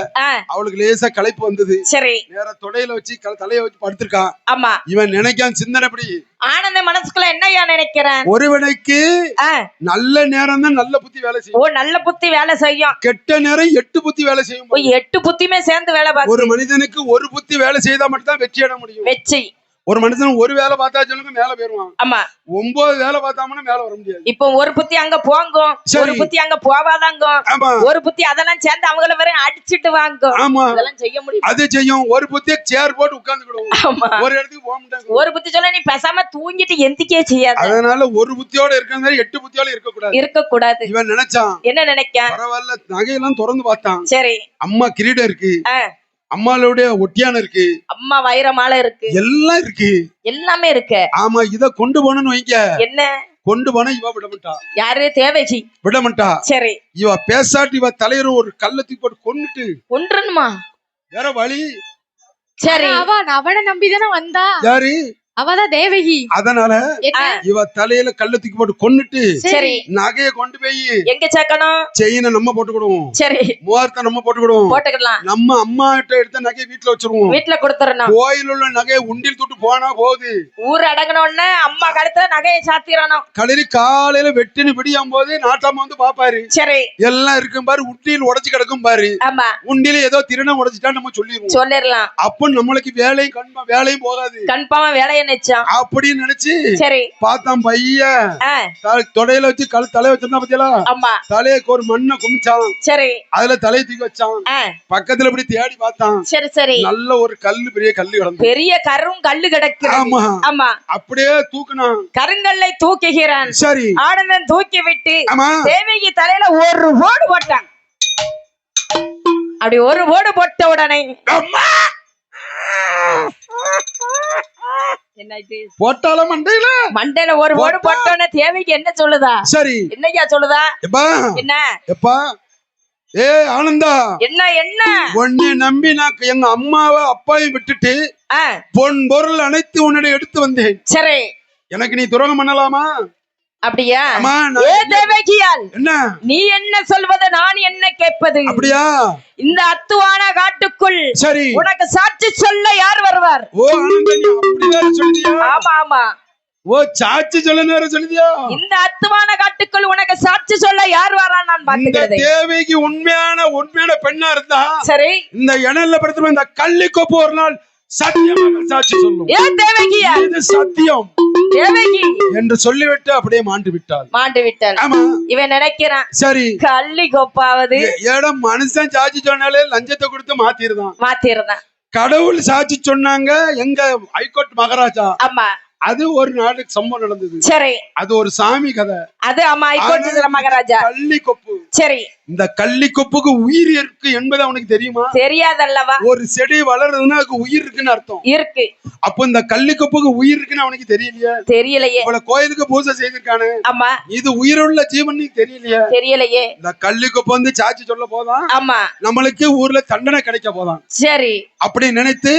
அவளுக்கு லேசா களைப்பு வந்தது. சரி, நேர தொடையில வச்சு தலைய வச்சு படுத்திருக்கான். ஆமா, இவன் நினைக்கான் சிந்தனை எப்படி ஆனந்த மனசுக்குள்ள என்னையா நினைக்கிறேன், ஒருவனுக்கு நல்ல நேரம் தான் நல்ல புத்தி வேலை செய்யும். ஓ, நல்ல புத்தி வேலை செய்யும், கெட்ட நேரம் 8 புத்தி வேலை செய்யும். 8 புத்தியுமே சேர்ந்து வேலை பார்க்கும். ஒரு மனிதனுக்கு ஒரு புத்தி வேலை செய்தா மட்டும் தான் வெற்றி அடைய முடியும். வெற்றி. ஒரு மனுஷன் ஒரு வேலை பார்த்தா சொல்லுங்க மேல போயிருவான். ஆமா, 9 வேலை பார்த்தாமனா மேல வர முடியாது. இப்போ ஒரு புத்தி அங்க போங்கும், ஒரு புத்தி அங்க போவாதாங்க, ஒரு புத்தி அதெல்லாம் சேர்ந்து அவங்கள வரை அடிச்சிட்டு வாங்கும். ஆமா, அதெல்லாம் செய்ய முடியும். அது செய்யும். ஒரு புத்தி சேர் போட்டு உட்கார்ந்துக்கிடும். ஒரு இடத்துக்கு போக முடியாது. ஒரு புத்தி சொல்ல நீ பேசாம தூங்கிட்டு எந்திக்கே செய்யாது. அதனால ஒரு புத்தியோட இருக்கிற 8 புத்தியோட இருக்க கூடாது. இவன் நினைச்சான், என்ன நினைக்கான், பரவாயில்ல நகையெல்லாம் திறந்து பார்த்தான். சரி, அம்மா கிரீடம் இருக்கு, அம்மாளுடைய ஒட்டியான இருக்கு, அம்மா வைர மாலை இருக்கு, எல்லாம் இருக்கு, எல்லாமே இருக்கு. ஆமா, இத கொண்டு போனன்னு வைங்க. என்ன கொண்டு போன இவ விடமாட்டா. யாரு? தேவகி விடமாட்டா. சரி, இவ பேசாட்டி இவ தலையில ஒரு கள்ளத்துக்கு போட்டு கொன்னுட்டுமா வேற வழி. சரி, அவனை நம்பிதானே வந்தா. யாரு? அவதான் தேவகி. அதனால இவ தலையில கள்ளத்துக்கு போட்டு கொன்னுட்டு சரி நகைய கொண்டு போய் எங்க சேர்க்கணும்? செயினை நம்ம போட்டுக்கிடுவோம். சரி, முகூர்த்தம் நம்ம போட்டுக்கிடுவோம். நம்ம அம்மா கிட்ட எடுத்த நகையை வீட்டுல வச்சிருவோம். வீட்டுல கொடுத்துறணும். கோயில் உள்ள நகையை உண்டில் தூட்டு போனா போகுது. ஊர் அடங்கினோடனே அம்மா கழுத்துல நகையை சாத்திரணும். கலரி காலையில வெட்டினு பிடியும் போது நாட்டாம வந்து பாப்பாரு. சரி, எல்லாம் இருக்கும் பாரு, உண்டியில் உடைச்சு கிடக்கும் பாரு. ஆமா, உண்டியில ஏதோ திருநம் உடைச்சிட்டா நம்ம சொல்லிடலாம். அப்ப நம்மளுக்கு வேலையும் போகாது. கன்ஃபார்மா வேலையை அப்படின்னு நினைச்சு சரி பார்த்தான் பையன். தொடையில வச்சு தலையை வச்சிருந்தா பத்தியா? தலையக்கு ஒரு மண்ணை குமிச்சான். சரி, அதுல தலையை தூக்கி வச்சான். பக்கத்துல இப்படி தேடி பார்த்தான். சரி சரி, நல்ல ஒரு கல்லு, பெரிய கல்லு கிடந்து, பெரிய கல்லு கிடக்கு. ஆமா ஆமா, அப்படியே தூக்குனான். கருங்கல்லை தூக்குகிறான். சரி, ஆனந்தன் தூக்கி விட்டு தேவகி தலையில ஒரு ஓடு போட்டான். அப்படி ஒரு ஓடு போட்ட உடனே போட்டால மண்டையில ஒரு ஓடு போட்டோன்னு தேவைக்கு என்ன சொல்லுதா? சரி, என்னையா சொல்லுதா? என்ன எப்பா? ஏ ஆனந்தா, என்ன என்ன உன்னை நம்பி நான் எங்க அம்மாவை அப்பாவையும் விட்டுட்டு பொன் பொருள் அனைத்து உன்னிடம் எடுத்து வந்தேன். சரி, எனக்கு நீ துரோகம் பண்ணலாமா? அப்படியா? என்ன நீ என்ன சொல்வது, நான் என்ன கேட்பது? அப்படியா? இந்த அத்துவான காட்டுக்குள் சரி உனக்கு சாட்சி சொல்ல யார் வருவார்? ஓ சொல்லியா? ஆமா ஆமா, ஓ சாட்சி சொல்ல சொல்லியா? இந்த அத்துவான காட்டுக்குள் உனக்கு சாட்சி சொல்ல யார் வரா? நான் பாத்துக்கிறேன். தேவிக்கு உண்மையான பெண்ணா இருந்தா சரி, இந்த இணையில படுத்து இந்த கள்ளிக்கொப்பு ஒரு நாள் சத்தியமாக சாட்சி சொல்லும். ஏன் தேவகியா? இது சத்தியம் தேவகி என்று சொல்லிவிட்டு அப்படியே மாண்டு விட்டாள். ஆமா, இவன் நினைக்கிறான் சரி கள்ளி கொப்பாவது இடம் மனுஷன் சாட்சி சொன்னாலே லஞ்சத்தை கொடுத்து மாத்திருந்தான். கடவுள் சாட்சி சொன்னாங்க எங்க ஹைகோர்ட் மகாராஜா. ஆமா, அது ஒரு நாளுக்கு சம்பவம் நடந்தது. சரி, அது ஒரு சாமி கதை. அது ஆமா, ஹைகோர்ட் மகாராஜா. கள்ளிக்கொப்பு. சரி, இந்த கள்ளிக்கொப்புக்கு உயிர் இருக்கு என்பது அவனுக்கு தெரியுமா? தெரியாதல்லவா. ஒரு செடி வளருதுன்னா அதுக்கு உயிர் இருக்குன்னு அர்த்தம். இருக்கு. அப்ப இந்த கள்ளிக்கொப்புக்கு உயிர் இருக்குன்னு அவனுக்கு தெரியலையே. இவ்வளவு கோயிலுக்கு பூஜை செய்திருக்கானு. ஆமா, இது உயிருள்ள ஜீவன் தெரியலையே. இந்த கள்ளிக்கொப்பு வந்து சாட்சி சொல்ல போதான். ஆமா, நம்மளுக்கு ஊர்ல தண்டனை கிடைக்க போதான். சரி, அப்படி நினைத்து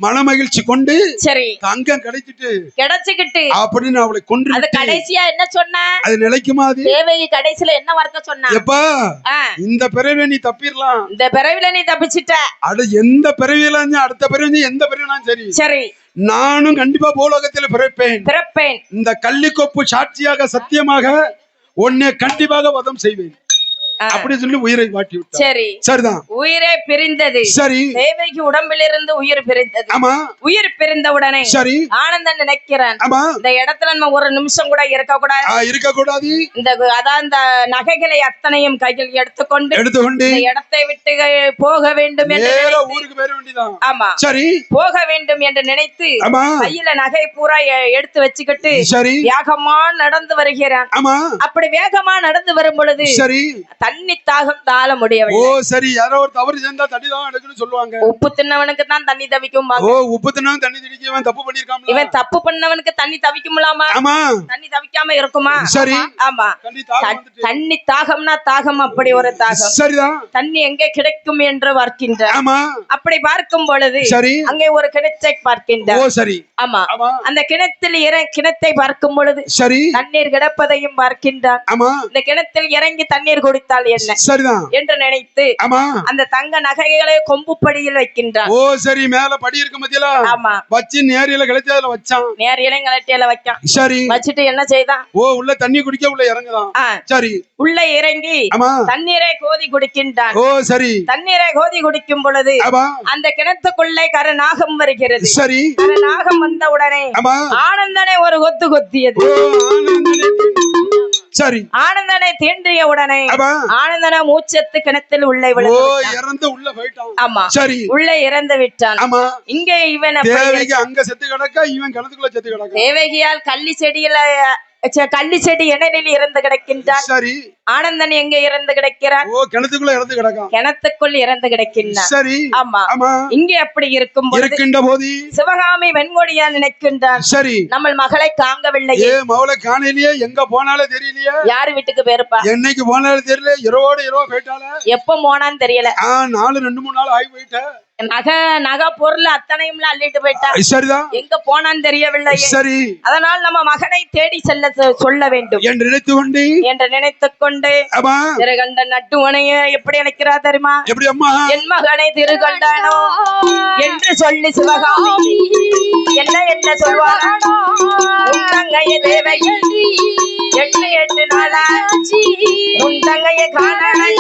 மனமகிழ்ச்சி கொண்டு சரி தங்கம் கிடைச்சிட்டு அப்படின்னு அவளை கொண்டு அது கடைசியா என்ன சொன்ன? அது நிலைக்குமா? அது தேவகி கடைசியில என்ன வார்த்தை சொன்னா? எப்பா இந்த பிறவில நீ தப்பிடலாம், இந்த பிறவில நீ தப்பிச்சிட்ட, அது எந்த பிறவியில அடுத்த பிறவி எந்த பிறவினாலும் சரி சரி நானும் கண்டிப்பா பூலோகத்தில் பிறப்பேன், இந்த கள்ளிக்கொப்பு சாட்சியாக சத்தியமாக உன்னை கண்டிப்பாக வதம் செய்வேன் அப்படி சொல்லி உயிரை வாட்டி விட்டார். சரி சரிதான். உயிரே பிரிந்தது. சரி. தேவகி உடம்பிலிருந்து உயிர் பிரிந்தது. ஆமா. உயிர் பிரிந்த உடனே சரி ஆனந்தன் நினைக்கிறான், ஆமா, இந்த இடத்துல நம்ம ஒரு நிமிஷம் கூட இருக்க கூடாது. இந்த அதான் இந்த நகைகளை அத்தனையும் கையில் எடுத்துக்கொண்டு இந்த இடத்தை விட்டு போக வேண்டும் என்று ஊருக்கு போக வேண்டியதான். ஆமா சரி போக வேண்டும் என்று நினைத்து கையில நகை பூரா எடுத்து வச்சுக்கிட்டு சரி வேகமா நடந்து வருகிறான். ஆமா. அப்படி வேகமா நடந்து வரும் பொழுது சரி தண்ணி தாகம் தாழ முடியவில்லை. ஓ சரி, யாரோ ஒரு தவறு செஞ்சா தண்ணி தாகம் எடுக்குன்னு சொல்லுவாங்க. உப்பு தின்னவனுக்கு தான் தண்ணி தவிக்கும். ஓ உப்பு தின்னவன் தண்ணி தவிக்க இவன் தப்பு பண்ணிருக்கான். இவன் தப்பு பண்ணவனுக்கு தண்ணி தவிக்கும்லாமா? ஆமா. தண்ணி தவிக்காம இருக்குமா? சரி. ஆமா. தண்ணி தாகம்னா தாகம், அப்படி ஒரு தாகம். சரிதான். தண்ணி எங்கே கிடைக்கும் என்று பார்க்கின்றான். ஆமா. அப்படி பார்க்கும் பொழுது சரி அங்கே ஒரு கிணற்றை பார்க்கின்றான். ஓ சரி. ஆமா. அந்த கிணத்தை பார்க்கும் பொழுது சரி தண்ணீர் கிடப்பதையும் பார்க்கின்றான். ஆமா. இந்த கிணத்தில் இறங்கி தண்ணீர் குடித்தால் என்ன சரிதான் என்று நினைத்து அந்த தங்க நகைகளை கொம்புப்படியில் வைக்கின்றான். ஓ சரி, மேல படி இருக்கு மத்தியில. ஆமா. வச்சு நேரியல கலத்தியல வச்சான். நேரியல கலத்தியல வைக்கான். சரி. வச்சிட்டு என்ன செய்தான்? ஓ உள்ள தண்ணி குடிக்க உள்ள இறங்குதான். சரி. உள்ள இறங்கி தண்ணீரை கோதி குடிக்கின்றான். ஓ சரி. தண்ணீரை கோதி குடிக்கும் பொழுது அந்த கிணத்துக்குள்ளே கருநாகம் வருகிறது. சரி. கருநாகம் வந்த உடனே ஆனந்தனை ஒரு கொத்து கொத்தியது. சரி. ஆனந்தனை தீண்டிய உடனே ஆனந்தன மூச்சத்து கிணத்தில் உள்ளே இறந்து உள்ள போயிட்டான். ஆமா சரி உள்ளே இறந்து விட்டான். ஆமா. இங்கே இவன் அங்க செத்து கிடக்க, இவன் கிணத்துக்குள்ள செத்து கிடக்க. தேவகியால் கள்ளி செடி இணையில் இறந்து கிடக்கின்றான். சரி. ஆனந்தன் எங்க இறந்து கிடக்கிறான்? ஓ கிணத்துக்குள்ள இறந்து கிடக்கான். கிணத்துக்குள் இறந்து கிடக்கின்றான். சரி. ஆமா. இங்கே அப்படி இருக்கின்ற போது சிவகாமி வெண்கொடியா நினைக்கின்றான். சரி. நம்ம மகளை காங்கவில்லையே. மகளை காணலையே, எங்க போனாலும் தெரியலையே. யாரு வீட்டுக்கு போயிருப்பா? என்னைக்கு போனாலும் தெரியல. இரவோட போயிட்டால. எப்ப போனான்னு தெரியல. 2-3 நாள் ஆகி போயிட்ட. நகை பொருள் அத்தனையும் அள்ளிட்டு போயிட்டா. சரிதான். எங்க போனான்னு தெரியவில்லை. சரி. அதனால் நம்ம மகனை தேடி சொல்ல வேண்டும் என்று நினைத்துக் கொண்டு திருகண்டன் நட்டுவனைய எப்படி நினைக்கிறா தெரியுமா? எப்படி அம்மா? என் மகனை திருகண்டானோ என்று சொல்லி சிவகாமி என்ன சொல்வாரா? உன் தங்கைய தேவகி 8 நாளாச்சு உன் தங்கைய காணலை,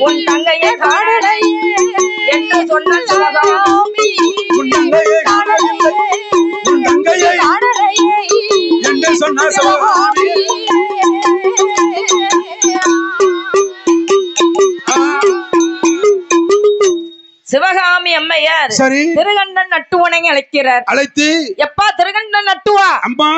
உன் தங்கைய காணலை என்று சொன்ன சிவகாமி உன் தங்கையை காணவில்லை, உன் தங்கையை என்று சொன்ன சிவகாமி. சிவகாமி அம்மையார் சரி திருகண்டன் நட்டுவனை அழைத்து எப்பா திருகண்டன் நட்டுவா அம்மா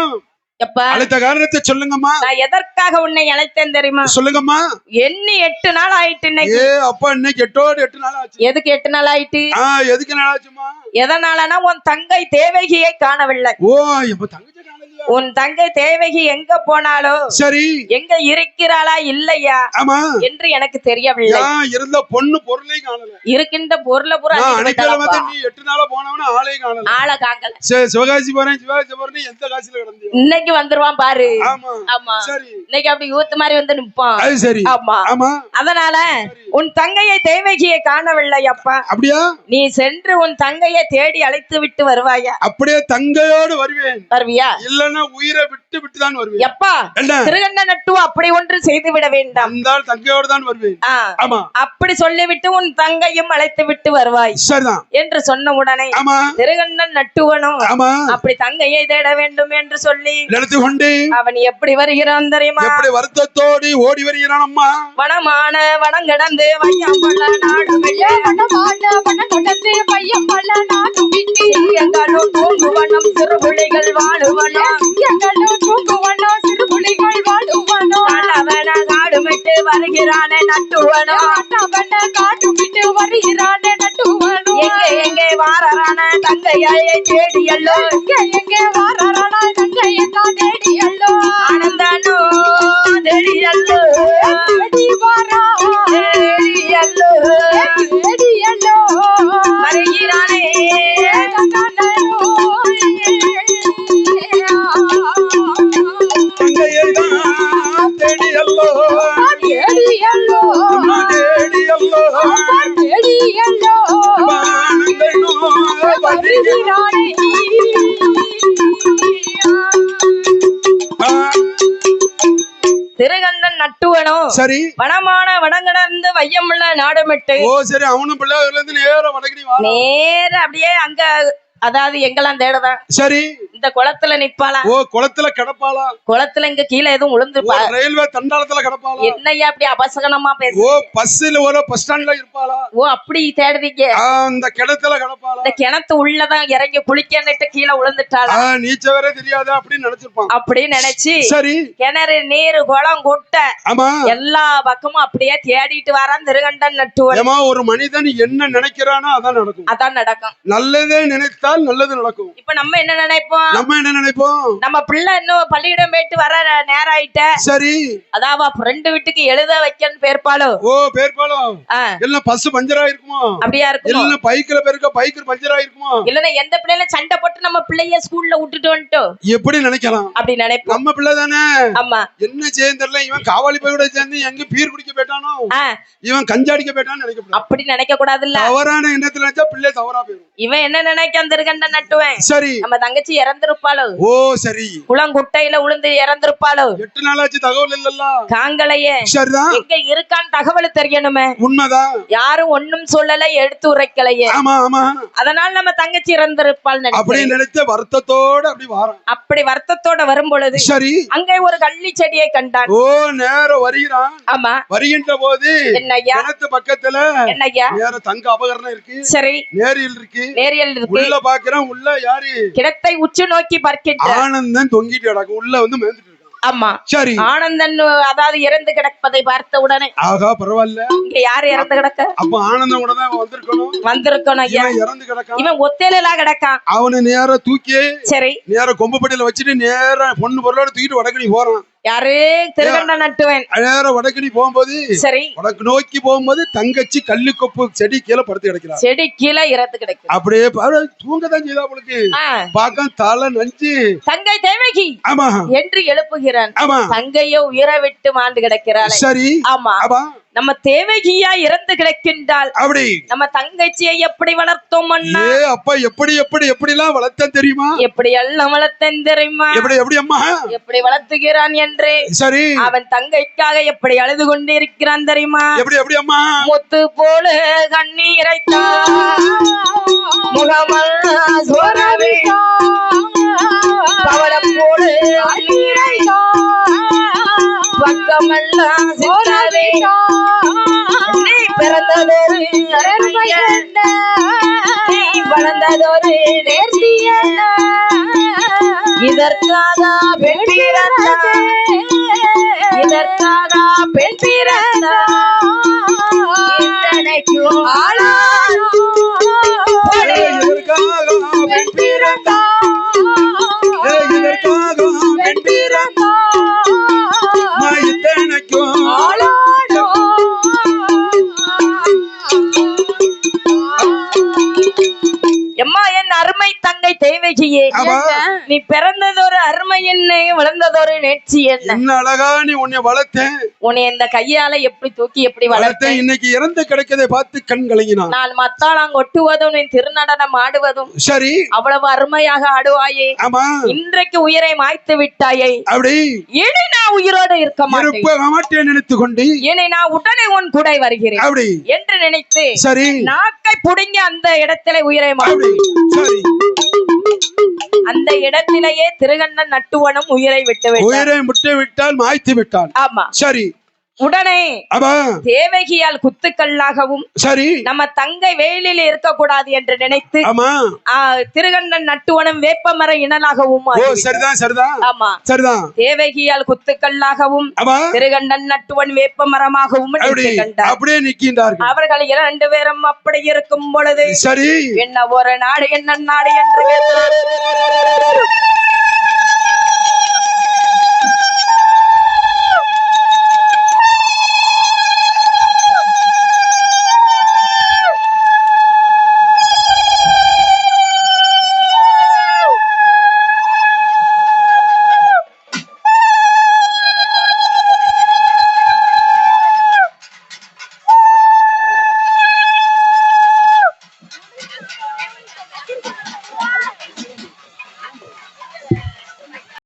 எப்பா அழைத்த காரணத்தை சொல்லுங்கம்மா. நான் எதற்காக உன்னை அழைத்தேன் தெரியுமா? சொல்லுங்கம்மா. எண்ணி 8 நாள் ஆயிட்டு. இன்னைக்கு அப்பா இன்னைக்கு 8 நாள் ஆச்சு. எதுக்கு 8 நாள் ஆயிட்டு? எதுக்கு நாள் ஆச்சுமா? எதனாலனா உன் தங்கை தேவகியை காணவில்லை. ஓ இப்ப தங்கை உன் தங்கை தேவகி எங்க போனாலோ சரி எங்க இருக்கிறாளா இல்லையா ஆமா என்று எனக்கு தெரியவில்லை. இருந்த பொண்ணு பொருளை காணல, இருக்கின்ற பொருளை பூரா நீ 8 நாளா போனவன ஆளே காணல. ஆளை காணல. சிவகாசி போறேன் எந்த காசில கிடந்து இன்னைக்கு வந்துருவான் பாரு. ஆமா ஆமா சரி. இன்னைக்கு அப்படி யூத் மாதிரி வந்து நிப்பான். அது சரி. ஆமா ஆமா. அதனால உன் தங்கையை தேவகியை காணவில்லை அப்பா. அப்படியா? நீ சென்று உன் தங்கையை தேடி அழைத்து விட்டு வருவாயா? அப்படியே தங்கையோடு வருவியா? இல்ல உயிரை விட்டு தான் வருவேன். எப்பா திருகண்டன் நட்டுவா அப்படி ஒன்று செய்து விட வேண்டாம். தங்கையோடு தான் வருவேன். ஆமா. அப்படி சொல்லிவிட்டு உன் தங்கையும் அழைத்து விட்டு வருவாய் சரிதான் என்று சொன்ன உடனே திருகண்டன் நட்டுவனும் அப்படி தங்கையை தேட வேண்டும் என்று சொல்லி நினைத்து கொண்டு அவன் எப்படி வருகிறான் தெரியுமா? எப்படி வருத்தத்தோடு ஓடி வருகிறான் அம்மா. வனமான வனம் கிடந்து வையம் பள்ள நாடு எங்களும் தூங்குவனம் சிறுபுலிகள் வாழுவனம் அவன காடுமிட்டு வருகிறானே நட்டுவனோ எங்கே வாரான தங்கையை தேடியல்லோ ஆனந்தனோ தேடியல்லோ வருகிறானே திருகண்டன் நட்டுவனும் சரி வனமான வடங்கடந்து வையமுள்ள நாடுமிட்டு ஓ சரி அவனும் பிள்ளைல இருந்து நேரா வடக்கடி வா நேர அப்படியே அங்க அதாவது எங்கெல்லாம் தேடுதான் சரி இந்த குளத்துல நிப்பாளா ஓ குளத்துல கிடப்பாளா குளத்துல இங்க கீழே எதுவும் உளுந்து ரயில்வே தண்டாளத்துல கிடப்பாளா என்னையா அப்படி அபசகனமா பேச ஓ பஸ்ல ஒரு பஸ் ஸ்டாண்ட்ல இருப்பாளா ஓ அப்படி தேடுறீங்க அந்த கிணத்துல கிடப்பாளா இந்த கிணத்து உள்ளதான் இறங்கி குளிக்கன்னுட்டு கீழே விழுந்துட்டாளா நீச்ச வேற தெரியாத அப்படின்னு நினைச்சிருப்பான் அப்படின்னு நினைச்சு சரி கிணறு நீர் குளம் குட்டை ஆமா எல்லா பக்கமும் அப்படியே தேடிட்டு வரான் திருகண்டன் நட்டுவன் ஏமா ஒரு மனிதன் என்ன நினைக்கிறானோ அதான் நடக்கும் அதான் நடக்கும் நல்லதே நினைத்தால் நல்லது நடக்கும் இப்ப நம்ம என்ன நினைப்போம் நம்ம என்ன நினைப்போம் நம்ம பிள்ளை இன்னும் பள்ளியிடம் போயிட்டு வர நேரம் ஆயிட்ட சரி அதாவா ஃப்ரெண்டு வீட்டுக்கு எழுத வைக்கன்னு பேர்பாலோ ஓ பேர்பாலம் எல்லாம் பஸ் பஞ்சர் ஆயிருக்குமோ அப்படியா இருக்கும் எல்லாம் பைக்ல பேருக்க பைக் பஞ்சர் ஆயிருக்குமோ இல்லன்னா எந்த பிள்ளைல சண்டை போட்டு நம்ம பிள்ளைய ஸ்கூல்ல விட்டுட்டு வந்துட்டோம் எப்படி நினைக்கலாம் அப்படி நினைப்போம் நம்ம பிள்ளை தானே ஆமா என்ன செய்ய தெரியல இவன் காவாலி போய் கூட சேர்ந்து எங்க பீர் குடிக்க போயிட்டானோ இவன் கஞ்சாடிக்க போயிட்டான்னு நினைக்க அப்படி நினைக்க கூடாதுல்ல தவறான எண்ணத்துல நினைச்சா பிள்ளை தவறா போயிடும் இவன் என்ன நினைக்க திருகண்டன் நட்டுவேன் சரி நம்ம தங்கச்சி இறந்திருப்பாளோ ஓ சரி குளங்குட்டையில உளுந்து இறந்திருப்பாளோ 8 நாளாச்சு தகவல் இல்லல்ல காங்களையே சரிதான் எங்க இருக்கான்னு தகவல் தெரியணுமே உண்மைதான் யாரும் ஒண்ணும் சொல்லல எடுத்து உரைக்கலையே ஆமா ஆமா அதனால நம்ம தங்கச்சி இறந்திருப்பாள் அப்படி நினைச்ச வருத்தத்தோட அப்படி வரான் அப்படி வருத்தத்தோட வரும் பொழுது சரி அங்கே ஒரு கள்ளி செடியை கண்டான் ஓ நேரம் வருகிறான் ஆமா வருகின்ற போது என்னய்யா கிணத்து பக்கத்துல என்னய்யா நேர தங்க அபகரணம் இருக்கு சரி நேரியல் இருக்கு நேரியல் இருக்கு உள்ள பாக்குறான் உள்ள யாரு கிடத்தை உச்சு நோக்கி பார்க்கின்ற ஆனந்தன் தொங்கிட்டு கிடக்கும் உள்ள வந்து மேந்துட்டு இருக்கான் ஆமா சரி ஆனந்தன் அதாவது இறந்து கிடப்பதை பார்த்த உடனே ஆகா பரவாயில்ல இங்க யாரு இறந்து கிடக்க அப்ப ஆனந்தம் கூட தான் வந்திருக்கணும் ஐயா இறந்து கிடக்கான் இவன் ஒத்தையில கிடக்கான் அவனை நேர தூக்கி சரி நேர கொம்புப்பட்டியில வச்சுட்டு நேர பொண்ணு பொருளோட தூக்கிட்டு வடக்கடி போறான் யாரு திருகண்டன் நட்டுவன் நேர வடக்கடி போகும்போது சரி வடக்கு நோக்கி போகும்போது தங்கச்சி கல்லுக்கொப்பு செடி கீழே படுத்து கிடக்கிறான் செடி கீழே இறந்து கிடக்கு அப்படியே தூங்கதான் செய்தா அவளுக்கு பாக்க தலை நஞ்சு தங்கை தேவகி ஆமா என்று எழுப்புகிறான் ஆமா தங்கையோ உயிரை விட்டு மாண்டு கிடக்கிறாள் சரி ஆமா நம்ம தேவகியா இறந்து கிடக்கின்றால் அப்படி நம்ம தங்கச்சியை எப்படி வளர்த்தோம் அண்ணா அப்பா எப்படி எப்படி எப்படி எல்லாம் வளர்த்தேன் தெரியுமா எப்படி எல்லாம் வளர்த்தேன் தெரியுமா எப்படி எப்படி அம்மா எப்படி வளர்த்துகிறான் என்று சரி அவன் தங்கைக்காக எப்படி அழுது கொண்டு இருக்கிறான் தெரியுமா எப்படி எப்படி அம்மா முத்து போல கண்ணீரைத்தா முகமல் சோரவே பவள போல கண்ணீரைத்தா பக்கமெல்லாம் சோரவே நீ பிறந்ததொரு நீ வளர்ந்ததொரு நேர்த்தியல்ல இதற்காக பெண் பிறந்தா இதற்காக பெண் பிறந்தா இத்தனைக்கும் ஆளானோ இதற்காக பெண் பிறந்தா இதற்காக பெண் பிறந்தா இத்தனைக்கும் ஆளானோ எம்மா என் அருமை தங்கை தேவகியே நீ பிறந்ததொரு அருமை என்ன வளர்ந்ததொரு நேர்ச்சி என்ன அழகா நீ உன்னை வளர்த்தேன் உன்னை இந்த கையால எப்படி தூக்கி எப்படி வளர்த்தேன் இன்னைக்கு இறந்து கிடைக்கதை பார்த்து கண் கலங்கினான் நான் மத்தாளாங் கொட்டுவதும் நீ திருநடனம் ஆடுவதும் சரி அவ்வளவு அருமையாக ஆடுவாயே இன்றைக்கு உயிரை மாய்த்து விட்டாயே அப்படி இனி நான் உயிரோடு இருக்க மாட்டேன் நினைத்து கொண்டு இனி நான் உடனே உன் கூட வருகிறேன் அப்படி என்று நினைத்து சரி நாக்கை புடுங்கி அந்த இடத்திலே உயிரை சரி அந்த இடத்திலேயே திருகண்டன் நட்டுவனும் உயிரை விட்டு விட்டால் மாய்த்து விட்டான் ஆமா சரி உடனே தேவகியால் குத்துக்கல்லாகவும் சரி நம்ம தங்கை வெயிலில் இருக்கக்கூடாது என்று நினைத்து திருகண்டன் நட்டுவனும் வேப்பமர இனலாகவும் ஆமா தேவகியால் குத்துக்கல்லாகவும் திருகண்டன் நட்டுவன் வேப்பமரமாகவும் அப்படியே நிற்கின்றார்கள் அவர்கள் 2 பேரும் அப்படி இருக்கும் பொழுது சரி என்ன ஒரு நாடு என்ன நாடு என்று